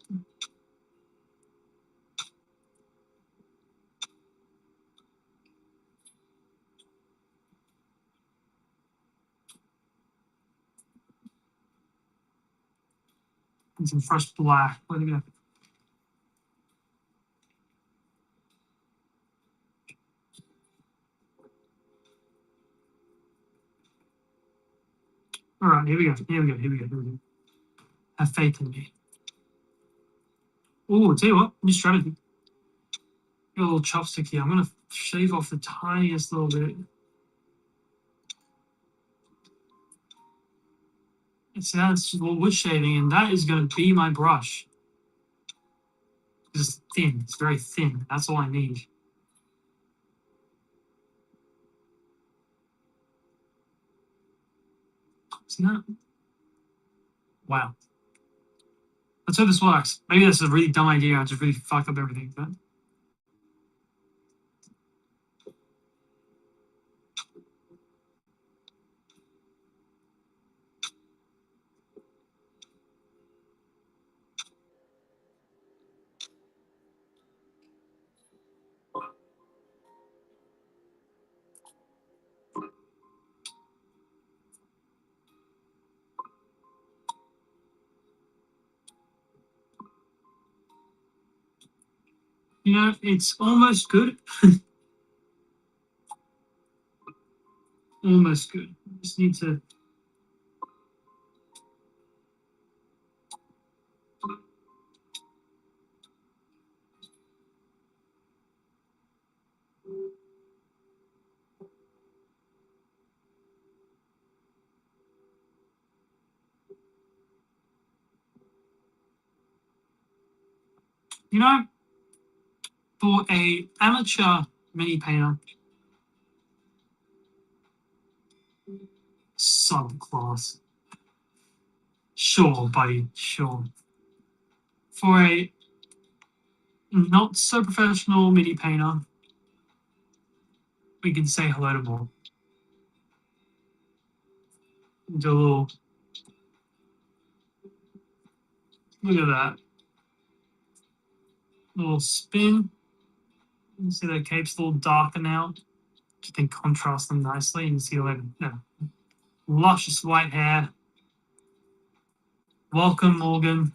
And some fresh black. Where are they go? All right, here we go. Here we go. Here we go. Here we go. Have faith in me. Oh, tell you what, new strategy. Got a little chopstick here. I'm gonna shave off the tiniest little bit. So that's just a little wood shaving, and that is gonna be my brush. It's thin. It's very thin. That's all I need. See that? Wow. Let's hope this works. Maybe that's a really dumb idea. I just really fucked up everything. But you know, it's almost good. Almost good. Just need to. You know, for a amateur mini painter, subclass. Sure, buddy, sure. For a not so professional mini painter, we can say hello to Morgan. Do a little. Look at that. Little spin. You see that cape's a little darker now. You can contrast them nicely. You can see like luscious white hair. Welcome, Morgan.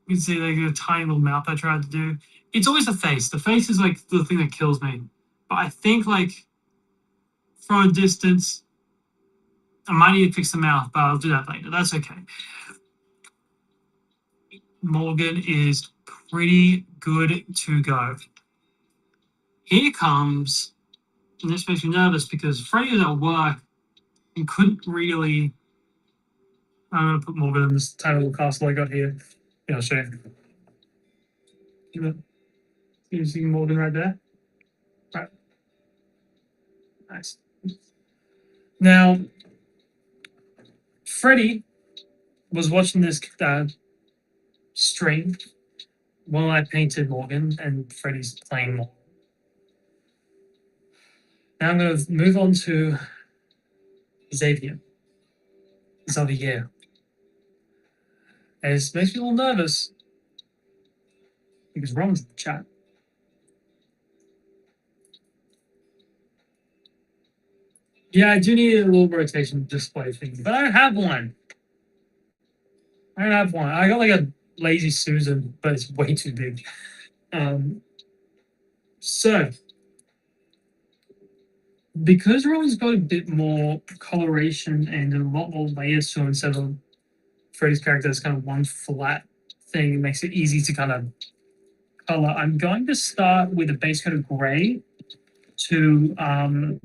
You can see like a tiny little mouth I tried to do. It's always the face. The face is like the thing that kills me. But I think like from a distance, I might need to fix the mouth, but I'll do that later. That's okay. Morgan is pretty good to go. Here comes, and this makes me nervous because Freddie was at work and couldn't really. I'm going to put Morgan in this tiny little castle I got here. Yeah, I'll show you. You see Morgan right there? Right. Nice. Now, Freddie was watching this stream while I painted Morgan, and Freddie's playing Morgan. Now I'm going to move on to Xavier. Xavier. And it makes me a little nervous because Ron's in the chat. Yeah, I do need a little rotation display thing, but I don't have one. I got like a lazy Susan, but it's way too big. So, because Ron's got a bit more coloration and a lot more layers to him instead of Freddy's character is kind of one flat thing, it makes it easy to kind of color. I'm going to start with a base coat of gray to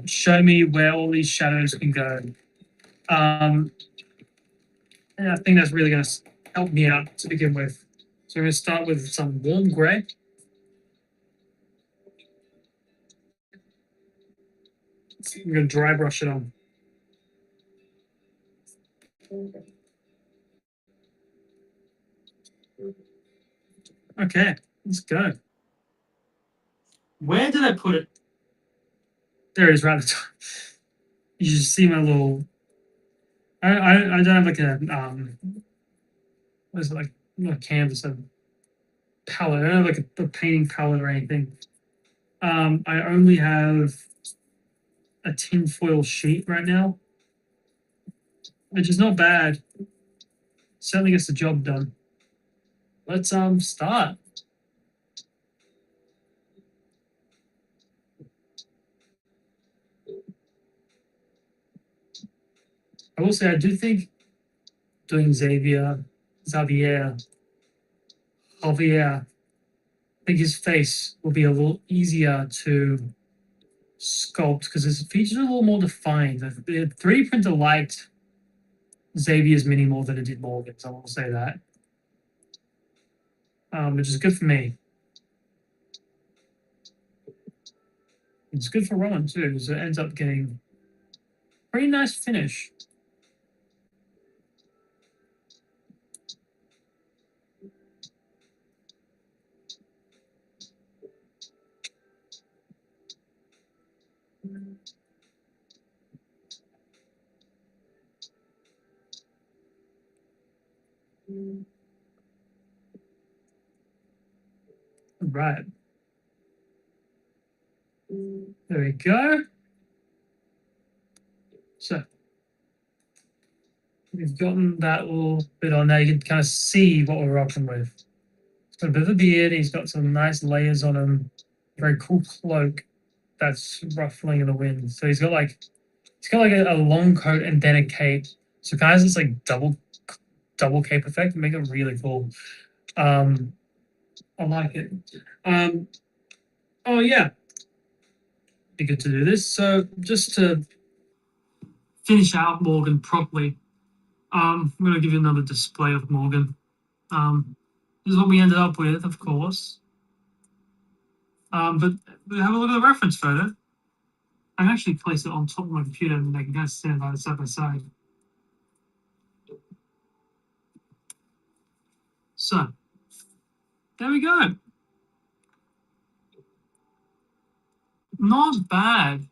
show me where all these shadows can go. And I think that's really going to help me out to begin with. So we're going to start with some warm grey. I'm going to dry brush it on. Okay, let's go. Where did I put it? There it is, right at the top. You just see my little. I don't have like a what is it, like, not a canvas, a palette. I don't have like a painting palette or anything. I only have a tinfoil sheet right now, which is not bad. Certainly gets the job done. Let's start. I will say I do think doing Javier, I think his face will be a little easier to sculpt because his features are a little more defined. The 3D printer liked Xavier's mini more than it did Morgan's, I will say that. Which is good for me. It's good for Rowan too, so it ends up getting a pretty nice finish. Right. There we go. So we've gotten that little bit on there. You can kind of see what we're rocking with. He's got a bit of a beard. He's got some nice layers on him. Very cool cloak that's ruffling in the wind. So he's got like a long coat and then a cape. So kind of this like double cape effect, make it really cool. I like it. Oh yeah, be good to do this. So just to finish out Morgan properly, I'm going to give you another display of Morgan. This is what we ended up with, of course. But have a look at the reference photo. I can actually place it on top of my computer and I can kind of stand by side by side. So there we go. Not bad.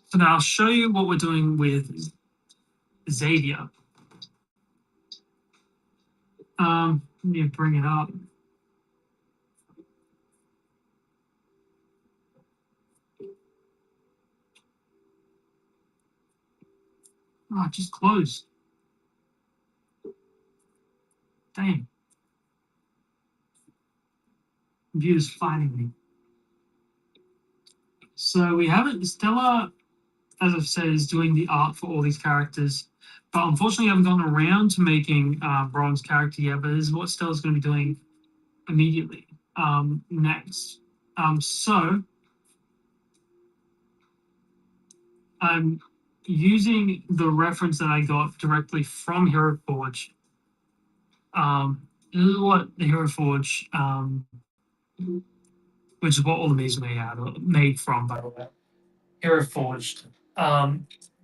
So now I'll show you what we're doing with Xavier. Let me bring it up. Oh, it just closed. Damn. Computer's fighting me. So we have it. Stella, as I've said, is doing the art for all these characters. But unfortunately, I haven't gotten around to making Ron's character yet. But this is what Stella's going to be doing immediately next. So I'm using the reference that I got directly from Hero Forge. This is what the Hero Forge, which is what all the minis made from, by the way. Hero Forged.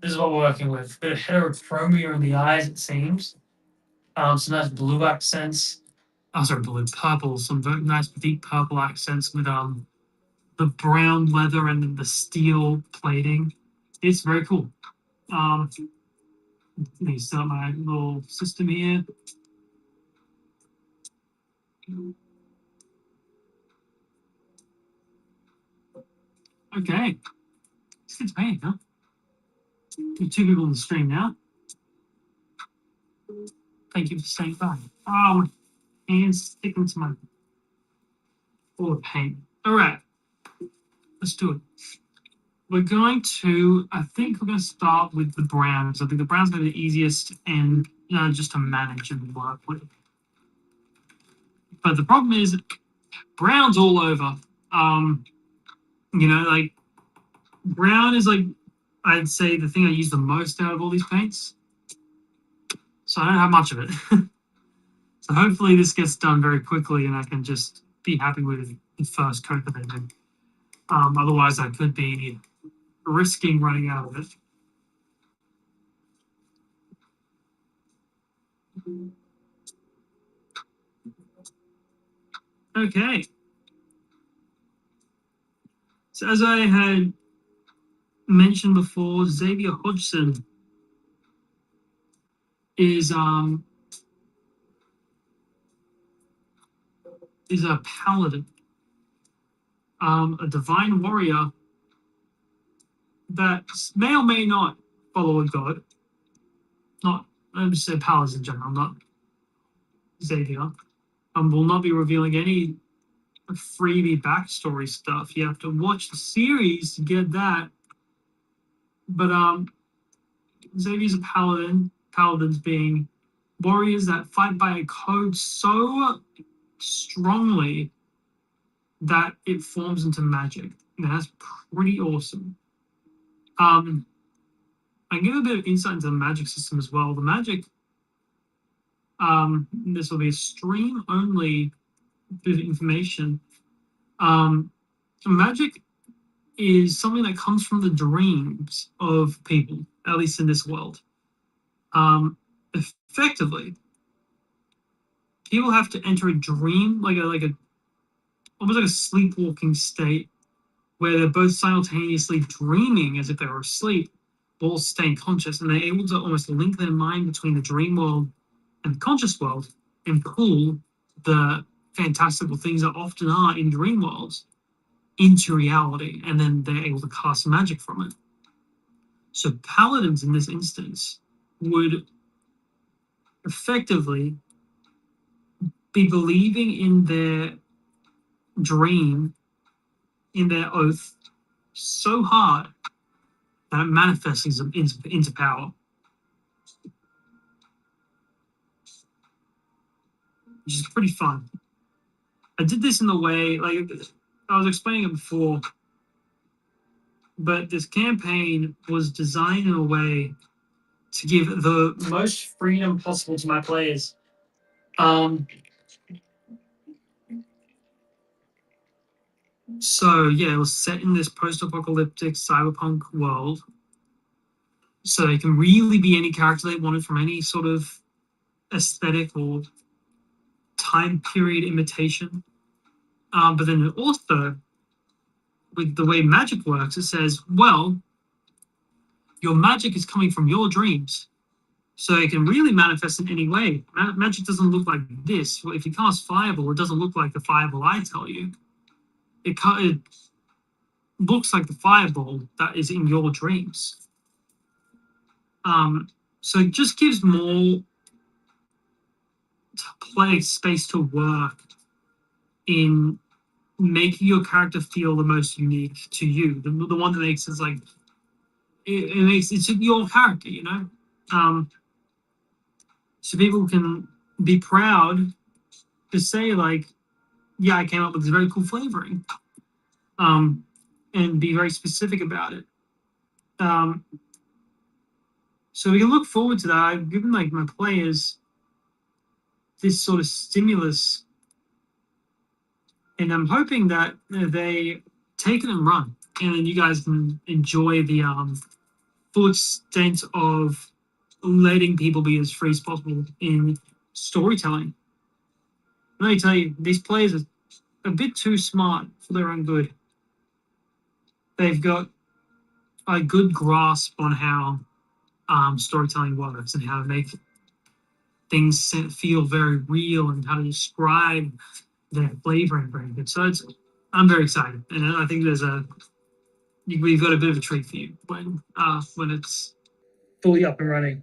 This is what we're working with. A bit of heterochromia in the eyes, it seems. Some nice blue accents. Oh, sorry, purple. Some very nice deep purple accents with the brown leather and then the steel plating. It's very cool. Let me set up my little system here. Okay. It's painting, huh? Two people on the stream now. Thank you for staying by. Oh, my hands sticking to my full of paint. All right. Let's do it. We're going to, I think we're going to start with the browns. I think the browns are the easiest and just to manage and work with. But the problem is, brown's all over. Like brown is like, I'd say the thing I use the most out of all these paints. so I don't have much of it. So hopefully this gets done very quickly, and I can just be happy with the first coat that I do. Otherwise, I could be risking running out of it. Okay. So as I had mentioned before, Xavier Hodgson is a paladin, a divine warrior that may or may not follow a god. Not, I'm just say paladins in general, not Xavier. Will not be revealing any freebie backstory stuff. You have to watch the series to get that. But Xavier's a paladin. Paladins being warriors that fight by a code so strongly that it forms into magic. And that's pretty awesome. I can give a bit of insight into the magic system as well. The magic, this will be a stream only bit of information. Magic is something that comes from the dreams of people, at least in this world. Effectively, people have to enter a dream, like a almost like a sleepwalking state, where they're both simultaneously dreaming as if they were asleep, while staying conscious, and they're able to almost link their mind between the dream world and the conscious world and pull the fantastical things that often are in dream worlds into reality, and then they're able to cast magic from it. So paladins in this instance would effectively be believing in their dream, in their oath, so hard that it manifests into power. Which is pretty fun. I did this in the way, like I was explaining it before, but this campaign was designed in a way to give the most freedom possible to my players. So yeah, it was set in this post-apocalyptic cyberpunk world. So they can really be any character they wanted from any sort of aesthetic or time period imitation. But then also, with the way magic works, it says, well, your magic is coming from your dreams. So it can really manifest in any way. Magic doesn't look like this. If you cast Fireball, it doesn't look like the Fireball I tell you. It looks like the Fireball that is in your dreams. So it just gives more play space to work in making your character feel the most unique to you. The one that makes it like it's your character, you know. So people can be proud to say like, yeah, I came up with this very cool flavoring, and be very specific about it. So we can look forward to that. I've given like my players this sort of stimulus, and I'm hoping that they take it and run, and then you guys can enjoy the full extent of letting people be as free as possible in storytelling. Let me tell you, these players are a bit too smart for their own good. They've got a good grasp on how storytelling works and how to make things feel very real and how to describe their flavoring very good. So I'm very excited, and I think we've got a bit of a treat for you when it's fully up and running.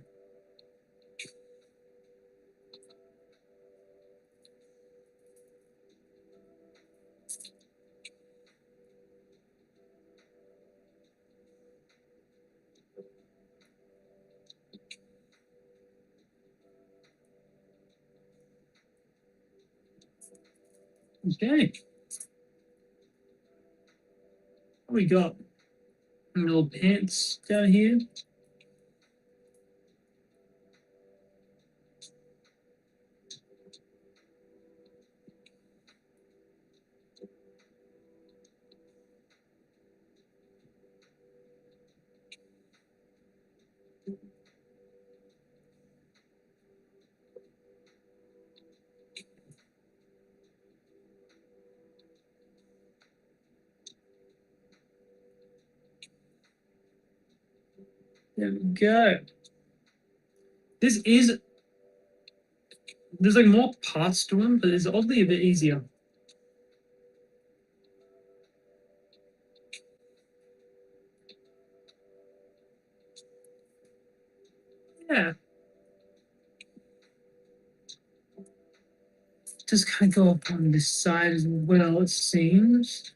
Okay. What we got? Little pants down here. There we go. There's like more parts to him, but it's oddly a bit easier. Yeah. Just kind of go up on this side as well, it seems.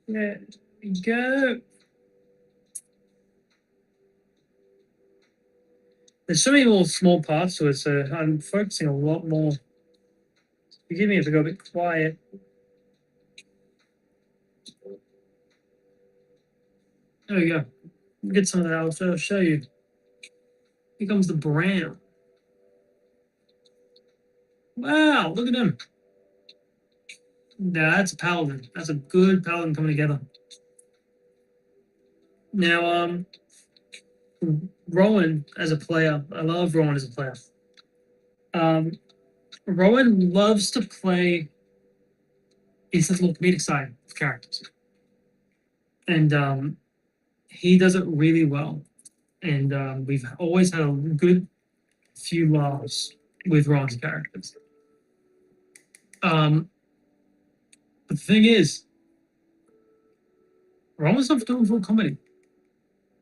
There we go. There's so many more small parts to it, so I'm focusing a lot more. Forgive me if I go a bit quiet. There we go. Get some of that. I'll show you. Here comes the brown. Wow, look at him. That's a paladin. That's a good paladin coming together. Now, Rowan as a player, I love Rowan as a player. Rowan loves to play his little comedic side of characters. And he does it really well. And we've always had a good few laughs with Rowan's characters. But the thing is, Rowan's not doing full comedy.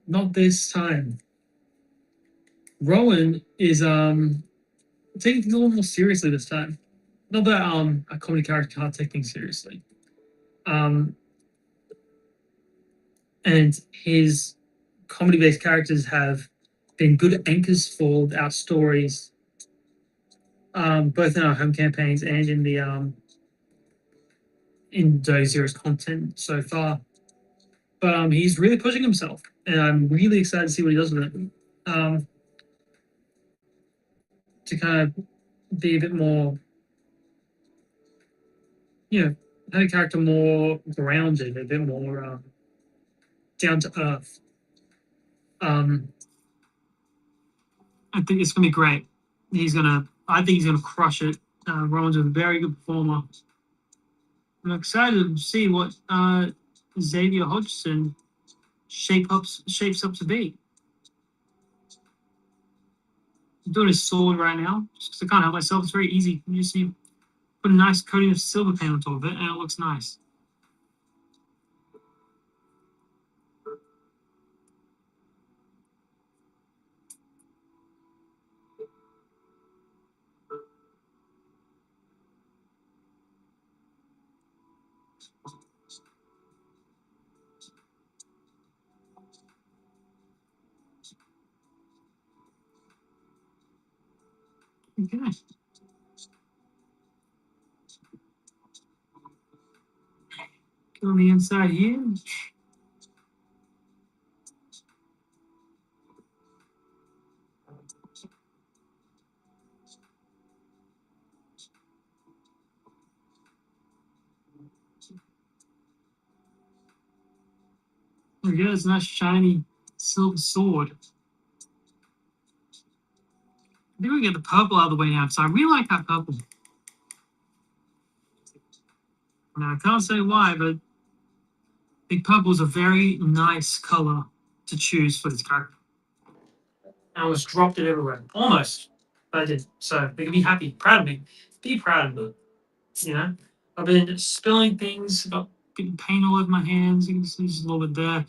Not this time. Rowan is taking things a little more seriously this time. Not that a comedy character can't take things seriously. And his comedy-based characters have been good anchors for our stories, both in our home campaigns and in the in Dirty Zero's content so far. But he's really pushing himself, and I'm really excited to see what he does with it. To kind of be a bit more, have a character more grounded, a bit more down to earth. I think it's gonna be great. I think he's gonna crush it. Rowan's a very good performer. I'm excited to see what Xavier Hodgson shapes up to be. I'm doing his sword right now, just because I can't help myself. It's very easy. You just put a nice coating of silver paint on top of it, and it looks nice. Okay. Go on the inside here. There we go. It's a nice shiny silver sword. I think we get the purple out of the way now, so I really like that purple. Now I can't say why, but I think purple is a very nice color to choose for this character. I almost dropped it everywhere. Almost. But I did. So they can be happy, proud of me. Be proud of me. I've been spilling things, got getting paint all over my hands. You can see just a little bit there.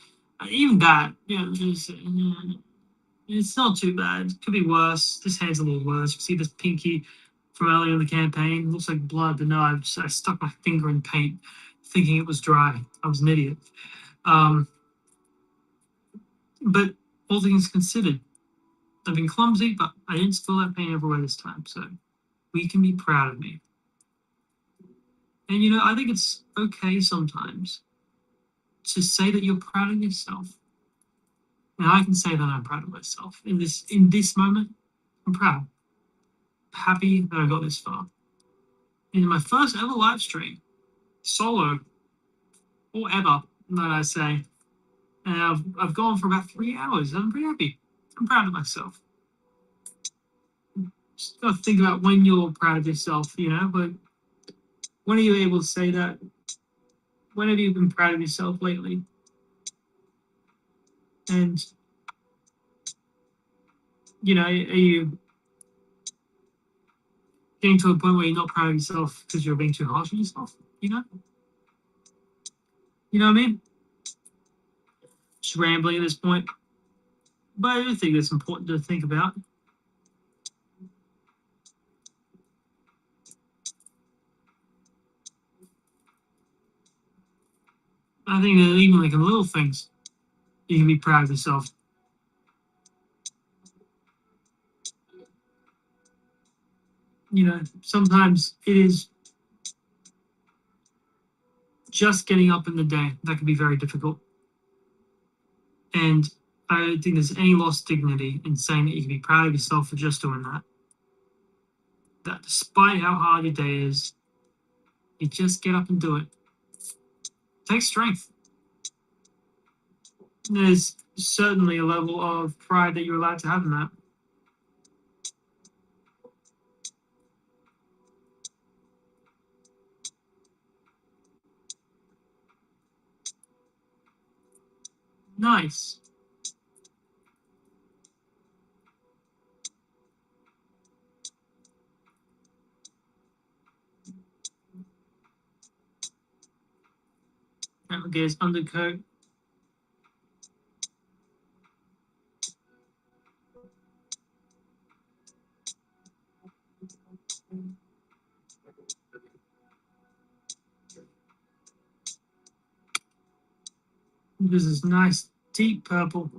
Even that, it's not too bad. It could be worse. This hand's a little worse. You see this pinky from earlier in the campaign. It looks like blood, but no, I stuck my finger in paint thinking it was dry. I was an idiot. But all things considered, I've been clumsy, but I didn't spill that paint everywhere this time. So we can be proud of me. And I think it's okay sometimes to say that you're proud of yourself. And I can say that I'm proud of myself in this moment. I'm proud. Happy that I got this far. In my first ever live stream, solo, or ever, might I say. And I've gone for about 3 hours. I'm pretty happy. I'm proud of myself. Just gotta think about when you're proud of yourself, you know? But when are you able to say that? When have you been proud of yourself lately? And, you know, are you getting to a point where you're not proud of yourself because you're being too harsh on yourself? You know? You know what I mean? Just rambling at this point. But I do think it's important to think about. I think that even like in little things, you can be proud of yourself. You know, sometimes it is just getting up in the day that can be very difficult. And I don't think there's any lost dignity in saying that you can be proud of yourself for just doing that. That despite how hard your day is, you just get up and do it. It takes strength. There's certainly a level of pride that you're allowed to have in that. Nice. Alligator's undercoat. This is nice, deep purple.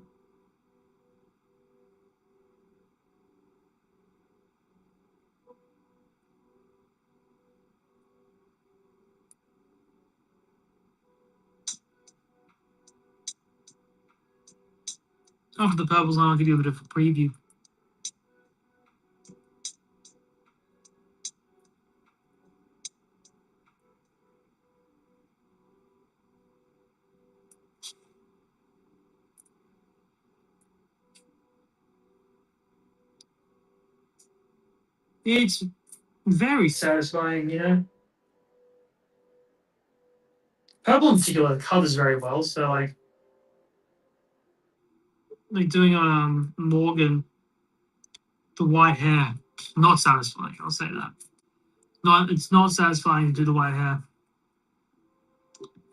After the purple's on, I'll give you a bit of a preview. It's very satisfying, you know. Purple in particular covers very well, so like doing on Morgan, the white hair, not satisfying. I'll say that. It's not satisfying to do the white hair.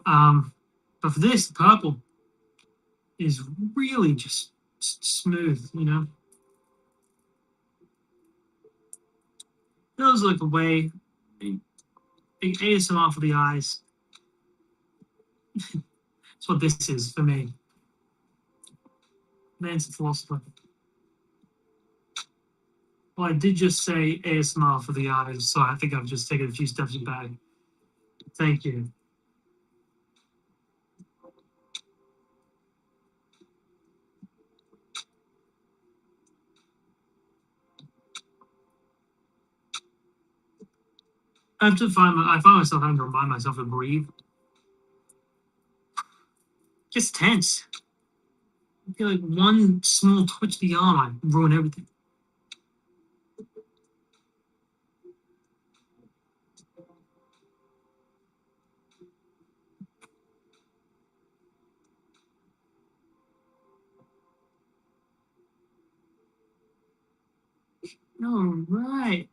But for this, the purple is really just smooth, you know. Feels like a way, ASMR for the eyes. That's what this is for me. Man's a philosopher. Well, I did just say ASMR for the eyes, so I think I've just taken a few steps back. Thank you. I find myself having to remind myself to breathe. Just tense. I feel like one small twitch of the arm, I ruin everything. All right.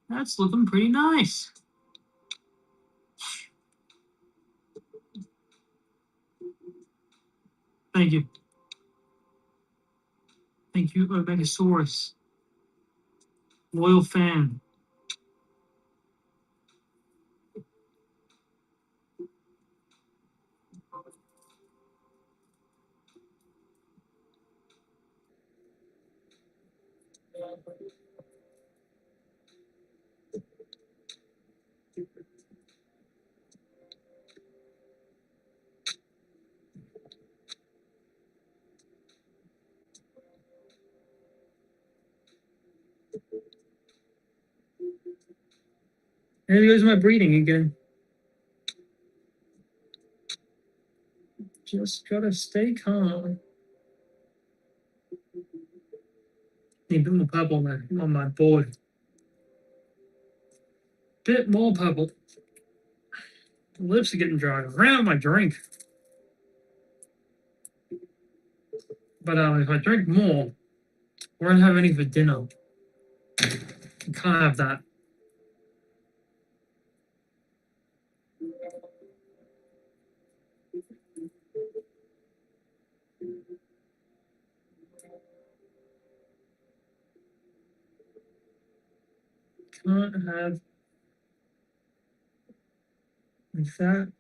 That's looking pretty nice. Thank you. Thank you, Omegasaurus. Loyal fan. There goes my breathing again. Just gotta stay calm. Need a bit more purple on my board. Bit more purple. Lips are getting dry. I ran out of my drink. But if I drink more, we won't have any for dinner. You can't have that. Can't have that.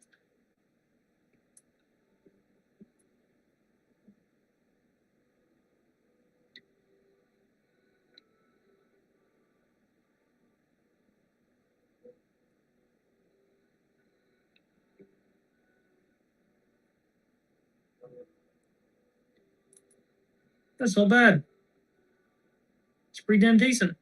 That's not bad. It's pretty damn decent.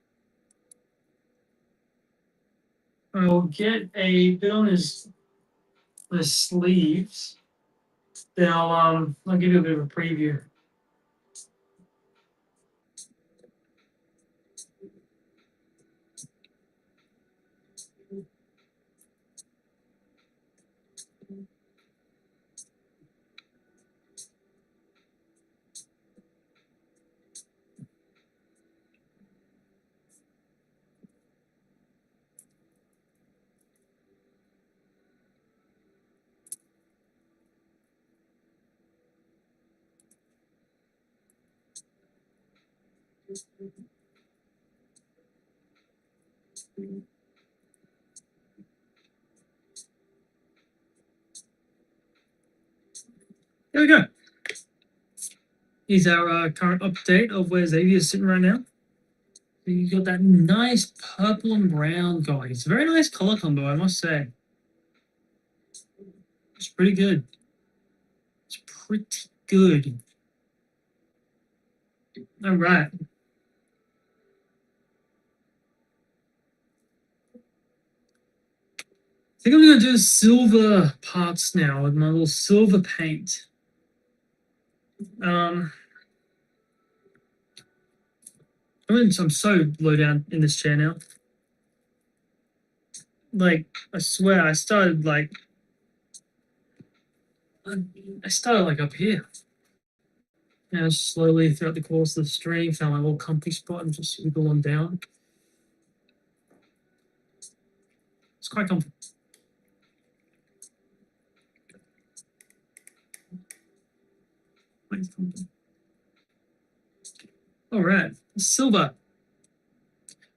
I'll get a bit on the sleeves. Then I'll give you a bit of a preview. There we go. Here's our current update of where Xavier's sitting right now. So you got that nice purple and brown going. It's a very nice color combo, I must say. It's pretty good. It's pretty good. All right. I think I'm going to do silver parts now with my little silver paint. I'm so low down in this chair now. Like, I swear, I started like up here. Now slowly throughout the course of the stream, found my little comfy spot and just wiggle on down. It's quite comfy. All right, silver.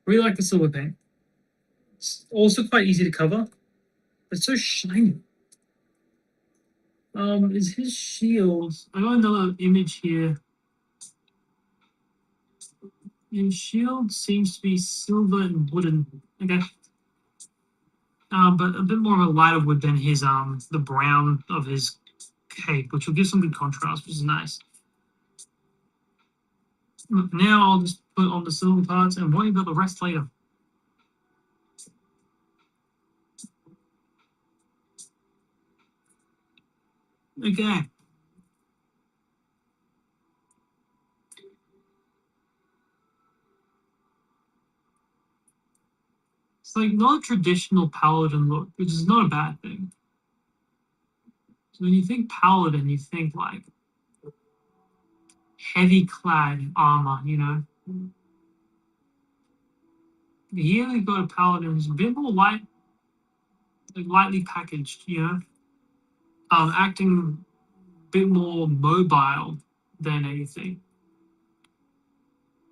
Really like the silver paint. It's also quite easy to cover. It's so shiny. Is his shield? I got another image here. His shield seems to be silver and wooden. Okay. But a bit more of a lighter wood than his the brown of his cape, which will give some good contrast, which is nice. Now I'll just put on the silver parts and worry about the rest later. Okay. It's like not a traditional paladin look, which is not a bad thing. So when you think paladin, you think like heavy clad armor, you know. Here we've got a paladin who's a bit more light, like lightly packaged, you know. Acting a bit more mobile than anything.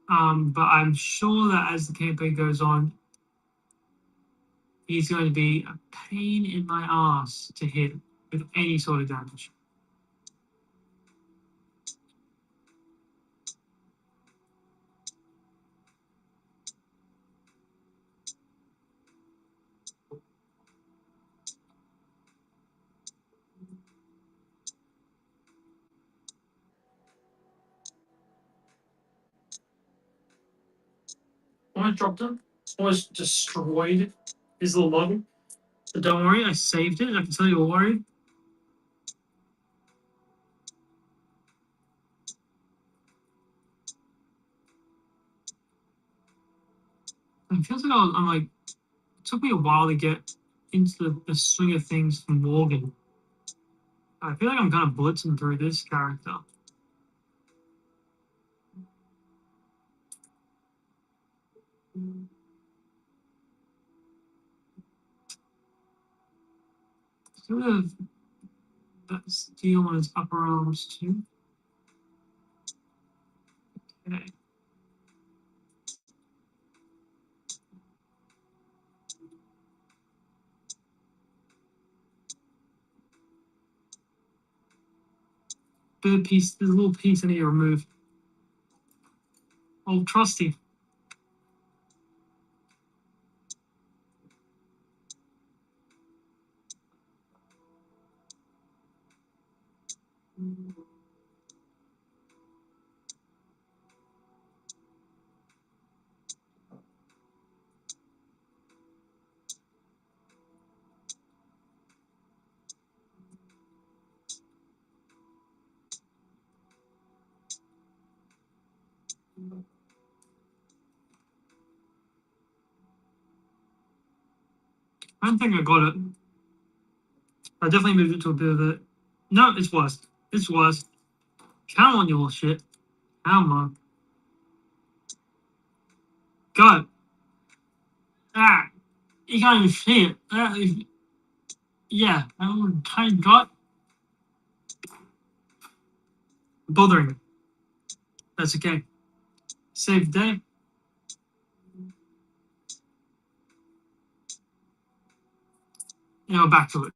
But I'm sure that as the campaign goes on, he's going to be a pain in my ass to hit with any sort of damage. Almost dropped it. Almost destroyed his little model. But don't worry, I saved it. I can tell you all worried. It feels like I'm like, it took me a while to get into the swing of things from Morgan. I feel like I'm kind of blitzing through this character. Sort of that steel on his upper arms too. Okay. Third piece, there's a little piece I need to remove. Old trusty. I don't think I got it. I definitely moved it to a bit of it. No, it's worse. It's worse. Come on, you little shit. Come on. Go. Ah. You can't even see it. Yeah. I got bothering me. That's okay. Save the day. Now back to it.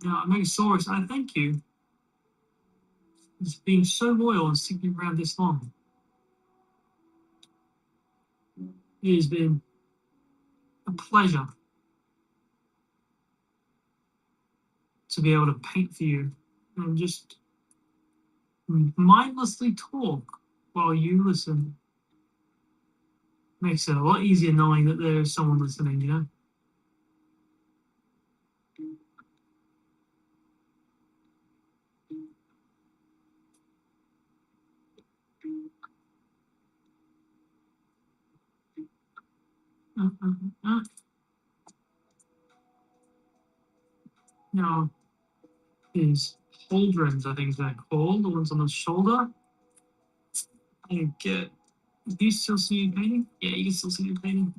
Now, Megasaurus, I thank you for being so loyal and sticking around this long. It has been a pleasure to be able to paint for you and just mindlessly talk while you listen. Makes it a lot easier knowing that there's someone listening, you know? Now, his pauldrons, I think they're called, the ones on the shoulder. You get. Do you still see me painting? Yeah, you can still see me painting.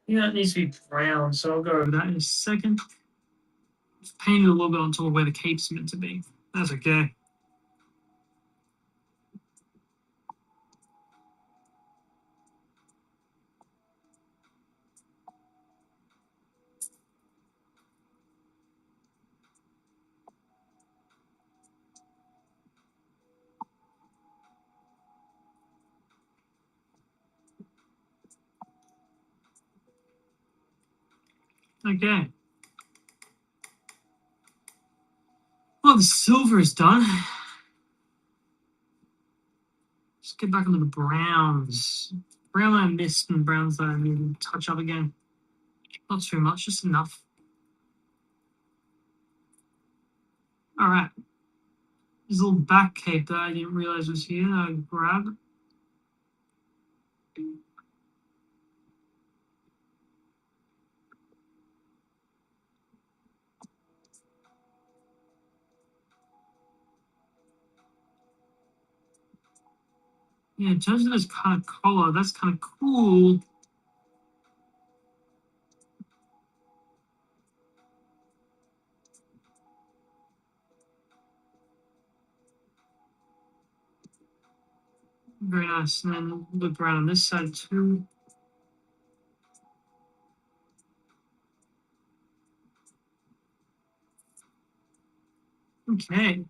Yeah, it needs to be brown, so I'll go over that in a second. It's painted a little bit on top of where the cape's meant to be. That's okay. Okay. Well, the silver is done. Let's get back into the browns. Brown I missed and browns that I need to touch up again. Not too much, just enough. All right. There's a little back cape that I didn't realize was here that I grabbed. Yeah, in terms of this kind of collar, that's kind of cool. Very nice. And then look around on this side too. Okay.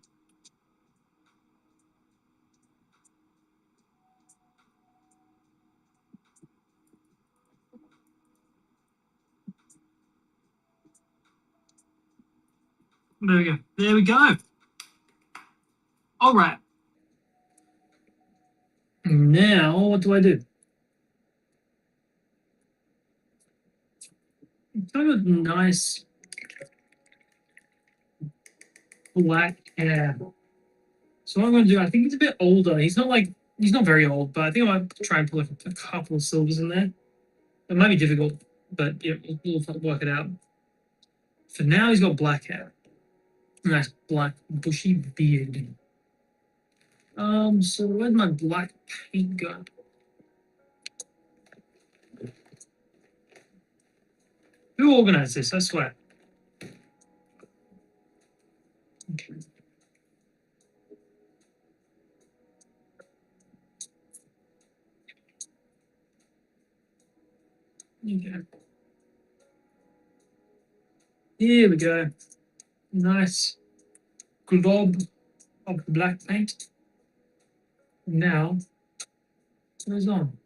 There we go. There we go. All right. Now, what do I do? Kind of nice black hair. So what I'm going to do, I think he's a bit older. He's not very old, but I think I might try and put a couple of silvers in there. It might be difficult, but yeah, we'll work it out. For now, he's got black hair. Nice black bushy beard. So where'd my black paint go? Who organized this? I swear. Okay. Okay. Here we go. Nice glob of black paint. Now, it goes on.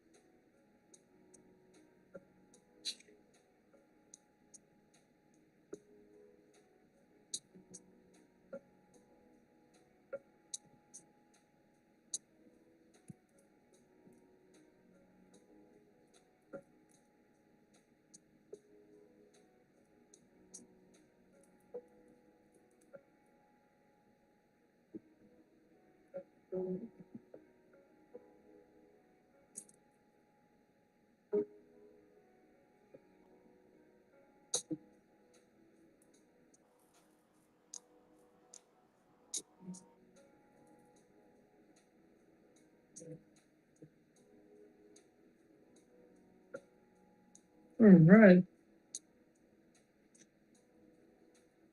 All right.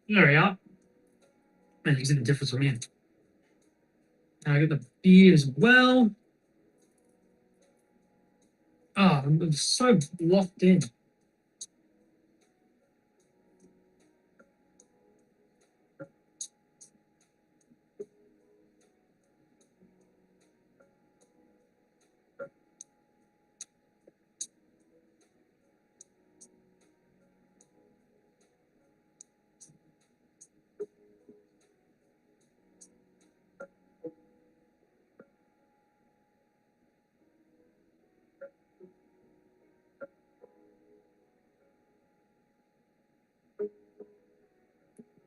There we are. Man, you can see the difference from here. Now I get the beard as well. Oh, I'm so locked in.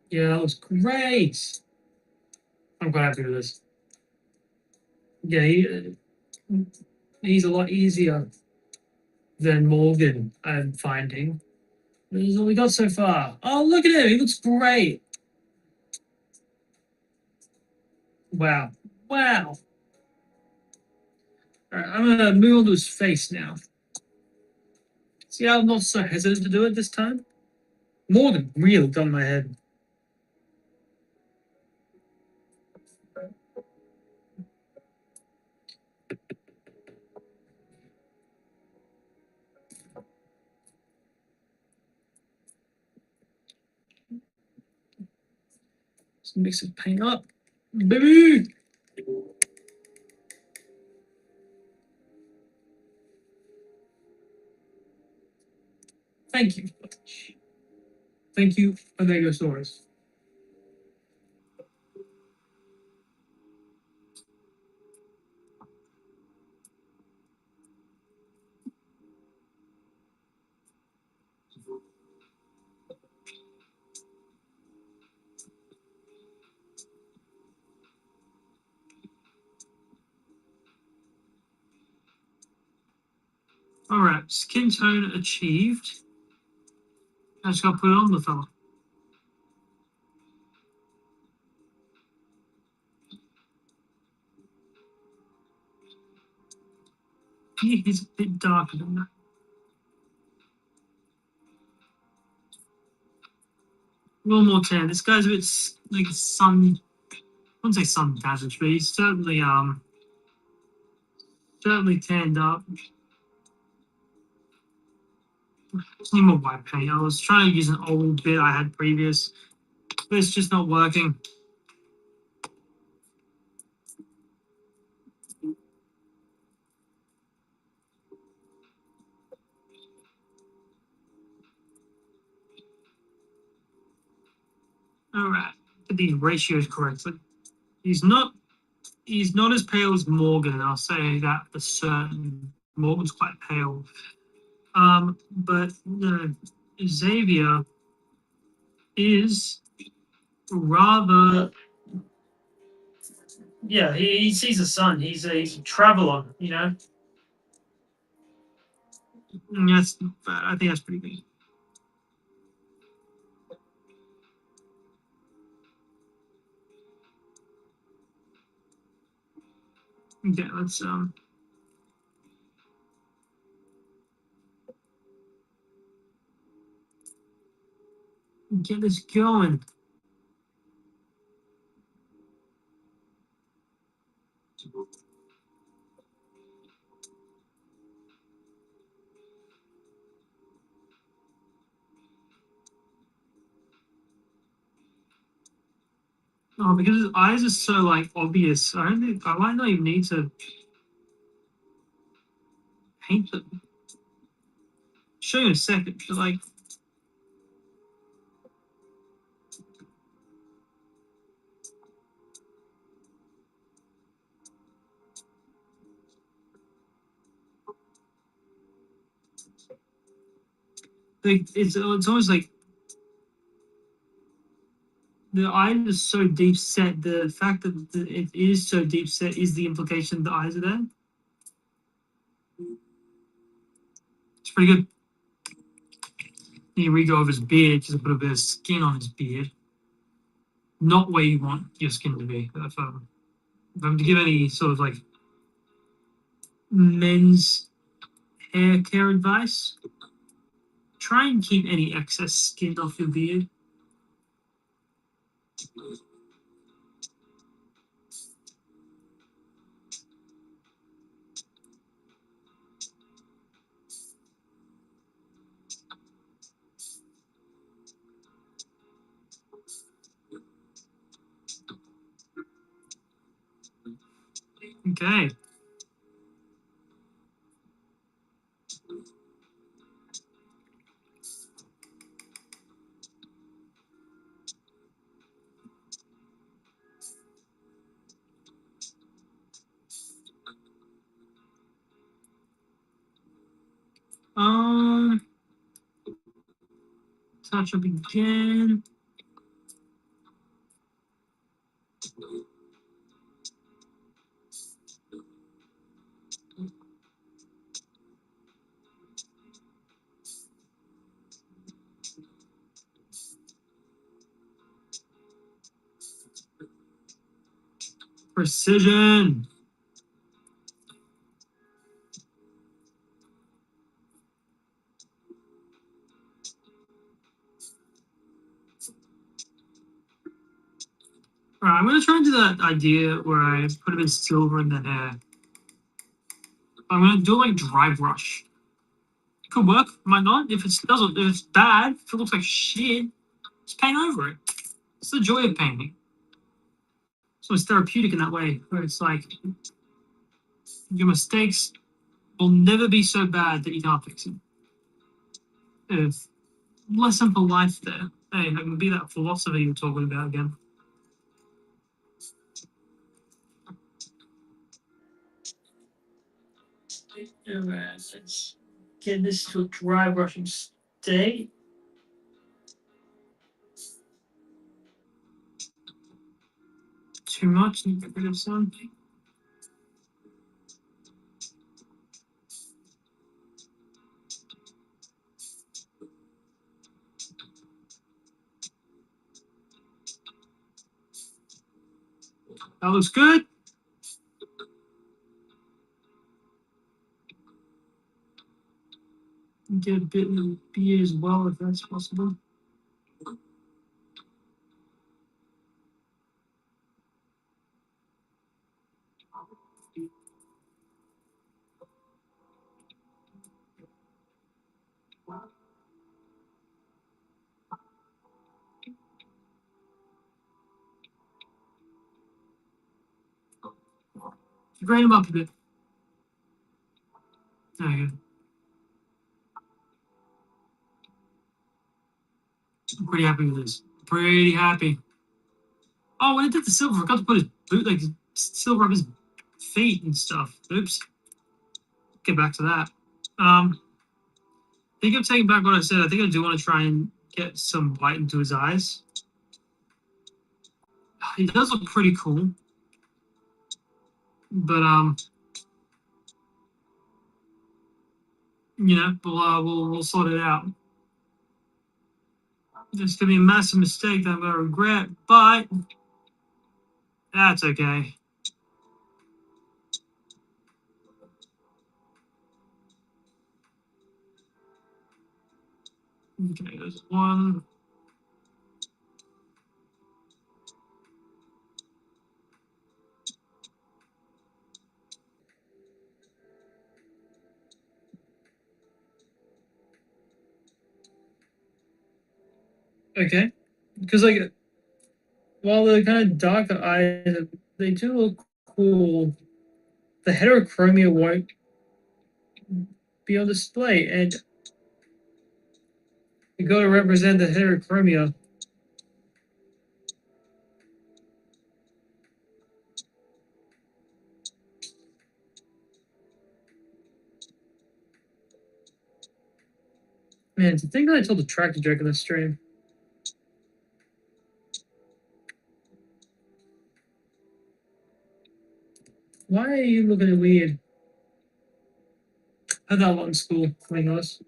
Yeah, that was great. I'm quite happy with this. Yeah, he's a lot easier than Morgan, I'm finding. This is all we got so far. Oh, look at him. He looks great. Wow. Wow. All right, I'm going to move on to his face now. See how I'm not so hesitant to do it this time? Morgan really got in my head. Let's mix the paint up. Baby! Thank you. Thank you, Omegasaurus. All right, skin tone achieved. I just got to put it on the fella. He's a bit darker than that. One more tan. This guy's a bit like sun. I wouldn't say sun damaged, but he's certainly Certainly tanned up. Just need more white paint. I was trying to use an old bit I had previous, but it's just not working. All right, get these ratios correctly. He's not as pale as Morgan. I'll say that for certain. Morgan's quite pale. But Xavier is rather. Yeah, he sees the sun. He's a traveler, you know. That's not bad. I think that's pretty good. Okay, let's get this going. Oh, because his eyes are so like obvious. I don't think I might not even need to paint them. Show you in a second. But like, it's almost like the eyes are so deep set. The fact that it is so deep set is the implication the eyes are there. It's pretty good. Then we go over his beard, just put a bit of skin on his beard. Not where you want your skin to be. If I'm to give any sort of like men's hair care advice, try and keep any excess skin off your beard. Okay. Touch up again. Precision. All right, I'm gonna try and do that idea where I put a bit of silver in the hair. I'm gonna do like dry brush. It could work, might not. If it doesn't, if it's bad, if it looks like shit, just paint over it. It's the joy of painting. So it's therapeutic in that way, where it's like your mistakes will never be so bad that you can't fix them. If lesson for life there. Hey, that can be that philosophy you're talking about again. Alright, let's get this to a dry brushing state. Too much, need to get rid of some. That looks good. Get a bit of the beard as well if that's possible. Grade him up a bit. There you go. I'm pretty happy with this. Pretty happy. Oh, when I did the silver, I forgot to put his boot, like silver up his feet and stuff. Oops. Get back to that. I think I'm taking back what I said. I think I do want to try and get some white into his eyes. He does look pretty cool, but you know, we'll sort it out. This could be a massive mistake that I'm gonna regret, but that's okay. Okay, there's one. Okay, because like while the kind of darker eyes, they do look cool. The heterochromia won't be on display, and you got to represent the heterochromia. Man, it's the thing that I told the tractor joke in the stream. Why are you looking at weird? I had that a lot in school, to be honest.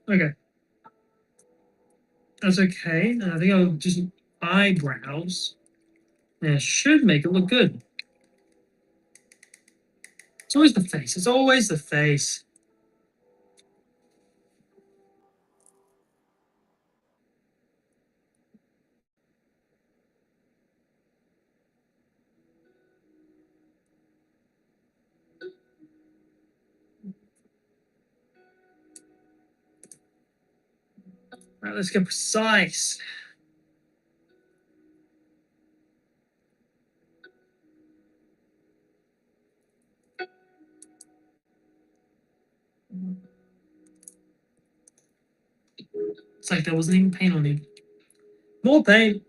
Okay. That's okay. And I think I'll just eyebrows. And it should make it look good. It's always the face. It's always the face. All right, let's get precise. It's like there wasn't even paint on him. More paint.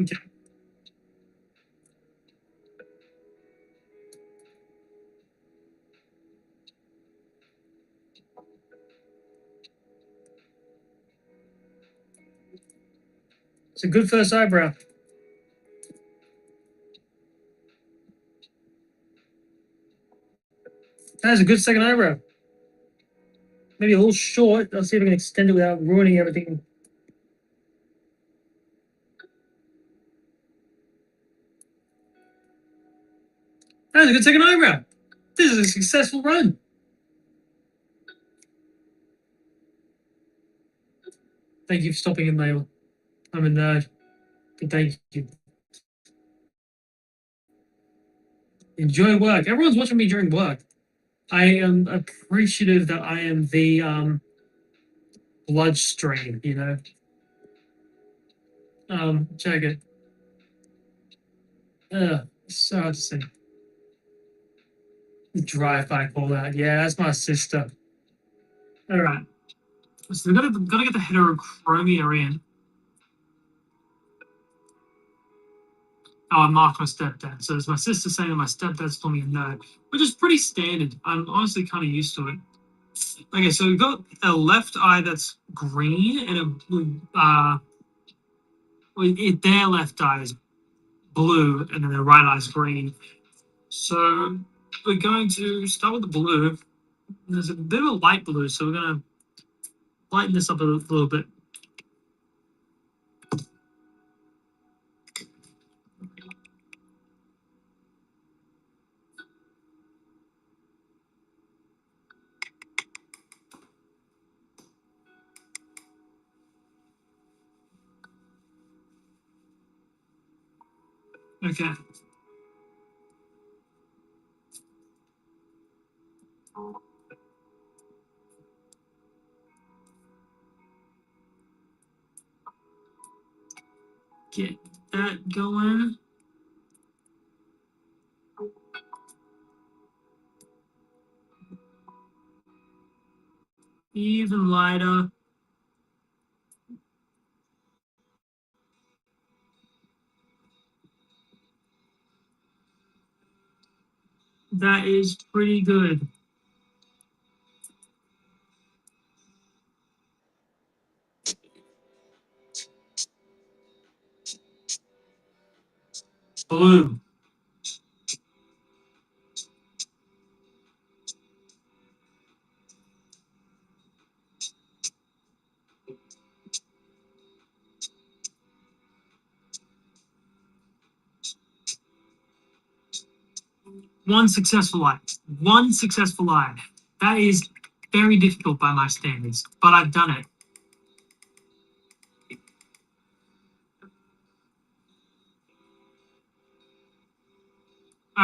Okay. It's a good first eyebrow. That is a good second eyebrow. Maybe a little short. I'll see if I can extend it without ruining everything. That is a good second eyebrow. This is a successful run. Thank you for stopping in, Mail. I'm a nerd. But thank you. Enjoy work. Everyone's watching me during work. I am appreciative that I am the bloodstream, you know. Check it. So hard to see. The drive-by call out. Yeah, that's my sister. All right. So we gotta get the heterochromia in. Oh, I marked my stepdad. So it's my sister saying that my stepdad's calling me a nerd, which is pretty standard. I'm honestly kind of used to it. Okay, so we've got a left eye that's green and a blue. Their left eye is blue and then their right eye is green. So we're going to start with the blue. There's a bit of a light blue, so we're going to lighten this up a little bit. Okay. Get that going. Even lighter. That is pretty good. Blue. One successful eye. One successful eye. That is very difficult by my standards, but I've done it.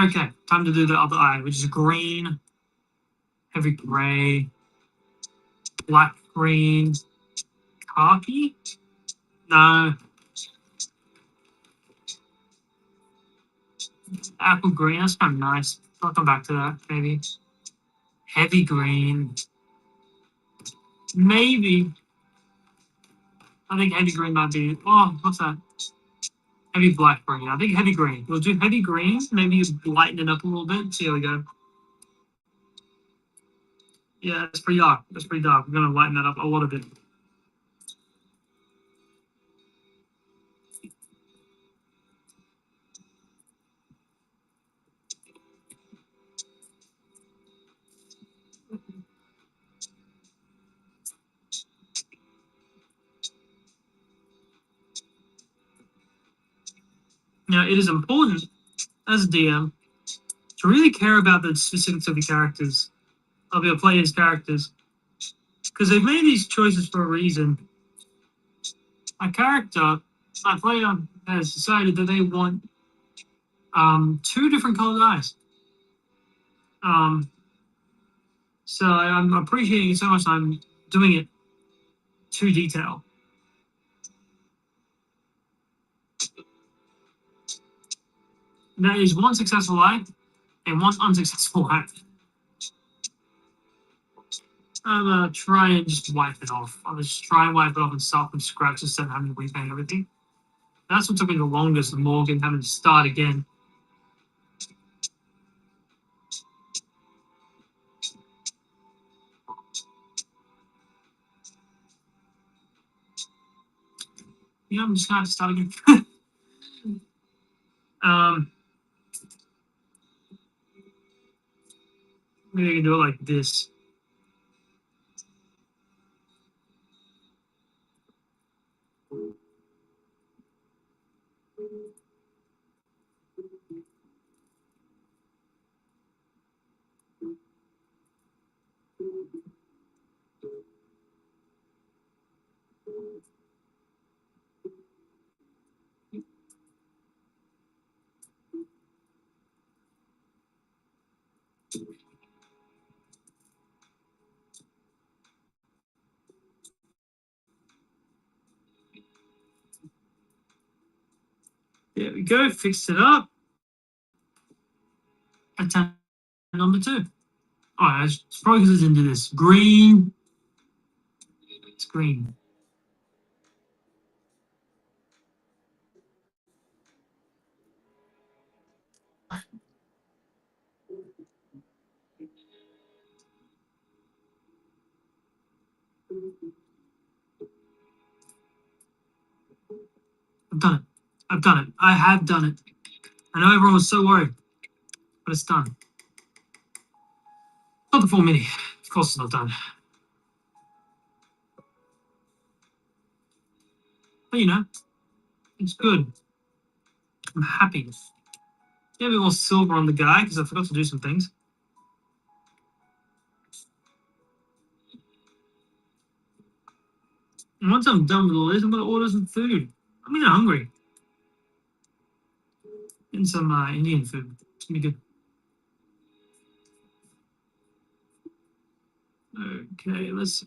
Okay, time to do the other eye, which is green, heavy gray, black green, khaki? No. Apple green, that's kind of nice. I'll come back to that, maybe. Heavy green. Maybe. I think heavy green might be. Oh, what's that? Heavy black green. I think heavy green. We'll do heavy green. Maybe you lighten it up a little bit. See how we go. Yeah, it's pretty dark. That's pretty dark. We're going to lighten that up a little bit. Now, it is important as a DM to really care about the specifics of your characters, of your players' characters, because they've made these choices for a reason. My character, my player, has decided that they want two different colored eyes. So I'm appreciating it so much. I'm doing it to detail. That is one successful eye and one unsuccessful eye. I'm gonna try and just wipe it off. I'll just try and wipe it off and start from scratch instead of having to repaint everything. That's what took me the longest, Morgan having to start again. Yeah, I'm just gonna have to start again. Maybe I can do it like this. There we go, fixed it up. Attempt number 2. Oh, it's probably because it's into this. Green. It's green. I've done it. I've done it. I have done it. I know everyone was so worried, but it's done. Not the full mini. Of course it's not done. But you know, it's good. I'm happy. Get a bit more silver on the guy because I forgot to do some things. And once I'm done with all this, I'm going to order some food. I'm even hungry. Getting some Indian food. It's going to be good. Okay, let's...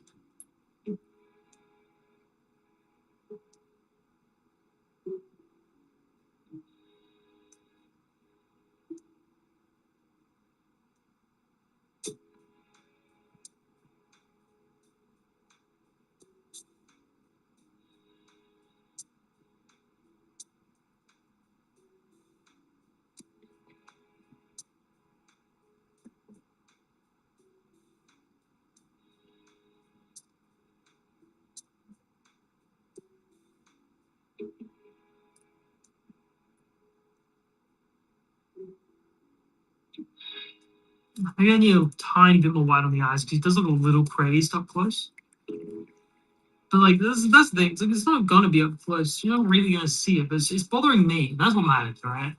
Maybe I need a tiny bit more white on the eyes because he does look a little crazed up close. But like that's the thing. It's like it's not gonna be up close. You're not really gonna see it, but it's bothering me. That's what matters, right?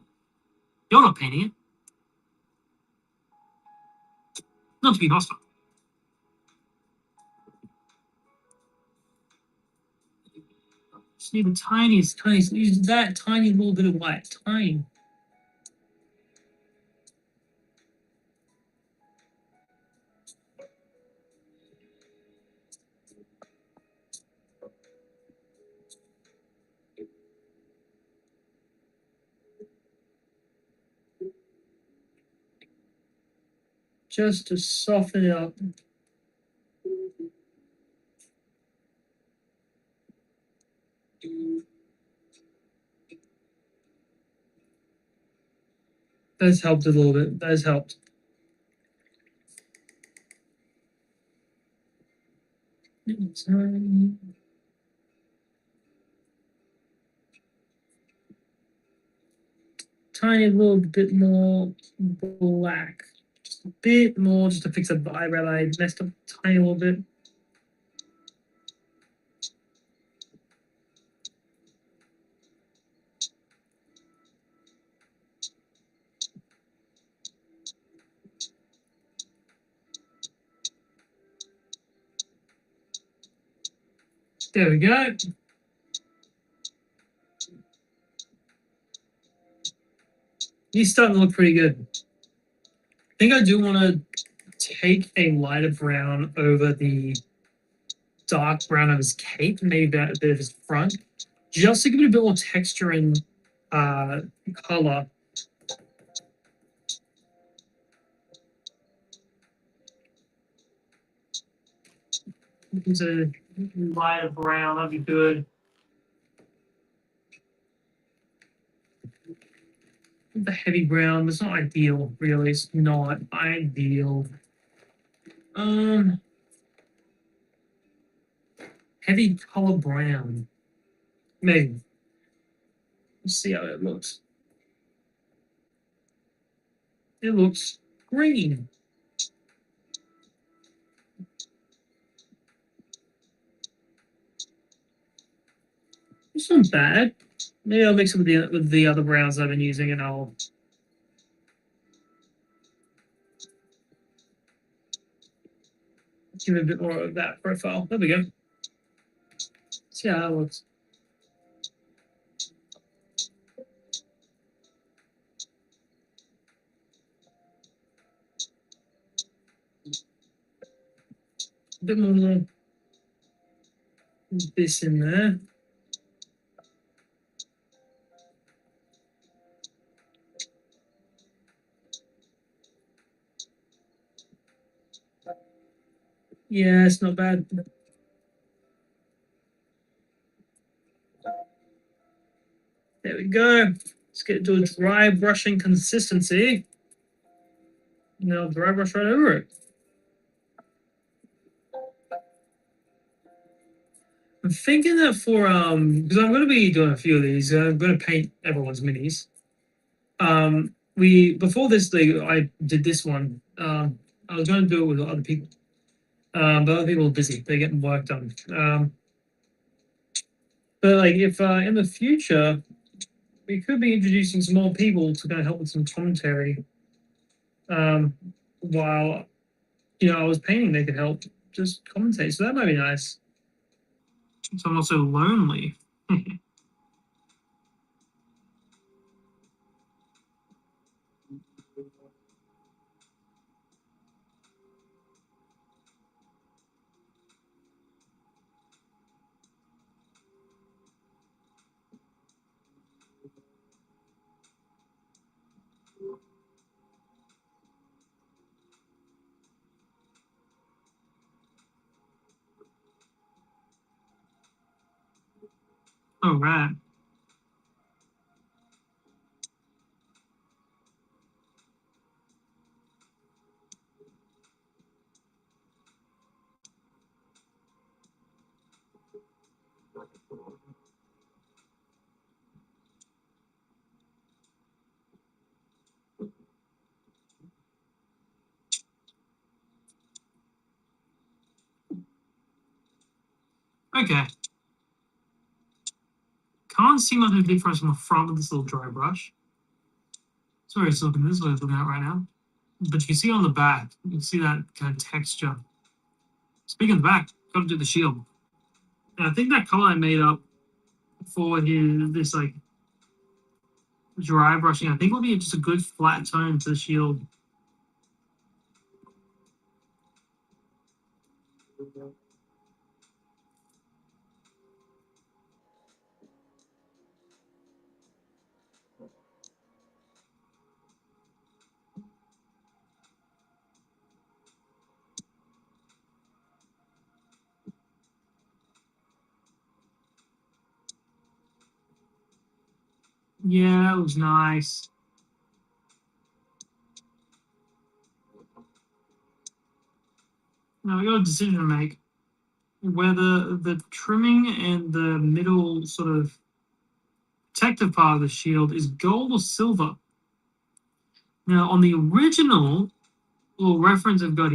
You're not painting it. Not to be hostile. Just need the tiniest. Use that tiny little bit of white. Tiny. Just to soften it up. That's helped a little bit. That has helped. Tiny little bit more black. Just a bit more, just to fix up the eyebrow I messed up a tiny little bit. There we go. He's starting to look pretty good. I think I do want to take a lighter brown over the dark brown of his cape, maybe a bit of his front, just to give it a bit more texture and color. Use a lighter brown, that'd be good. The heavy brown, it's not ideal, really. It's not ideal. Heavy color brown. Maybe. Let's see how it looks. It looks green. It's not bad. Maybe I'll mix it with the other browns I've been using, and I'll give it a bit more of that profile. There we go. See how that looks. A bit more of this in there. Yeah, it's not bad. There we go. Let's get it to a dry brushing consistency. And then I'll dry brush right over it. I'm thinking that for because I'm going to be doing a few of these. I'm going to paint everyone's minis. We before this thing, I did this one. I was going to do it with other people, but other people are busy. They're getting work done. But like if in the future, we could be introducing some more people to kind of help with some commentary. While I was painting, they could help just commentate. So that might be nice. So I'm not so lonely. All right. Okay. Can't see much of a difference from the front of this little dry brush. Sorry, it's looking this way, it's looking at right now. But you can see on the back, you can see that kind of texture. Speaking of the back, got to do the shield. And I think that color I made up for this like dry brushing, I think will be just a good flat tone to the shield. Yeah, it was nice. Now we got a decision to make whether the trimming and the middle sort of protective part of the shield is gold or silver. Now on the original little reference I've got